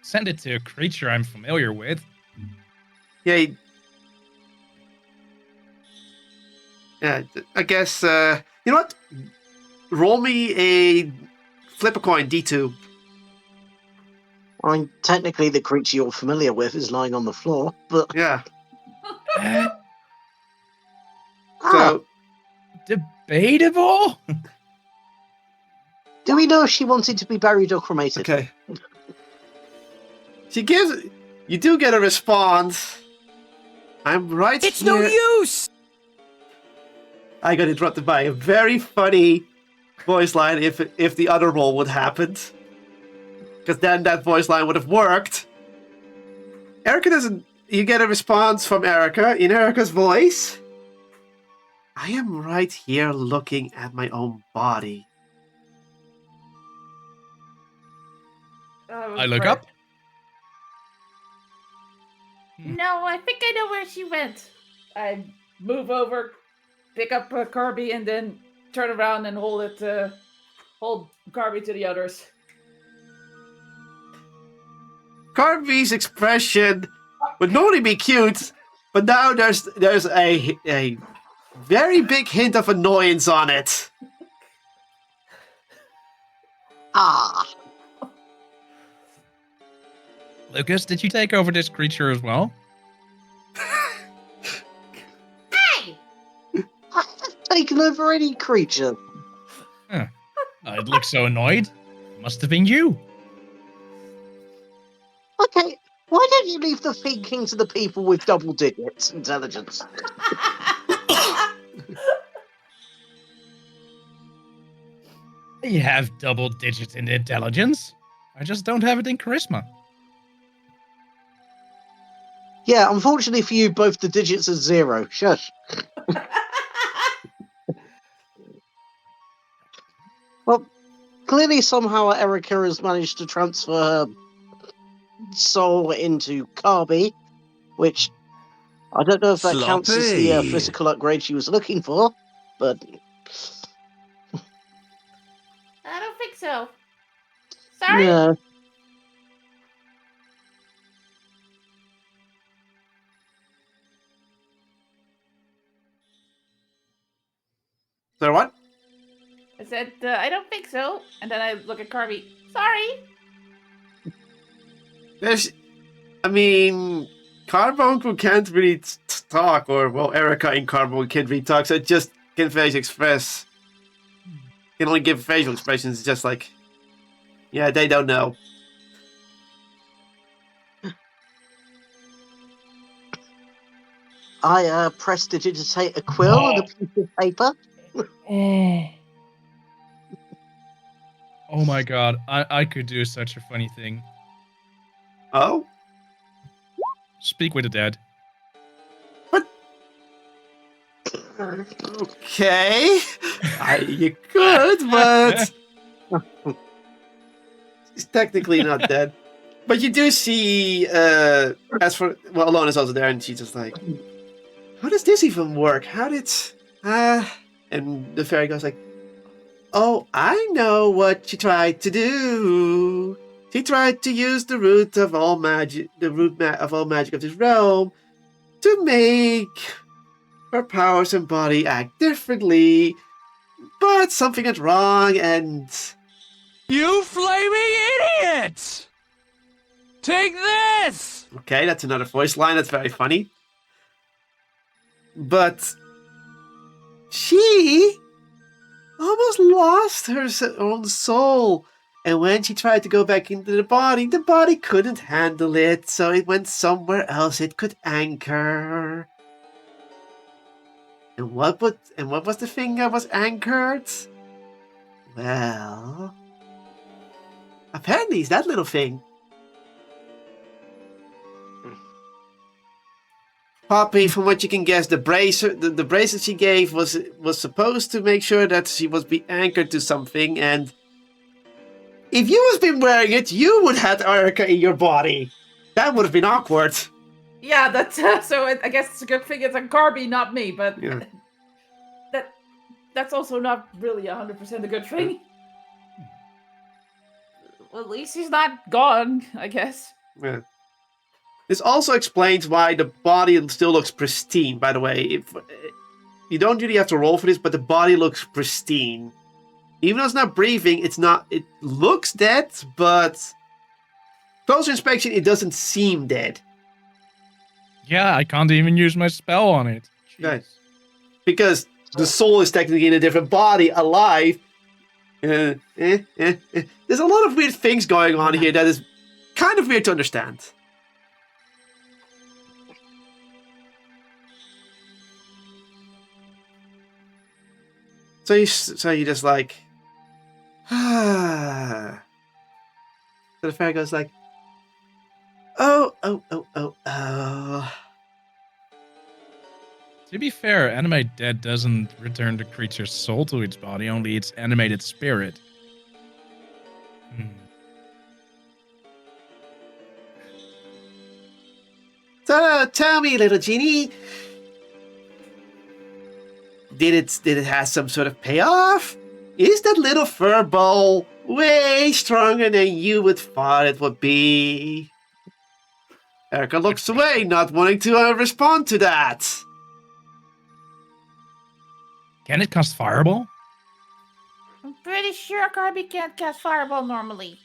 Send it to a creature I'm familiar with. Yeah. Yeah, I guess, you know what? Roll me a flip a coin, D2. I mean, technically the creature you're familiar with is lying on the floor, but... Yeah. Ah, So, Debatable? do we know if she wanted to be buried or cremated? okay. She gives... You do get a response. I'm right It's here. no use! I got interrupted by a very funny voice line if the other roll would happen. Because then that voice line would have worked. Erica doesn't... You get a response from Erica in Erica's voice. I am right here looking at my own body. I look up. No, I think I know where she went. I move over, pick up Kirby, and then turn around and hold Kirby to the others. Kirby's expression would normally be cute, but now there's a very big hint of annoyance on it. Ah, Lucas, did you take over this creature as well? Hey! I have taken over any creature. It looks so annoyed. Must have been you. Okay, why don't you leave the thinking to the people with double digits intelligence? You have double digits in intelligence. I just don't have it in charisma. Yeah, unfortunately for you, both the digits are 0. Shush. Well, clearly somehow Erica has managed to transfer her soul into Carby, which I don't know if that counts as the Sloppy. physical upgrade she was looking for, but I don't think so. Sorry? no. So what? I said, I don't think so. And then I look at Carby. Sorry. Carbuncle can't really talk, or well, Erica in Carbuncle can't really talk, so it just can facial express. Can only give facial expressions. It's just like, yeah, they don't know. I prestidigitate a quill and a piece of paper. Oh my god, I could do such a funny thing. Oh, Speak with the dead. okay. You could, but he's technically not dead. But you do see, as for, well, Alona's also there, and she's just like, how does this even work? How did, and the fairy goes like, oh, I know what she tried to do. She tried to use the root of all magic, of all magic of this realm, to make her powers and body act differently. But something went wrong, and You flaming idiot! Take this! okay, that's another voice line. That's very funny. But she almost lost her own soul. And when she tried to go back into the body couldn't handle it. So it went somewhere else it could anchor. And what was the thing that was anchored? Well, apparently it's that little thing. Poppy, from what you can guess, the bracelet she gave was supposed to make sure that she was be anchored to something, and if you was been wearing it, you would have Erica in your body. That would have been awkward. Yeah, that's so. I guess it's a good thing it's a Carby, not me. But Yeah. that's also not really 100% a good thing. Well, at least he's not gone, I guess. Yeah. This also explains why the body still looks pristine, by the way. If you don't really have to roll for this, but the body looks pristine. Even though it's not breathing, it looks dead, but closer inspection, it doesn't seem dead. Yeah, I can't even use my spell on it. Right. Because the soul is technically in a different body, alive. There's a lot of weird things going on here that is kind of weird to understand. So you just like, So the fairy goes like, oh. To be fair, animate dead doesn't return the creature's soul to its body, only its animated spirit. So tell me, little genie, did it have some sort of payoff? Is that little fur ball way stronger than you would thought it would be? Erica looks away, not wanting to respond to that. Can it cast Fireball? I'm pretty sure Kirby can't cast Fireball normally.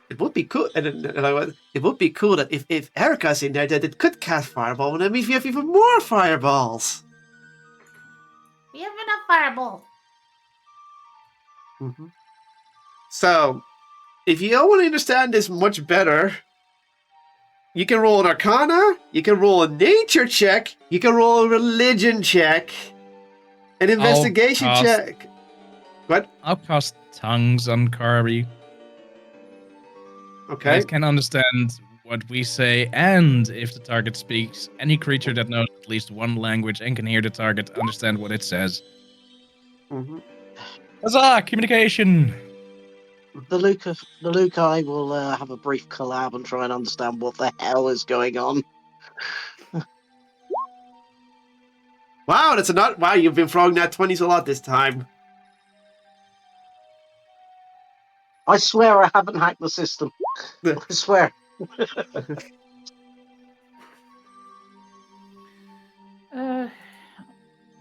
It would be cool, and I went, it would be cool that if Erica's in there, that it could cast Fireball, and that means we have even more Fireballs. We have enough Fireball. Mm-hmm. So, if you all want to understand this much better, you can roll an Arcana, you can roll a Nature check, you can roll a Religion check, an Investigation cast- check. What? I'll cast Tongues on Kirby. Okay. It can understand what we say, and if the target speaks, any creature that knows at least one language and can hear the target understand what it says. Mm-hmm. Huzzah! Communication! The Lukai will have a brief collab and try and understand what the hell is going on. Wow, that's a not. Wow, you've been throwing that 20s a lot this time. I swear I haven't hacked the system. I swear.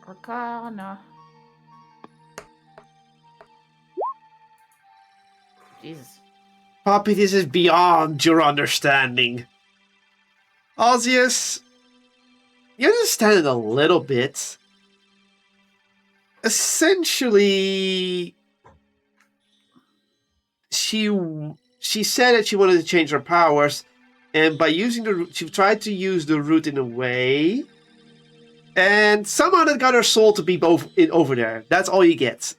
Arcana. Jesus. Poppy, this is beyond your understanding. Osseous, you understand it a little bit. Essentially, she said that she wanted to change her powers, and by using the root, she tried to use the root in a way, and somehow that got her soul to be over there. That's all you get.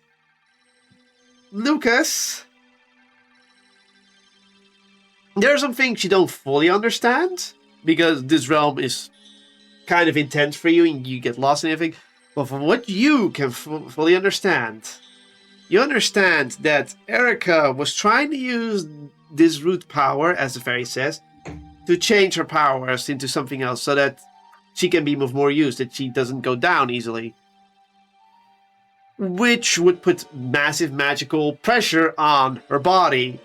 Lucas, there are some things you don't fully understand, because this realm is kind of intense for you, and you get lost in everything. But from what you can fully understand, you understand that Erica was trying to use this root power, as the fairy says, to change her powers into something else so that she can be of more use, that she doesn't go down easily. Which would put massive magical pressure on her body.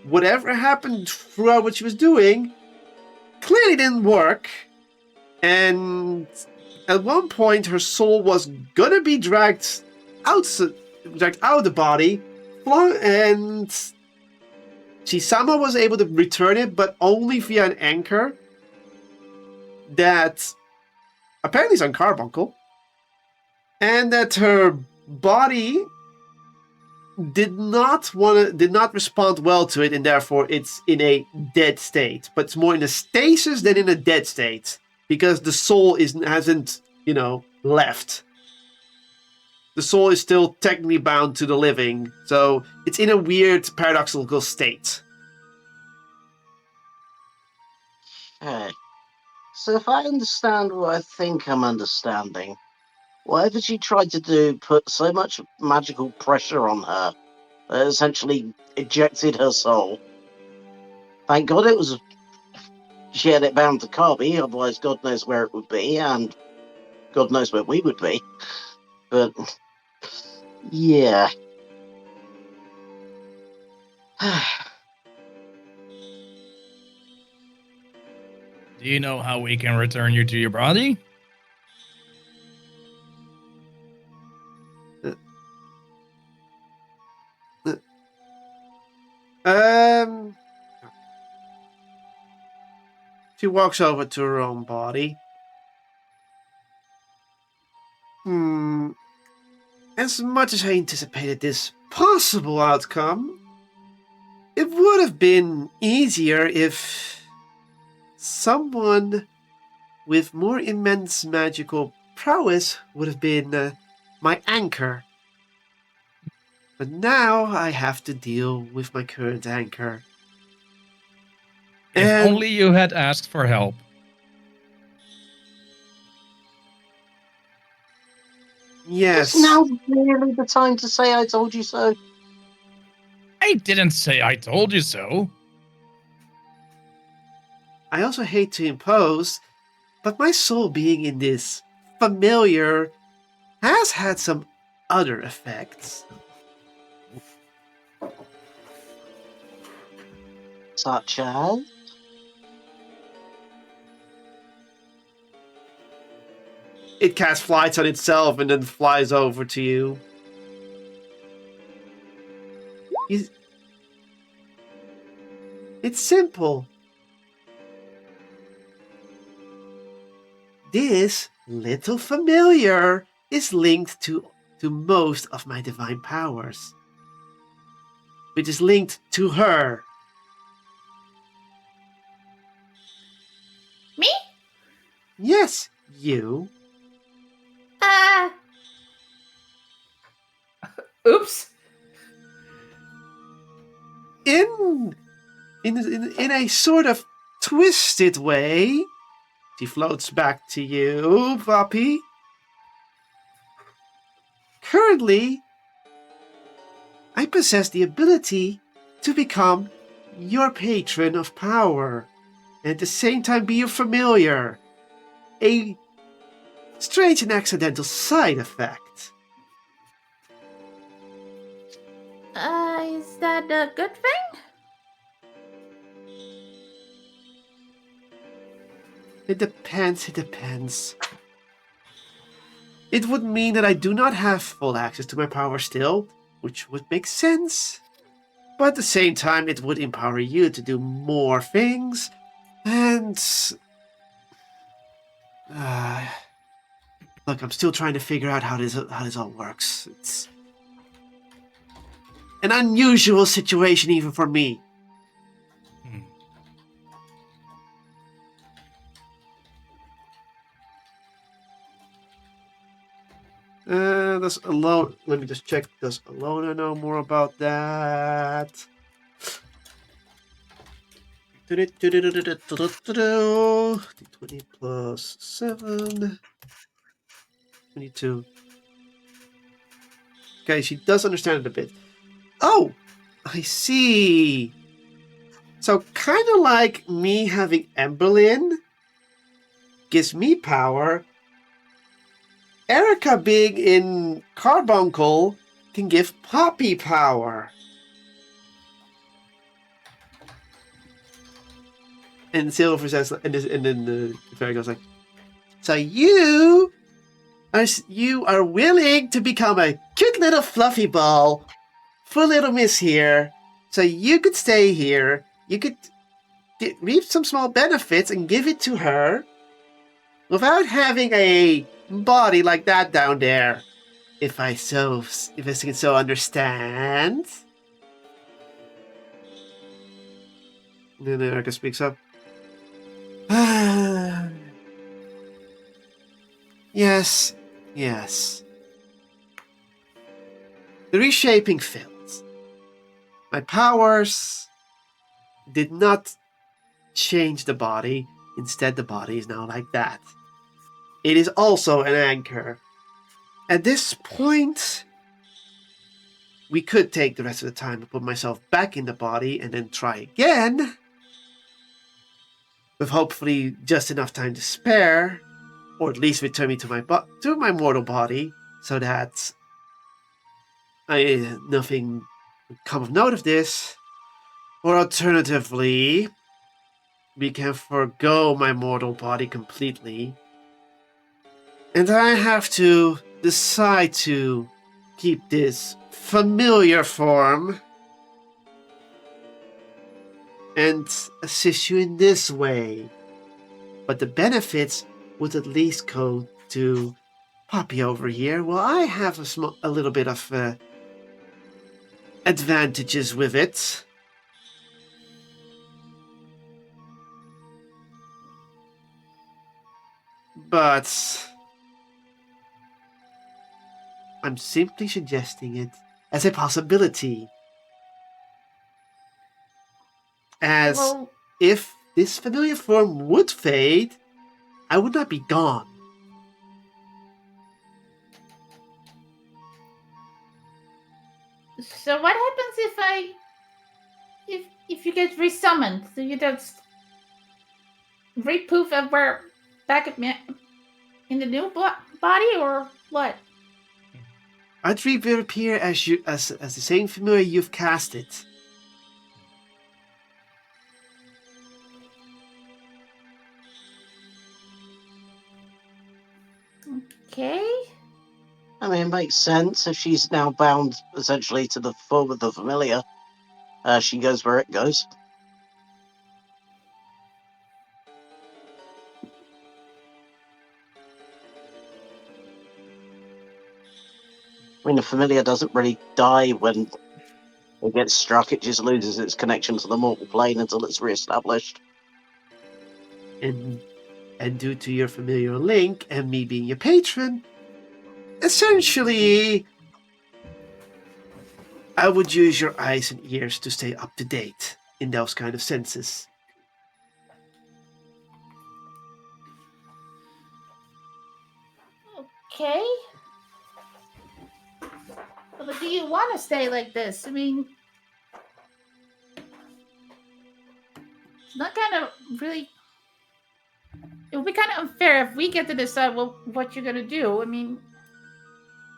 Whatever happened throughout what she was doing clearly didn't work. And at one point, her soul was gonna be dragged out of the body, and she somehow was able to return it, but only via an anchor that apparently is on carbuncle, and that her body did not respond well to it, and therefore it's in a dead state. But it's more in a stasis than in a dead state, because the soul hasn't left. The soul is still technically bound to the living, so it's in a weird paradoxical state. Okay. So if I understand what I think I'm understanding, whatever she tried to do put so much magical pressure on her that essentially ejected her soul. Thank God she had it bound to Kirby, otherwise God knows where it would be, and God knows where we would be. But yeah. Do you know how we can return you to your body? She walks over to her own body. As much as I anticipated this possible outcome, it would have been easier if someone with more immense magical prowess would have been my anchor. But now I have to deal with my current anchor. If only you had asked for help. Yes. Is now really the time to say I told you so? I didn't say I told you so. I also hate to impose, but my soul being in this familiar has had some other effects. Such as? It casts flights on itself and then flies over to you. It's simple. This little familiar is linked to most of my divine powers, which is linked to her. Me? Yes, you. Oops. In a sort of twisted way, she floats back to you, Poppy. Currently, I possess the ability to become your patron of power, and at the same time be your familiar. A strange and accidental side effect. Is that a good thing? It depends. It would mean that I do not have full access to my power still, which would make sense. But at the same time, it would empower you to do more things, and... look, I'm still trying to figure out how this all works. It's an unusual situation even for me. Does Alona... Let me just check. Does Alona know more about that? 20 plus 7... 22. Okay, she does understand it a bit. Oh! I see! So, kind of like me having Emberlyn gives me power, Erica being in Carbuncle can give Poppy power. And Silver says, and then the fairy goes like, so you are willing to become a cute little fluffy ball for little miss here, so you could stay here, you could reap some small benefits and give it to her without having a body like that down there, if I can so understand. And then Erica speaks up. Yes. The reshaping failed. My powers did not change the body. Instead, the body is now like that. It is also an anchor. At this point, we could take the rest of the time to put myself back in the body and then try again, with hopefully just enough time to spare, or at least return me to my mortal body, so that nothing would come of note of this. Or alternatively, we can forgo my mortal body completely, and I have to decide to keep this familiar form and assist you in this way. But the benefits would at least go to Poppy over here. Well, I have a little bit of advantages with it. But I'm simply suggesting it as a possibility. As if this familiar form would fade, I would not be gone. So what happens if you get resummoned? Do you just repoof and we're back at me in the new body, or what? I'd reappear as the same familiar you've casted. Okay. I mean, it makes sense if she's now bound essentially to the form of the familiar. She goes where it goes. I mean, the familiar doesn't really die when it gets struck. It just loses its connection to the mortal plane until it's reestablished. And due to your familiar link and me being your patron, essentially, I would use your eyes and ears to stay up to date in those kind of senses. Okay. But do you want to stay like this? I mean, it's not kind of really. It would be kind of unfair if we get to decide what you're gonna do. I mean,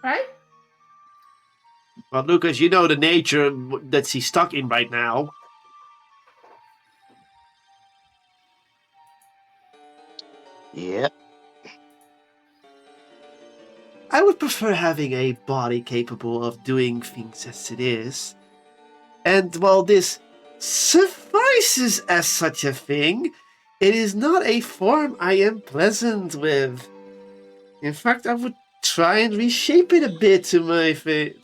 right? Well, Lucas, you know the nature that she's stuck in right now. Yep. I would prefer having a body capable of doing things as it is. And while this suffices as such a thing, it is not a form I am pleasant with. In fact, I would try and reshape it a bit to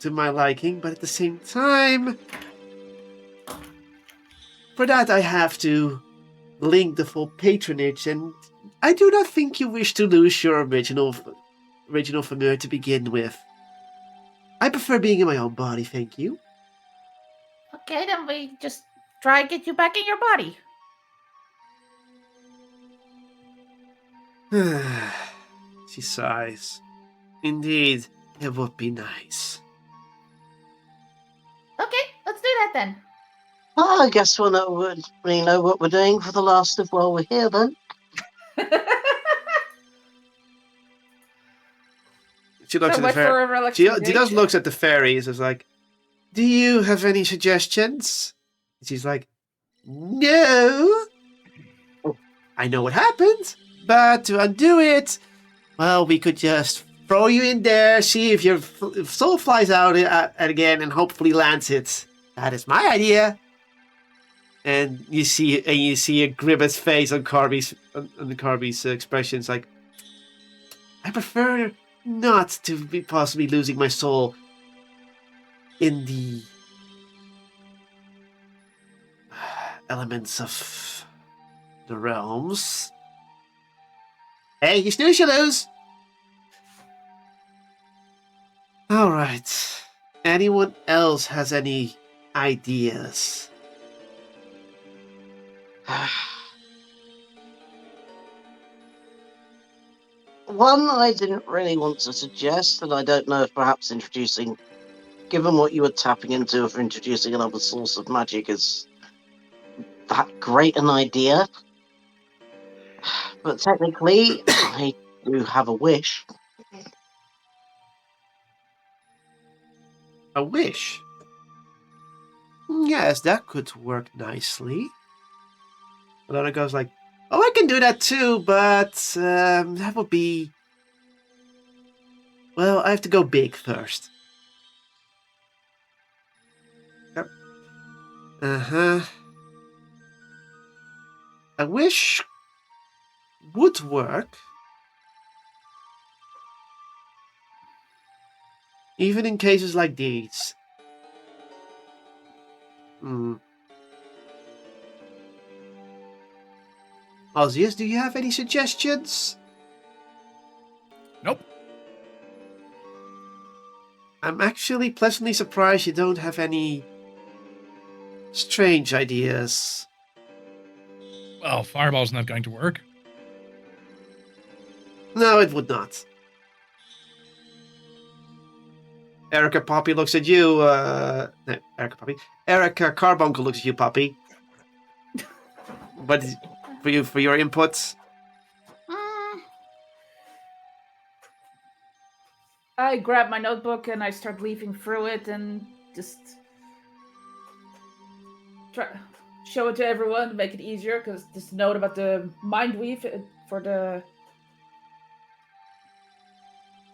my liking, but at the same time, for that I have to link the full patronage, and I do not think you wish to lose your original familiar to begin with. I prefer being in my own body, thank you. Okay, then we just try and get you back in your body. She sighs. Indeed, it would be nice. Okay, let's do that then. I guess we know what we're doing for the last of while we're here then. She looks So at the much for fairy. a relaxation. She does looks at the fairies. It's like, do you have any suggestions? And she's like, no. I know what happened, but to undo it, well, we could just throw you in there, see if your soul flies out again, and hopefully lands it. That is my idea. And you see a grimace face on Carby's expressions, like, I prefer not to be possibly losing my soul in the elements of the realms. Hey, you snooze, you lose. All right. Anyone else has any ideas? One I didn't really want to suggest, and I don't know if perhaps given what you were tapping into, if introducing another source of magic is that great an idea. But technically, I do have a wish. A wish? Yes, that could work nicely. Alona goes like, oh, I can do that too, but that would be... Well, I have to go big first. Yep. Uh-huh. A wish would work. Even in cases like these. Ozzius, do you have any suggestions? Nope. I'm actually pleasantly surprised you don't have any strange ideas. Well, fireball's not going to work. No, it would not. Erica Poppy looks at you. No, Erica Poppy. Erica Carbuncle looks at you, Poppy. What is for your inputs? I grab my notebook and I start leafing through it and just try show it to everyone to make it easier, because this note about the mind weave for the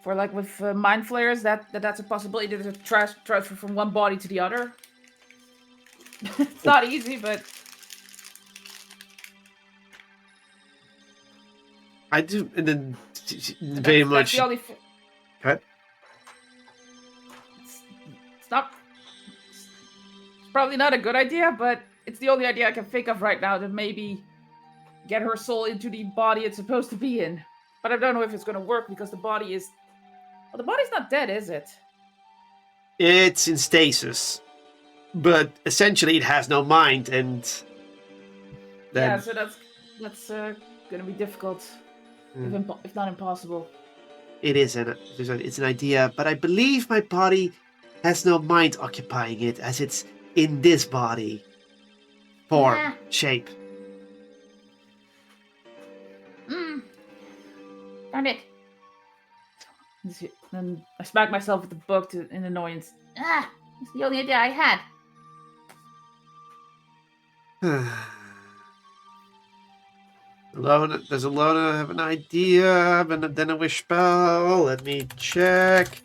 For like with mind flayers, that's a possibility to transfer from one body to the other. It's not easy, but I do, and then very that's much. the only. Okay. It's not. It's probably not a good idea, but it's the only idea I can think of right now to maybe get her soul into the body it's supposed to be in. But I don't know if it's going to work because the body is. Well, the body's not dead, is it? It's in stasis, but essentially it has no mind, and then Yeah, so that's going to be difficult, if not impossible. it is it's an idea. But I believe my body has no mind occupying it, as it's in this body form, Nah. shape. Darn it. Then I smack myself with the book in annoyance. It's the only idea I had. Does Alona have an idea? And then a wish spell? Let me check.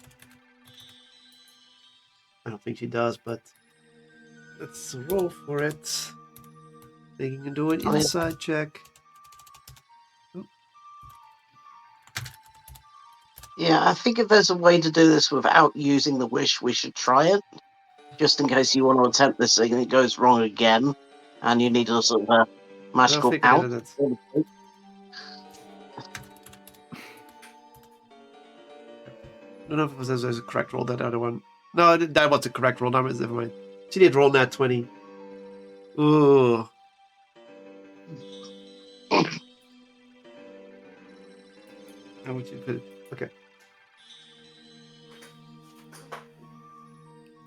I don't think she does, but let's roll for it. Think you can do an inside check. Yeah, I think if there's a way to do this without using the wish, we should try it. Just in case you want to attempt this thing and it goes wrong again, and you need a sort of a magical think I out. did it. I don't know if it was a correct roll, that other one. No, that was the correct roll. Never mind. She did roll that 20. Ooh. How would you put it? Okay.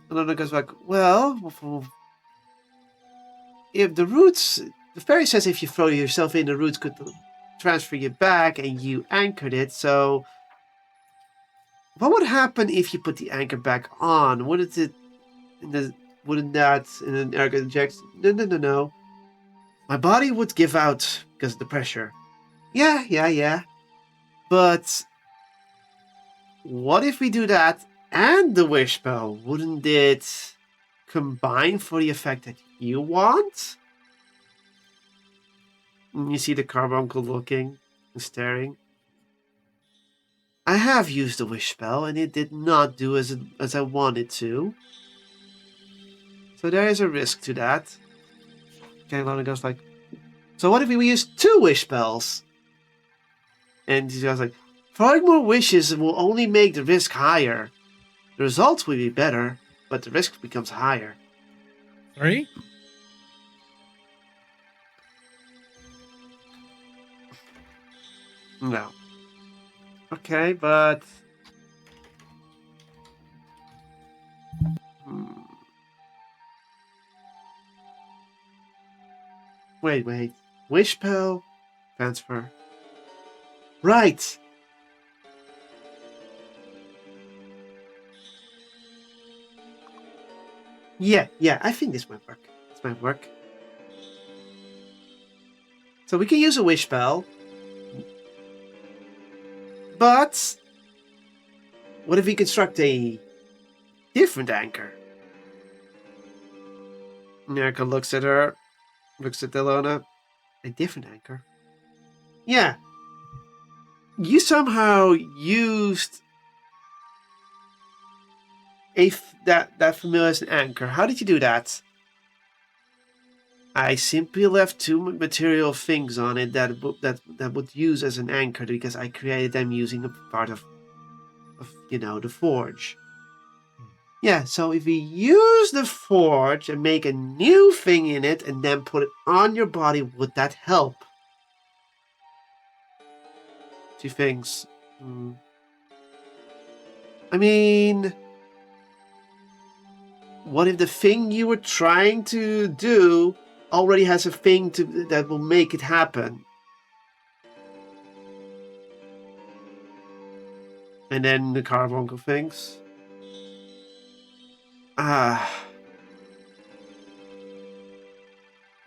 And then it goes back, well, if the roots, the fairy says if you throw yourself in, the roots could transfer you back, and you anchored it, so what would happen if you put the anchor back on? Wouldn't that, and then Erica injects, no. My body would give out because of the pressure. Yeah. But what if we do that and the wish spell? Wouldn't it combine for the effect that you want? And you see the carbuncle looking and staring. I have used the wish spell and it did not do as I wanted to. So there is a risk to that. Okay, Lana goes like, so what if we use 2 wish spells? And he goes like, throwing more wishes will only make the risk higher. The results will be better, but the risk becomes higher. 3? No. Okay, but... Wait. Wish spell. Transfer. Right! Yeah, I think this might work. So we can use a wish spell. But what if we construct a different anchor? Erica looks at Delona. A different anchor? Yeah. You somehow used that familiar as an anchor. How did you do that? I simply left 2 material things on it that would use as an anchor because I created them using a part of the forge. Yeah, so if we use the forge and make a new thing in it and then put it on your body, would that help? 2 things. I mean, what if the thing you were trying to do already has a thing that will make it happen? And then the carbuncle things.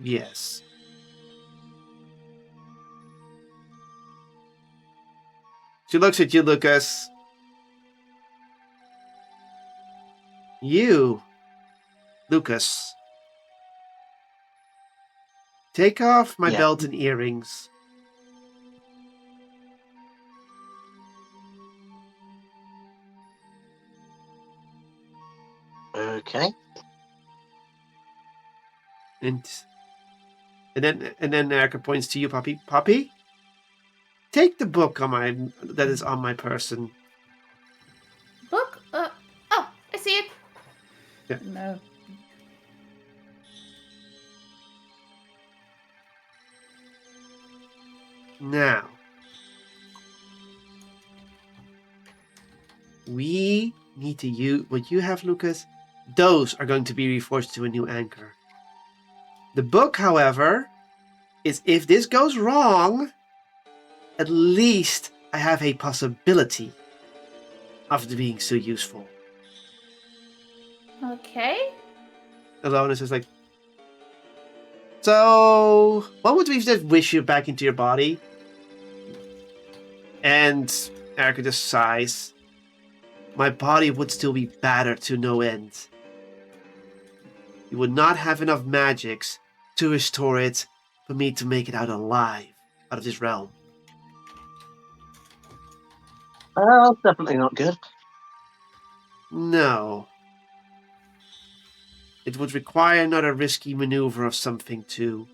Yes. She looks at you, Lucas. You, Lucas, take off my Yeah. belt and earrings. Okay. And then Erica points to you, Poppy. Poppy, take the book that is on my person. Book? Oh, I see it. No. Now, we need to use what you have, Lucas. Those are going to be reforged to a new anchor. The book, however, is if this goes wrong, at least I have a possibility of it being so useful. Okay. Alonus is like, so what would we just wish you back into your body? And Erica just sighs. My body would still be battered to no end. You would not have enough magics to restore it for me to make it out alive out of this realm. Well, definitely not good. No. It would require another risky maneuver of something to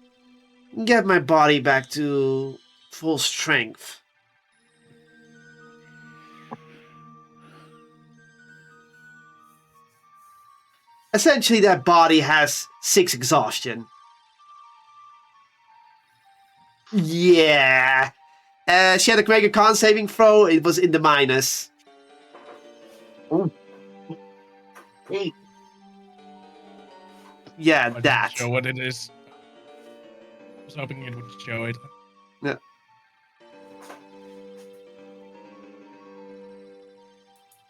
get my body back to full strength. Essentially, that body has 6 exhaustion. Yeah. She had to make a con saving throw. It was in the minus. Hey, Yeah, I didn't that. show what it is. I was hoping it would show it. Yeah.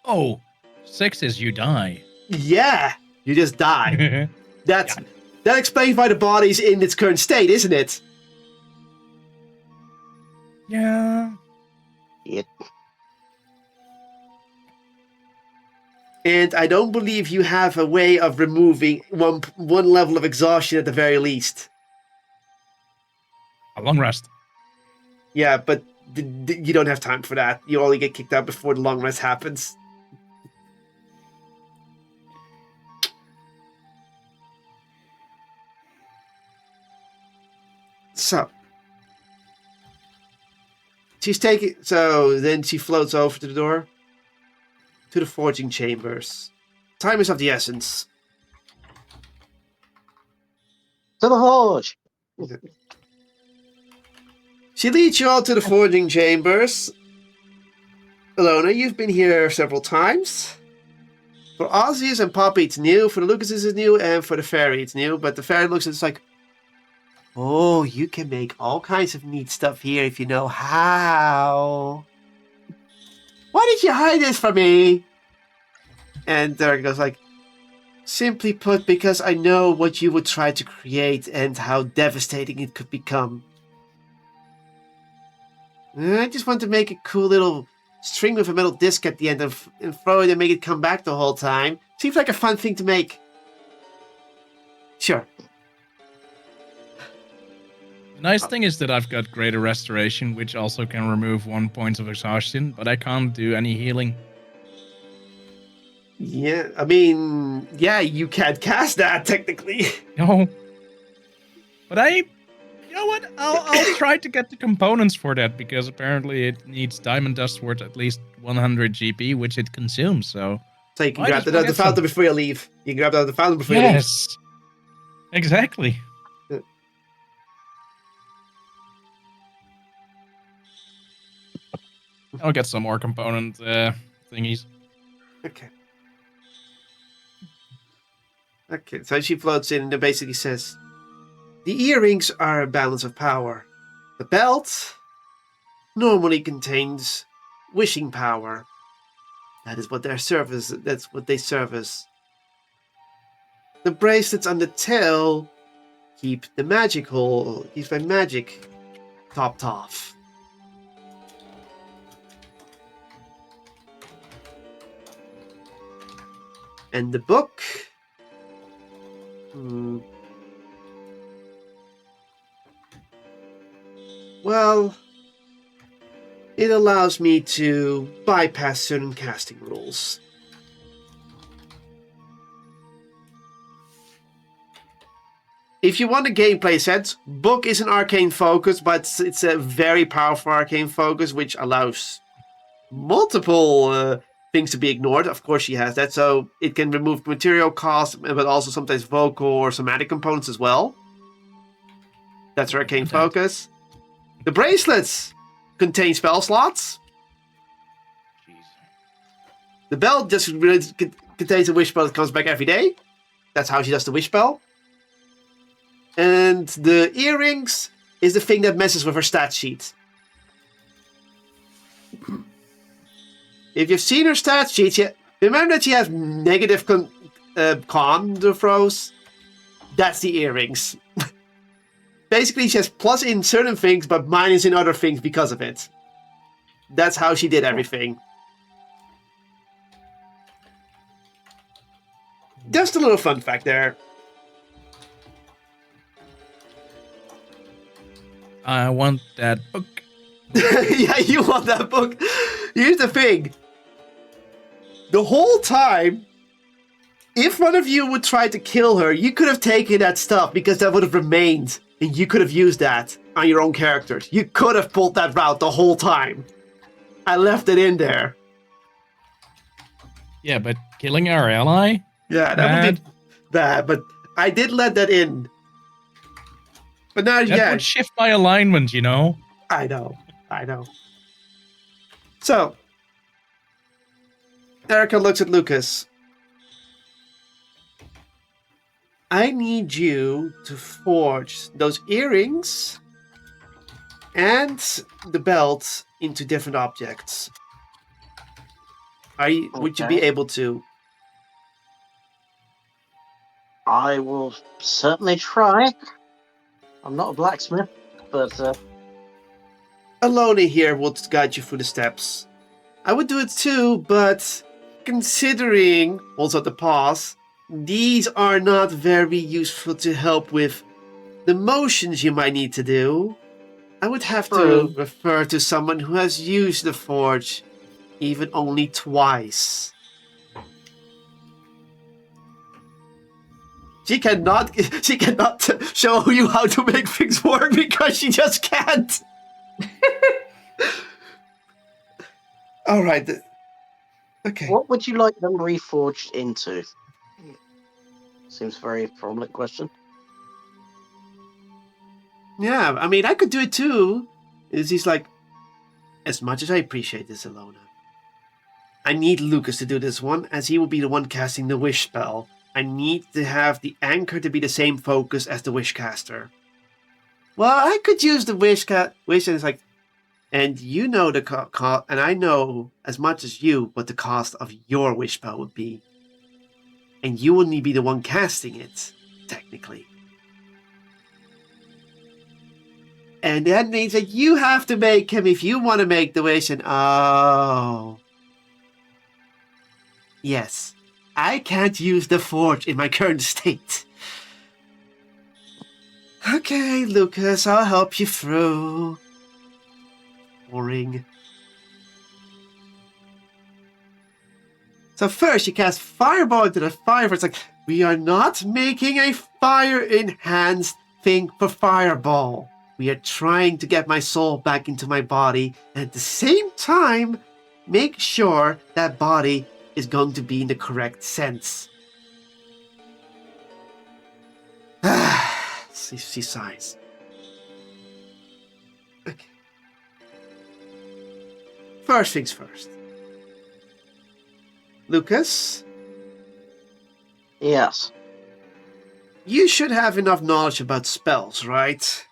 Oh, 6 is you die. Yeah, you just die. That explains why the body's in its current state, isn't it? Yeah. And I don't believe you have a way of removing one level of exhaustion at the very least. A long rest. Yeah, but you don't have time for that. You only get kicked out before the long rest happens. So she's taking. So then she floats over to the door, to the forging chambers. Time is of the essence. to the forge! She leads you all to the forging chambers. Alona, you've been here several times. For Ozzy's and Poppy, it's new. For the Lucases, it's new. And for the fairy, it's new. But the fairy looks at it's like, oh, you can make all kinds of neat stuff here if you know how. Why did you hide this from me? And Derek goes like, simply put, because I know what you would try to create and how devastating it could become. I just want to make a cool little string with a metal disc at the end of and throw it and make it come back the whole time. Seems like a fun thing to make. Sure. The nice thing is that I've got greater restoration, which also can remove 1 point of exhaustion, but I can't do any healing. Yeah, I mean, yeah, you can't cast that technically. No. But you know what? I'll try to get the components for that, because apparently it needs diamond dust worth at least 100 GP, which it consumes, so... So you can Might grab as the, well the get fountain some. before you leave. You can grab the fountain before you leave. Yes! Exactly. I'll get some more component thingies. Okay. Okay, so she floats in and it basically says, the earrings are a balance of power. The belt normally contains wishing power. That is what their service. That's what they service. The bracelets on the tail keep the keeps my magic topped off. And the book. Well, it allows me to bypass certain casting rules. If you want a gameplay sense, book is an arcane focus, but it's a very powerful arcane focus, which allows multiple things to be ignored. Of course, she has that, so it can remove material costs, but also sometimes vocal or somatic components as well. That's her arcane focus. The bracelets contain spell slots. The belt just contains a wish spell that comes back every day. That's how she does the wish spell. And the earrings is the thing that messes with her stat sheet. If you've seen her stat sheet, remember that she has negative con throws? That's the earrings. Basically, she has plus in certain things, but minus in other things because of it. That's how she did everything. Just a little fun fact there. I want that book. Yeah, you want that book. Here's the thing. The whole time, if one of you would try to kill her, you could have taken that stuff because that would have remained. And you could have used that on your own characters. You could have pulled that route the whole time. I left it in there. Yeah, but killing our ally? Yeah, that would be bad, but I did let that in. But now, That would shift my alignment, you know? I know. So, Erica looks at Lucas. I need you to forge those earrings and the belt into different objects. Would you be able to? I will certainly try. I'm not a blacksmith, but Alona here will guide you through the steps. I would do it too, but considering also the pause, these are not very useful to help with the motions you might need to do. I would have to refer to someone who has used the forge even only twice. She cannot show you how to make things work because she just can't. All right. Okay. what would you like them reforged into? Seems a very prominent question. Yeah, I mean, I could do it too. He's like, as much as I appreciate this, Alona, I need Lucas to do this one, as he will be the one casting the wish spell. I need to have the anchor to be the same focus as the wish caster. Well, I could use the wish, and it's like, and you know the cost, and I know as much as you what the cost of your wish spell would be. And you will be the one casting it, technically. And that means that you have to make him if you want to make the wish. And yes, I can't use the forge in my current state. Okay, Lucas, I'll help you through. Boring. So first, you cast Fireball into the fire. It's like, we are not making a fire-enhanced thing for Fireball. We are trying to get my soul back into my body, and at the same time, make sure that body is going to be in the correct sense. She sighs. Okay. First things first. Lucas? Yes. You should have enough knowledge about spells, right?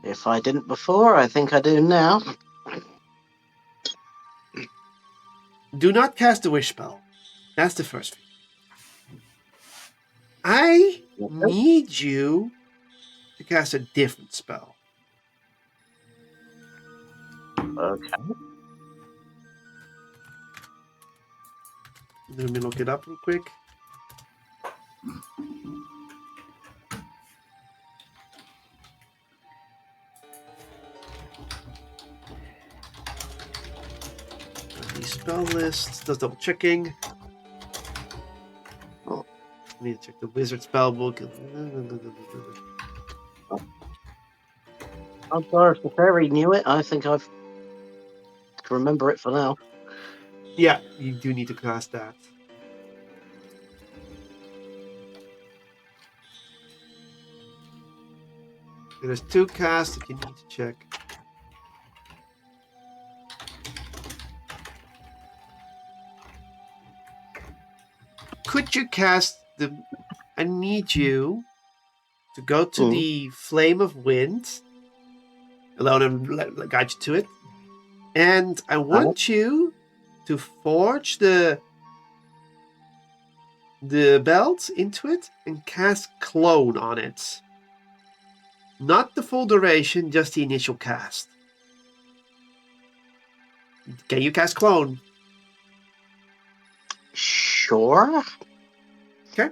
If I didn't before, I think I do now. Do not cast the wish spell. That's the first thing. I need you to cast a different spell. Okay. Let me look it up real quick. The spell list. Just double checking. Oh. I need to check the wizard spell book. I'm sorry if the fairy knew it. I think I can remember it for now. Yeah, you do need to cast that. There's 2 casts that you need to check. Could you cast the... I need you to go to the Flame of Wind. Alone and guide you to it. And I want you to forge the belt into it and cast Clone on it. Not the full duration, just the initial cast. Can you cast Clone? Sure. Okay.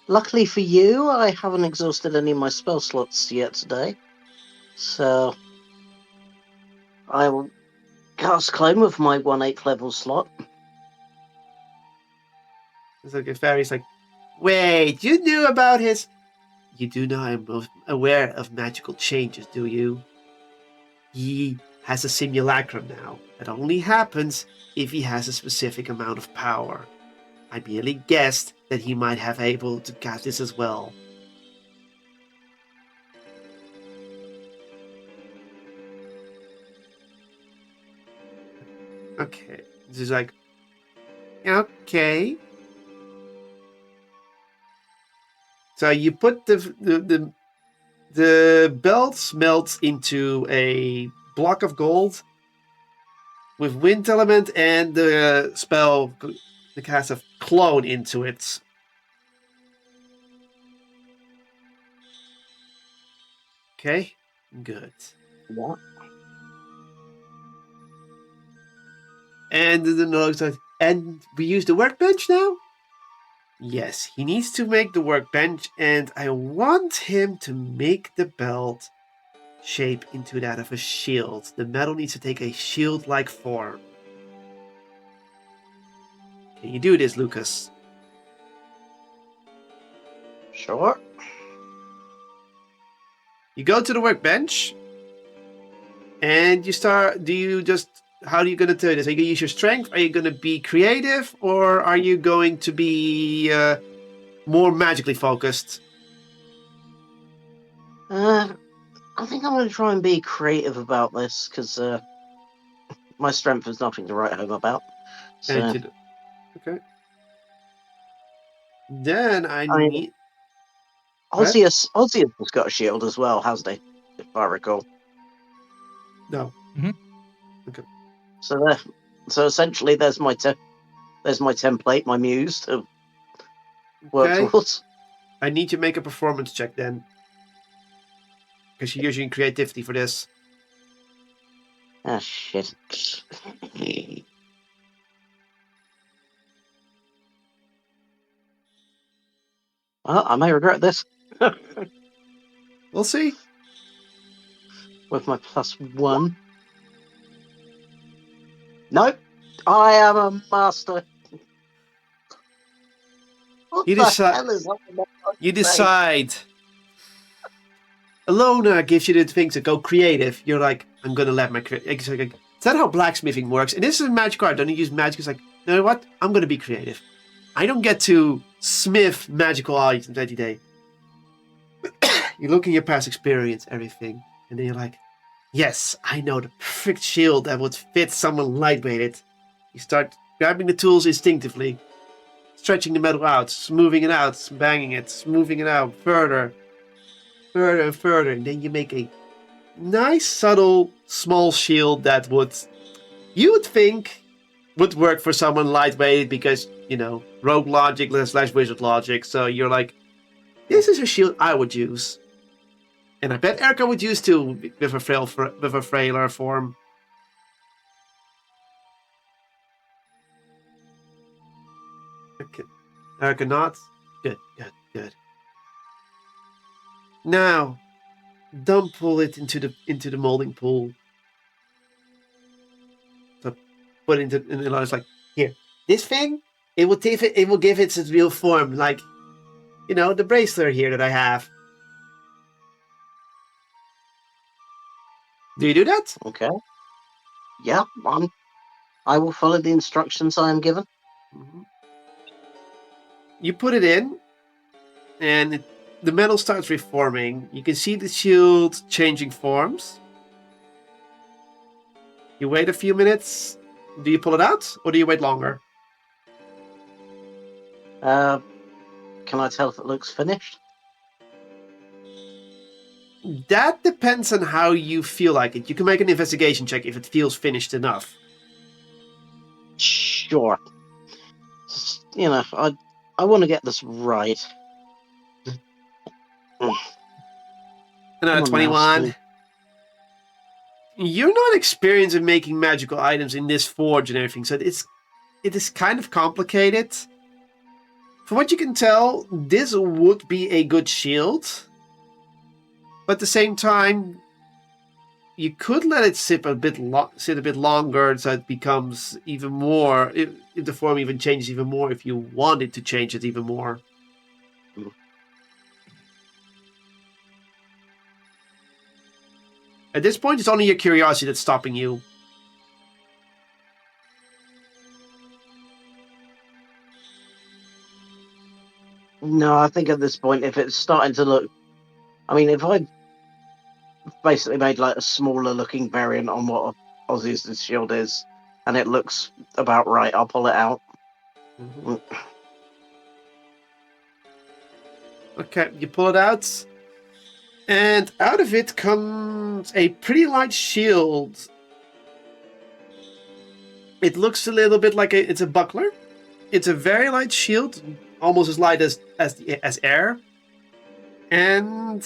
Luckily for you, I haven't exhausted any of my spell slots yet today. So I will cast Clone with my 1/8 level slot. It's like a fairy's like, wait, you knew about his... You do know I'm aware of magical changes, do you? He has a simulacrum now. That only happens if he has a specific amount of power. I merely guessed that he might have able to cast this as well. Okay. This is like, okay. So you put the belt melts into a block of gold with wind element and the spell, the cast of Clone into it. Okay, good. Yeah. And the note says, and we use the workbench now? Yes, he needs to make the workbench, and I want him to make the belt shape into that of a shield. The metal needs to take a shield-like form. Can you do this, Lucas? Sure. You go to the workbench, and you start. How are you going to do this? Are you going to use your strength? Are you going to be creative? Or are you going to be more magically focused? I think I'm going to try and be creative about this, because my strength is nothing to write home about. So, Okay. Then I mean, need... Ozzy has got a shield as well, hasn't he? If I recall. No. Okay. So essentially, there's my template, my muse to work Okay. towards. I need to make a performance check then. Because you're using creativity for this. Ah, shit. Well, I may regret this. We'll see. With my +1. Nope. I am a master. What You the decide. hell is that? You decide. Alona gives you the thing to go creative. You're like, I'm gonna let my is that how blacksmithing works? And this is a magic art. Don't you use magic? It's like, you know what? I'm gonna be creative. I don't get to smith magical items every day. You look in your past experience, everything, and then you're like, yes, I know the perfect shield that would fit someone lightweighted. You start grabbing the tools instinctively, stretching the metal out, smoothing it out, banging it, smoothing it out further and further, and then you make a nice, subtle, small shield that you would think would work for someone lightweight because, rogue logic / wizard logic. So you're like, this is a shield I would use. And I bet Erica would use too with a frailer form. Erica nods. Good, good, good. Now, don't pull it into the molding pool. So put it into and it's like here. This thing, it will give it its real form, like the bracelet here that I have. Do you do that? Okay. Yeah, I will follow the instructions I am given. Mm-hmm. You put it in, and the metal starts reforming. You can see the shield changing forms. You wait a few minutes. Do you pull it out, or do you wait longer? Can I tell if it looks finished? That depends on how you feel like it. You can make an investigation check if it feels finished enough. Sure. I want to get this right. Another Come on now, 21. Stu. You're not experienced in making magical items in this forge and everything, so it is kind of complicated. From what you can tell, this would be a good shield. But at the same time, you could let it sit a bit longer so it becomes even more, if the form even changes even more, if you wanted to change it even more. At this point, it's only your curiosity that's stopping you. No, I think at this point, if it's starting to look... I mean, if I basically made like a smaller looking variant on what Ozzy's shield is, and it looks about right, I'll pull it out. Mm-hmm. Okay, you pull it out, and out of it comes a pretty light shield. It looks a little bit like it's a buckler. It's a very light shield, almost as light as air, and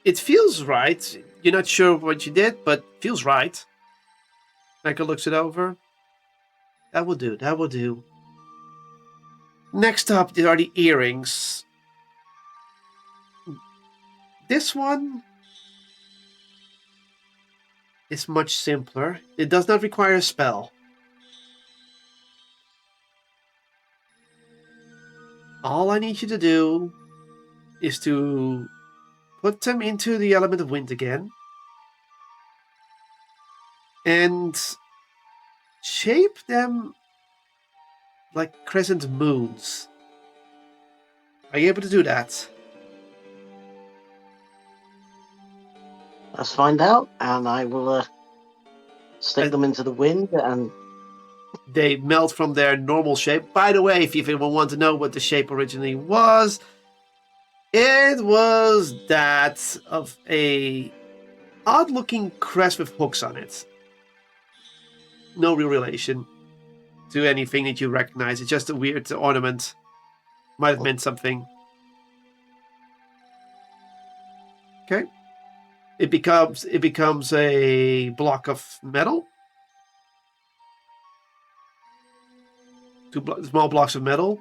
it feels right. You're not sure what you did, but feels right. Michael looks it over. That will do. That will do. Next up, there are the earrings. This one is much simpler. It does not require a spell. All I need you to do is to put them into the element of wind again and shape them like crescent moons. Are you able to do that? Let's find out, and I will stick them into the wind, and they melt from their normal shape. By the way, if anyone wants to know what the shape originally was, it was that of a odd-looking crest with hooks on it. No real relation to anything that you recognize. It's just a weird ornament. Might have meant something. Okay. It becomes a block of metal. Two small blocks of metal.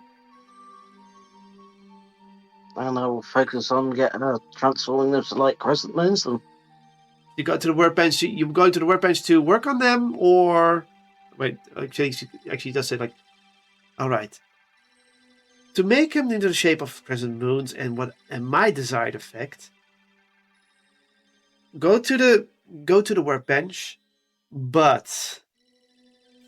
I will focus on getting transforming them to like crescent moons. And You go to the workbench. You go to the workbench to work on them, or wait. Actually, it does say like, all right. To make them into the shape of crescent moons and my desired effect, go to the workbench, but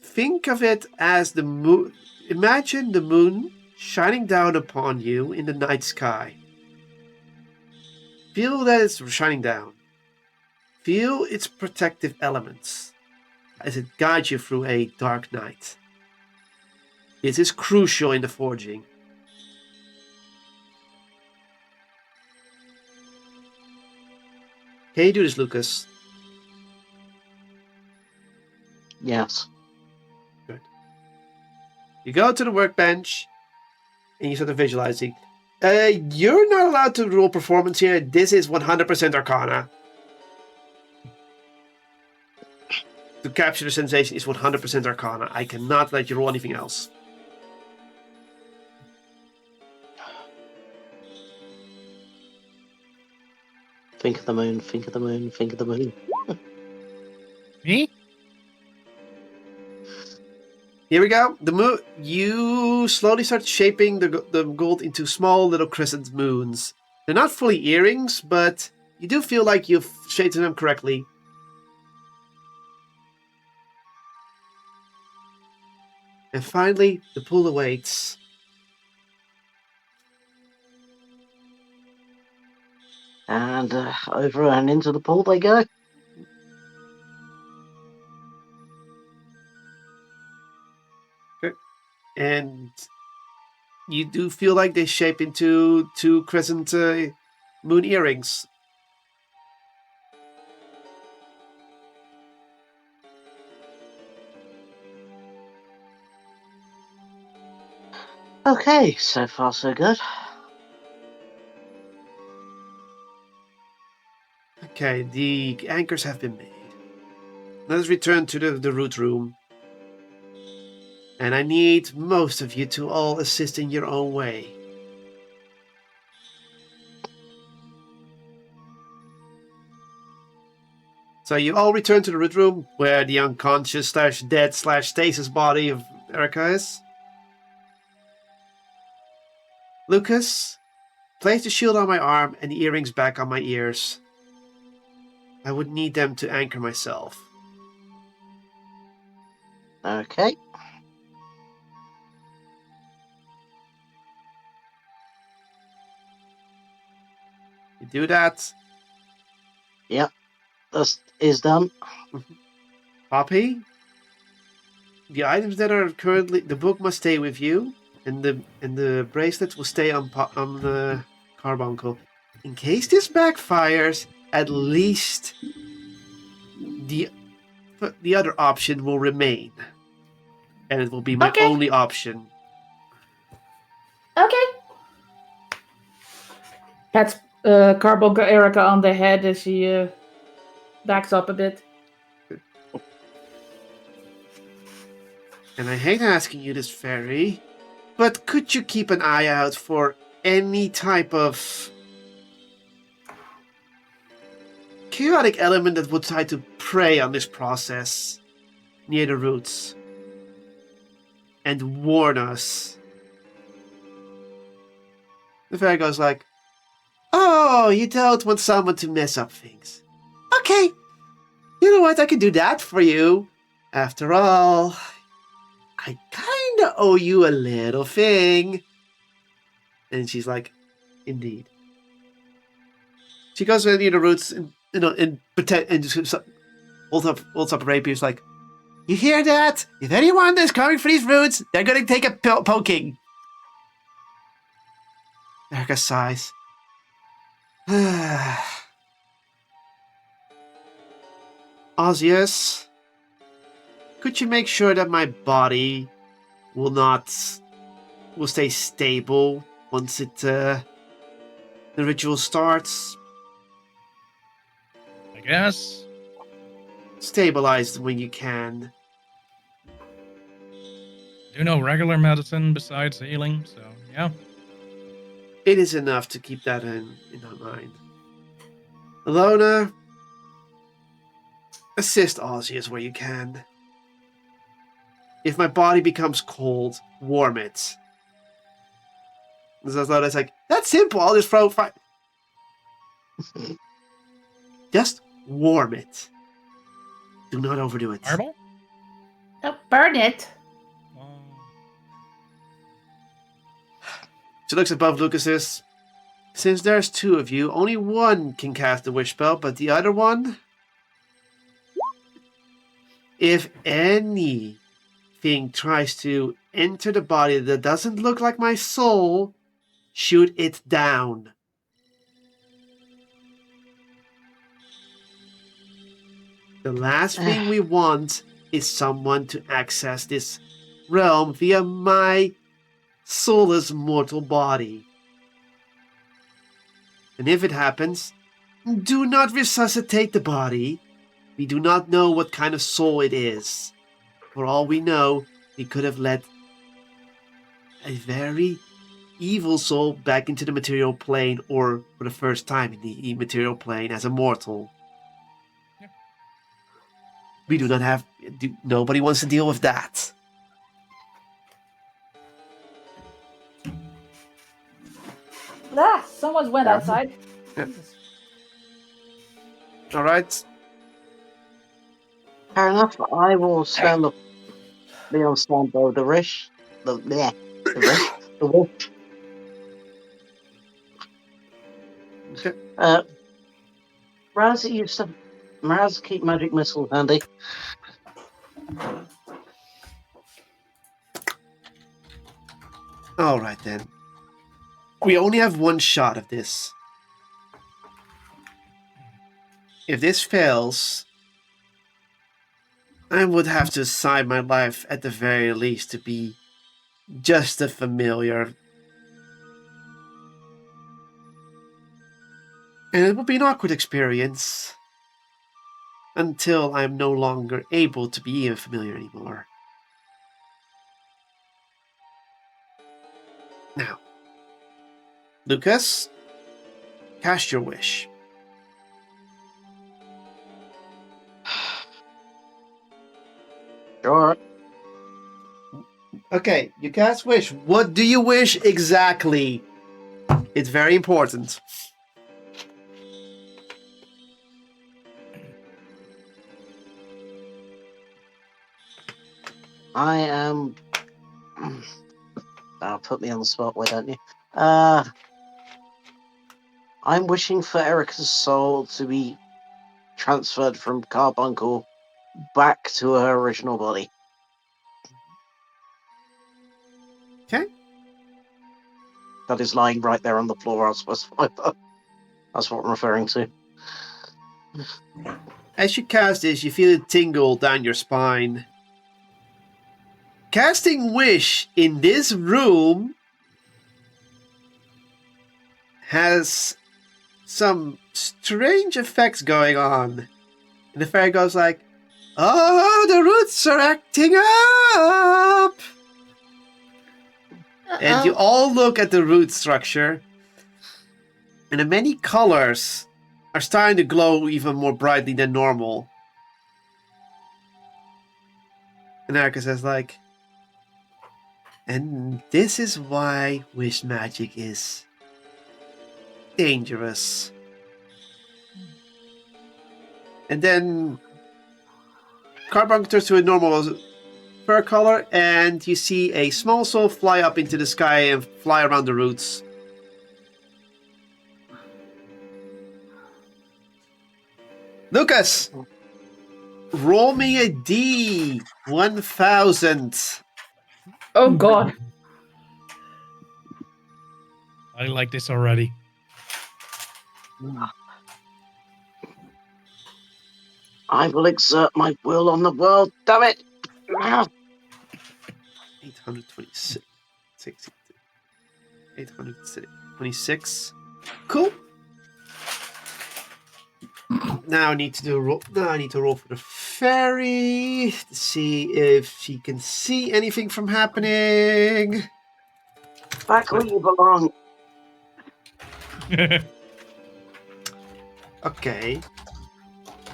think of it as the moon. Imagine the moon shining down upon you in the night sky. Feel that it's shining down. Feel its protective elements as it guides you through a dark night. This is crucial in the forging. Can you do this, Lucas? yes. Good. You go to the workbench and you start visualizing. You're not allowed to roll performance here. This is 100% Arcana. To capture the sensation is 100% Arcana. I cannot let you roll anything else. Think of the moon, think of the moon, think of the moon. Me? Here we go. You slowly start shaping the gold into small little crescent moons. They're not fully earrings, but you do feel like you've shaped them correctly. And finally, the pool awaits. And over and into the pool they go. And you do feel like they shape into two crescent moon earrings. Okay, so far so good. Okay, the anchors have been made. Let us return to the root room. And I need most of you to all assist in your own way. So you all return to the root room where the unconscious slash dead slash stasis body of Erica is. Lucas, place the shield on my arm and the earrings back on my ears. I would need them to anchor myself. Okay. You do that. Yep. That is done. Poppy, the items that are currently... The book must stay with you, and the bracelet will stay on the carbuncle. In case this backfires, at least the other option will remain. And it will be my Okay. only option. Okay. Pats Carbuncle Erica on the head as she backs up a bit. And I hate asking you this, Fairy, but could you keep an eye out for any type of chaotic element that would try to prey on this process near the roots? And warn us. The fairy goes like, "Oh, you don't want someone to mess up things. Okay, you know what, I can do that for you. After all, I kinda owe you a little thing." And she's like, "Indeed." She goes near the roots and pretend and just holds up a rapier. She's like, "You hear that? If anyone is coming for these roots, they're gonna take a poking." Erica sighs. Osseous, could you make sure that my body will stay stable once the ritual starts? I guess. Stabilize when you can. Do no regular medicine besides healing, so yeah. It is enough to keep that in my mind. Alona, assist Osseous where you can. If my body becomes cold, warm it. Alona's like, "That's simple, I'll just throw fire." Just warm it. Do not overdo it. Fireball? Don't burn it. Oh. She looks above Lucas's. "Since there's two of you, only one can cast the wish spell, but the other one... If anything tries to enter the body that doesn't look like my soul, shoot it down." The last thing we want is someone to access this realm via my soulless mortal body. And if it happens, do not resuscitate the body. We do not know what kind of soul it is. For all we know, we could have let a very evil soul back into the material plane, or for the first time in the material plane as a mortal. Yeah. We do not have. Nobody wants to deal with that. Ah, someone's went Yeah. outside. Yeah. Jesus. All right. Fair enough. I will stand up, be on standby with the Rish. The Rish. The Wish. Okay. Raz, keep magic missiles handy. All right then. We only have one shot of this. If this fails, I would have to assign my life at the very least to be just a familiar. And it will be an awkward experience until I'm no longer able to be a familiar anymore. Now, Lucas, cast your wish. Sure. Okay, you cast wish. What do you wish exactly? It's very important. I am. Put me on the spot, why don't you? I'm wishing for Erica's soul to be transferred from Carbuncle back to her original body. Okay. That is lying right there on the floor. I'll specify that. That's what I'm referring to. As you cast this, you feel it tingle down your spine. Casting wish in this room has some strange effects going on. And the fairy goes like, "Oh, the roots are acting up!" And you all look at the root structure, and the many colors are starting to glow even more brightly than normal. And Erica says like, "And this is why wish magic is dangerous." And then Carbuncle turns to a normal fur color, and you see a small soul fly up into the sky and fly around the roots. Lucas, roll me a D 1000. Oh god. I like this already. I will exert my will on the world, damn it! 826. 826. Cool. Now I need to roll for the fairy to see if she can see anything from happening. Back where you belong. Okay.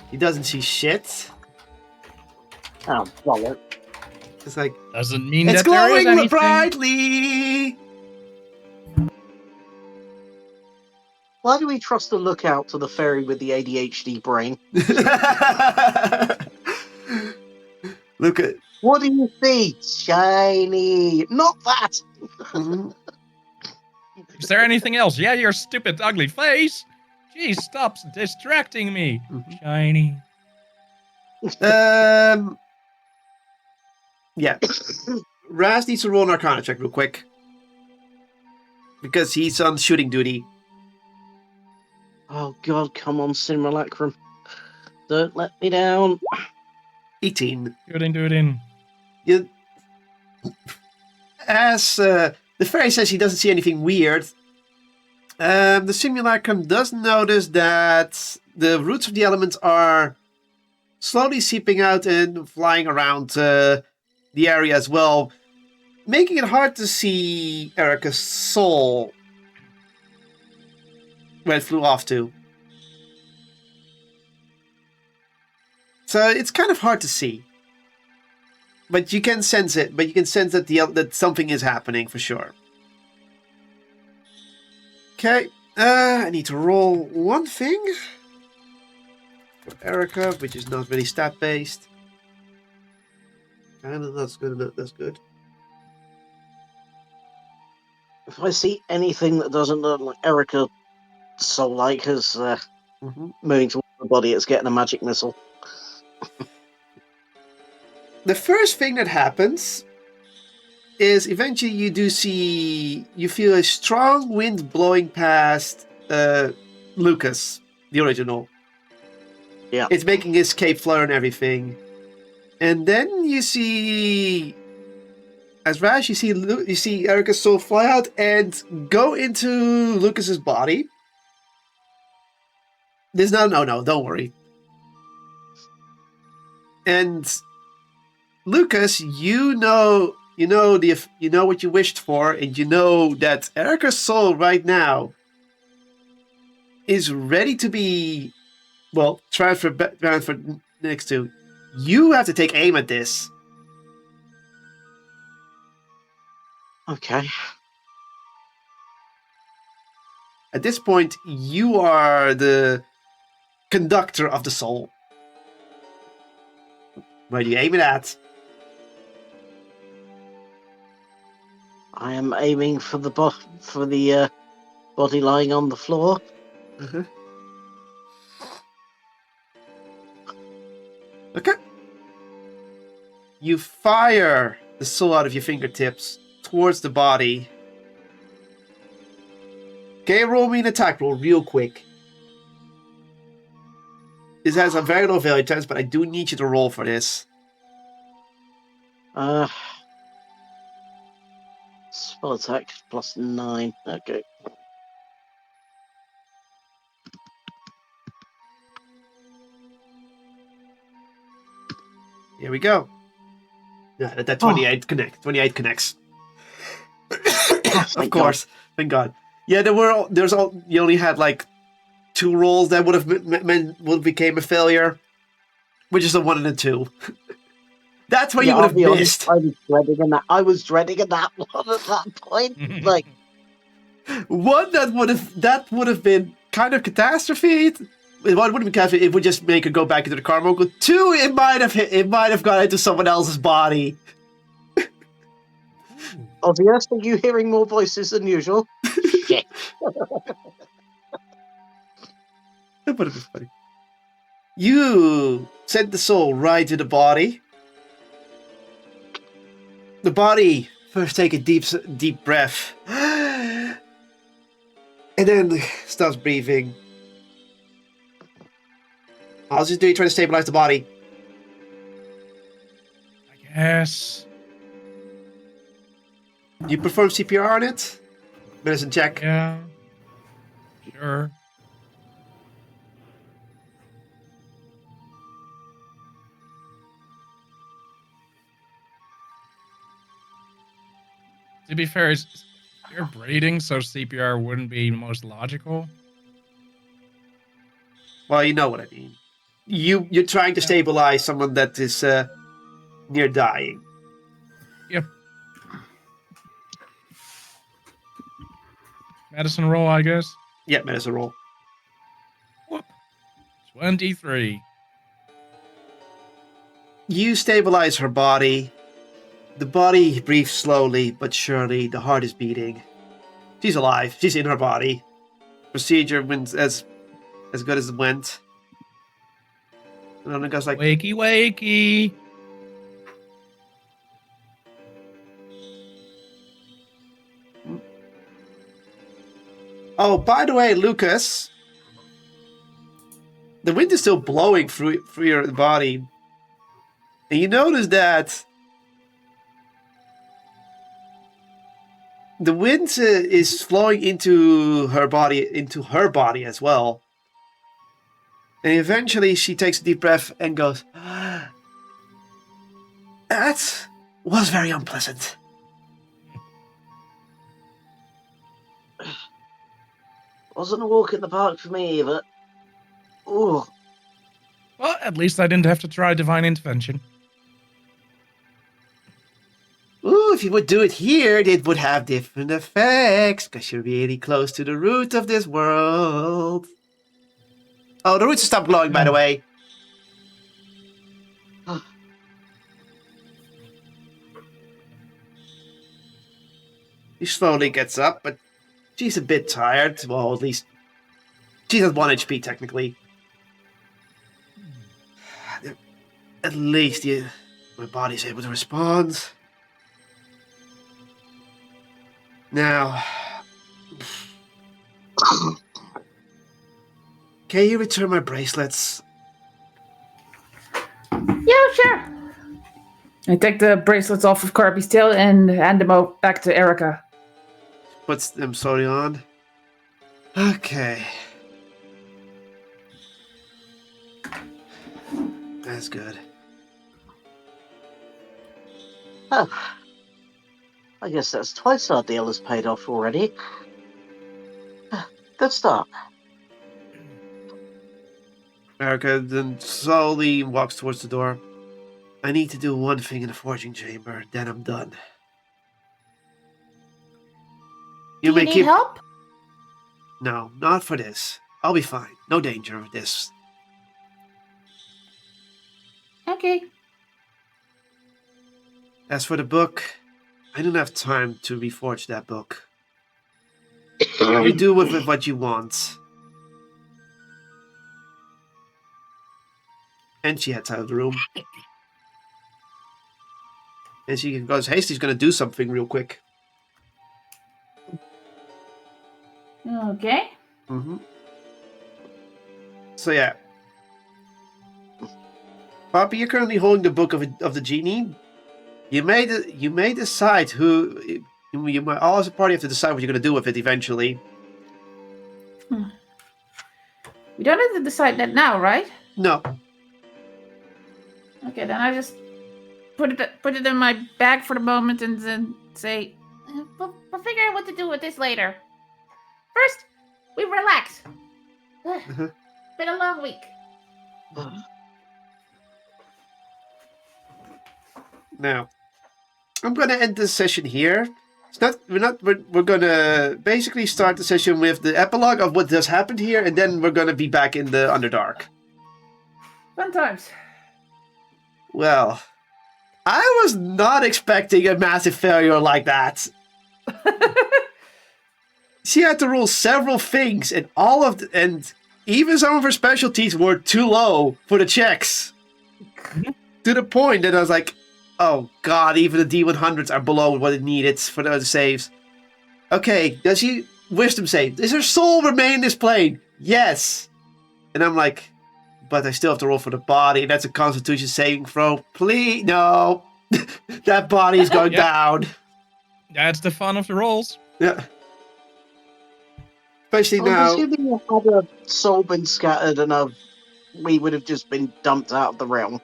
He doesn't see shit. Oh, bother. It's like, Doesn't mean it's that there is glowing anything. brightly. Why do we trust the lookout to the fairy with the ADHD brain? Look at. What do you see? Shiny. Not that! Mhm. Is there anything else? Yeah, your stupid, ugly face. Jeez, stop distracting me. Mhm. Shiny. Yeah. Raz needs to roll an Arcana check real quick. Because he's on shooting duty. Oh god, come on, Simulacrum. Don't let me down. 18. Do it in. You, as the fairy says he doesn't see anything weird, the simulacrum does notice that the roots of the elements are slowly seeping out and flying around the area as well. making it hard to see Erica's soul where it flew off to. So it's kind of hard to see. But you can sense it. But you can sense that that something is happening for sure. Okay. I need to roll one thing for Erica, which is not really stat based. And that's good. That's good. If I see anything that doesn't look like Erica soul-like is moving towards the body, it's getting a magic missile. The first thing that happens is eventually you feel a strong wind blowing past Lucas, the original. Yeah. It's making his cape flutter and everything. And then you see, as Rash, you see Erica's soul fly out and go into Lucas's body. There's no, don't worry. And Lucas, you know what you wished for, and you know that Erica's soul right now is ready to be, transferred next to. You have to take aim at this. Okay. At this point, you are the conductor of the soul. Where do you aim it at? I am aiming for the body lying on the floor. Uh-huh. Okay. You fire the soul out of your fingertips towards the body. Okay, roll me an attack roll real quick. This has a very low value chance, but I do need you to roll for this. Spell attack +9. Okay. Here we go. Yeah, that 28 connects. 28 connects. Of course. God. Thank God. Yeah, you only had like 2 rolls that would have became a failure, which is a 1 and a 2. That's what you would have missed. I was dreading that one at that point. Like one that would have been kind of catastrophe. One wouldn't be catastrophe. It would just make her go back into the karma. 2, it might have gone into someone else's body. Obvious, are you hearing more voices than usual? Shit. That would have been funny. You sent the soul right to the body. The body first take a deep breath. And then stops breathing. How's it doing trying to stabilize the body? I guess. You perform CPR on it? Medicine check. Yeah. Sure. To be fair, you're breathing, so CPR wouldn't be most logical. Well, you know what I mean. You're trying to stabilize someone that is near dying. Yep. Medicine roll, I guess. Yeah, medicine roll. Whoop. 23. You stabilize her body. The body breathes slowly but surely. The heart is beating. She's alive. She's in her body. Procedure went as good as it went. And then it goes like, wakey, wakey. Oh, by the way, Lucas, the wind is still blowing through your body. And you notice that the wind is flowing into her body as well. And eventually she takes a deep breath and goes, that was very unpleasant. Wasn't a walk in the park for me either. Ooh. Well, at least I didn't have to try divine intervention. Ooh, if you would do it here, it would have different effects, because you're really close to the root of this world. Oh, the roots stopped glowing, by the way. She slowly gets up, but she's a bit tired. Well, at least she's at 1 HP, technically. At least my body's able to respond. Now, can you return my bracelets? Yeah, sure. I take the bracelets off of Kirby's tail and hand them back to Erica. Puts them slowly on. Okay. That's good. Oh. I guess that's twice our deal has paid off already. Good start. Erica then slowly walks towards the door. I need to do one thing in the forging chamber, then I'm done. Do you need help? No, not for this. I'll be fine. No danger of this. Okay. As for the book, I don't have time to reforge that book. You do with it what you want. And she heads out of the room. And she goes, Hasty's going to do something real quick. Okay. Mm-hmm. So yeah. Poppy, you're currently holding the book of the genie. You may decide who... You might all as a party have to decide what you're going to do with it eventually. We don't have to decide that now, right? No. Okay, then I just put it in my bag for the moment and then say, we'll figure out what to do with this later. First, we relax. Been a long week. Now, I'm going to end this session here. We're going to basically start the session with the epilogue of what just happened here, and then we're going to be back in the Underdark. Fun times. Well, I was not expecting a massive failure like that. She had to roll several things, and and even some of her specialties were too low for the checks. To the point that I was like, oh god, even the D100s are below what it needed for the saves. Okay, does she wisdom save? Does her soul remain in this plane? Yes. And I'm like, but I still have to roll for the body. That's a constitution saving throw. Please, no. That body's going down. That's the fun of the rolls. Yeah. Especially I'm now. assuming had a soul been scattered enough, we would have just been dumped out of the realm.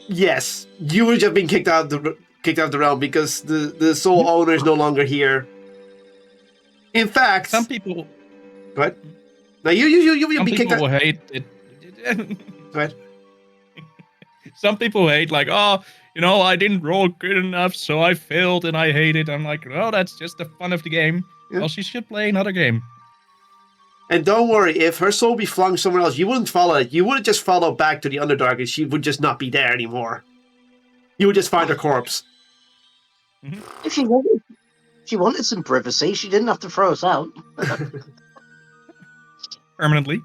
Yes, you would have been kicked out of the realm because the soul owner is no longer here. In fact, Some people... What? Now you'll Some be kicked people out. will hate it. What? Some people hate, like, oh, I didn't roll good enough, so I failed and I hate it. I'm like, well, that's just the fun of the game. Yeah. Well, she should play another game. And don't worry, if her soul be flung somewhere else, you wouldn't follow it. You wouldn't just follow back to the Underdark, and she would just not be there anymore. You would just find her corpse. If she wanted some privacy, she didn't have to throw us out. Permanently.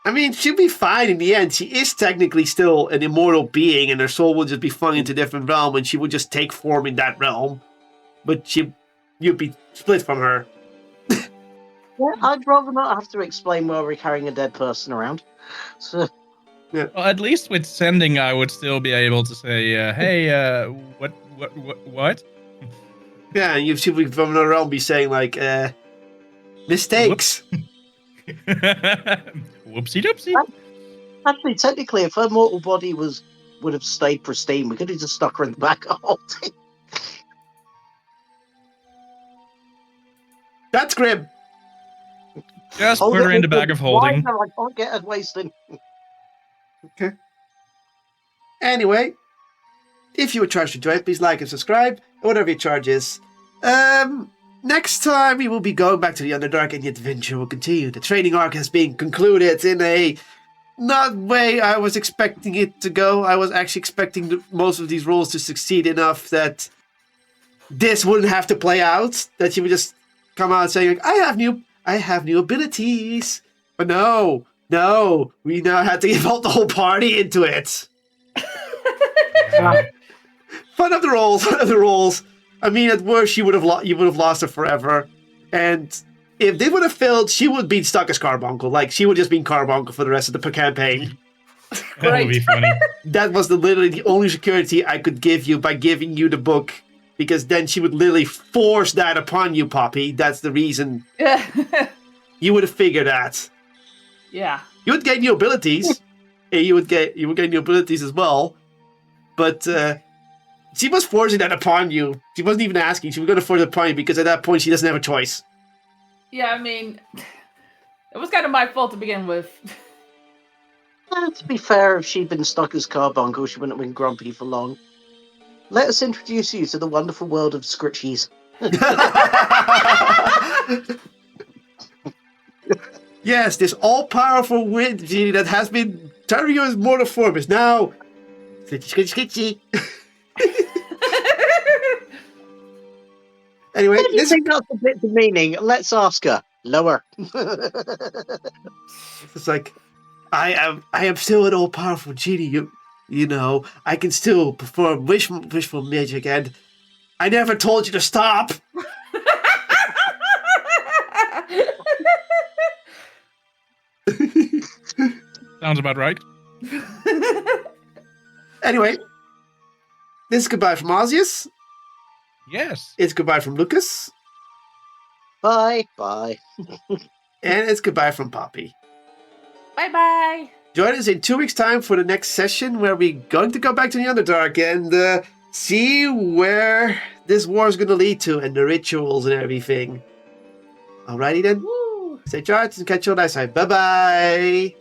I mean, she'd be fine in the end. She is technically still an immortal being, and her soul would just be flung into a different realm, and she would just take form in that realm. But you'd be split from her. Yeah, I'd rather not have to explain why we're carrying a dead person around. So, Well, at least with sending, I would still be able to say, hey, what? Yeah, and she would from another realm be saying, like, mistakes. Whoopsie doopsie. actually, technically, if her mortal body would have stayed pristine, we could have just stuck her in the back of the whole thing. That's grim. Just Hold put her it in the with bag of the holding. wire, I can't get her wasting. Okay. Anyway, if you were charged to join, please like and subscribe, or whatever your charge is. Next time we will be going back to the Underdark and the adventure will continue. The training arc has been concluded in a not way I was expecting it to go. I was actually expecting most of these roles to succeed enough that this wouldn't have to play out. That she would just come out saying, like, I have new abilities. But no, we now had to involve the whole party into it. Fun of the roles. I mean, at worst, you would have lost her forever. And if they would have failed, she would be stuck as Carbuncle. Like, she would just be Carbuncle for the rest of the campaign. That would be funny. That was literally the only security I could give you by giving you the book. Because then she would literally force that upon you, Poppy. That's the reason. You would have figured that. Yeah. You would get new abilities. And you would get new abilities as well. But she was forcing that upon you. She wasn't even asking. She was going to force it upon you because at that point she doesn't have a choice. Yeah, I mean, it was kind of my fault to begin with. To be fair, if she'd been stuck as Carbuncle, she wouldn't have been grumpy for long. Let us introduce you to the wonderful world of Scritchies. Yes, this all-powerful wind genie that has been turning you as mortal form is now skitchy. Anyway, If you think that's a bit demeaning, let's ask her. Lower. It's like, I am still an all-powerful genie. You know, I can still perform wishful magic, and I never told you to stop. Sounds about right. Anyway, this is goodbye from Osius. Yes. It's goodbye from Lucas. Bye. And it's goodbye from Poppy. Bye-bye. Join us in 2 weeks' time for the next session where we're going to go back to the Underdark and see where this war is going to lead to and the rituals and everything. Alrighty then. Woo. Stay charged and catch you on the next time. Bye-bye.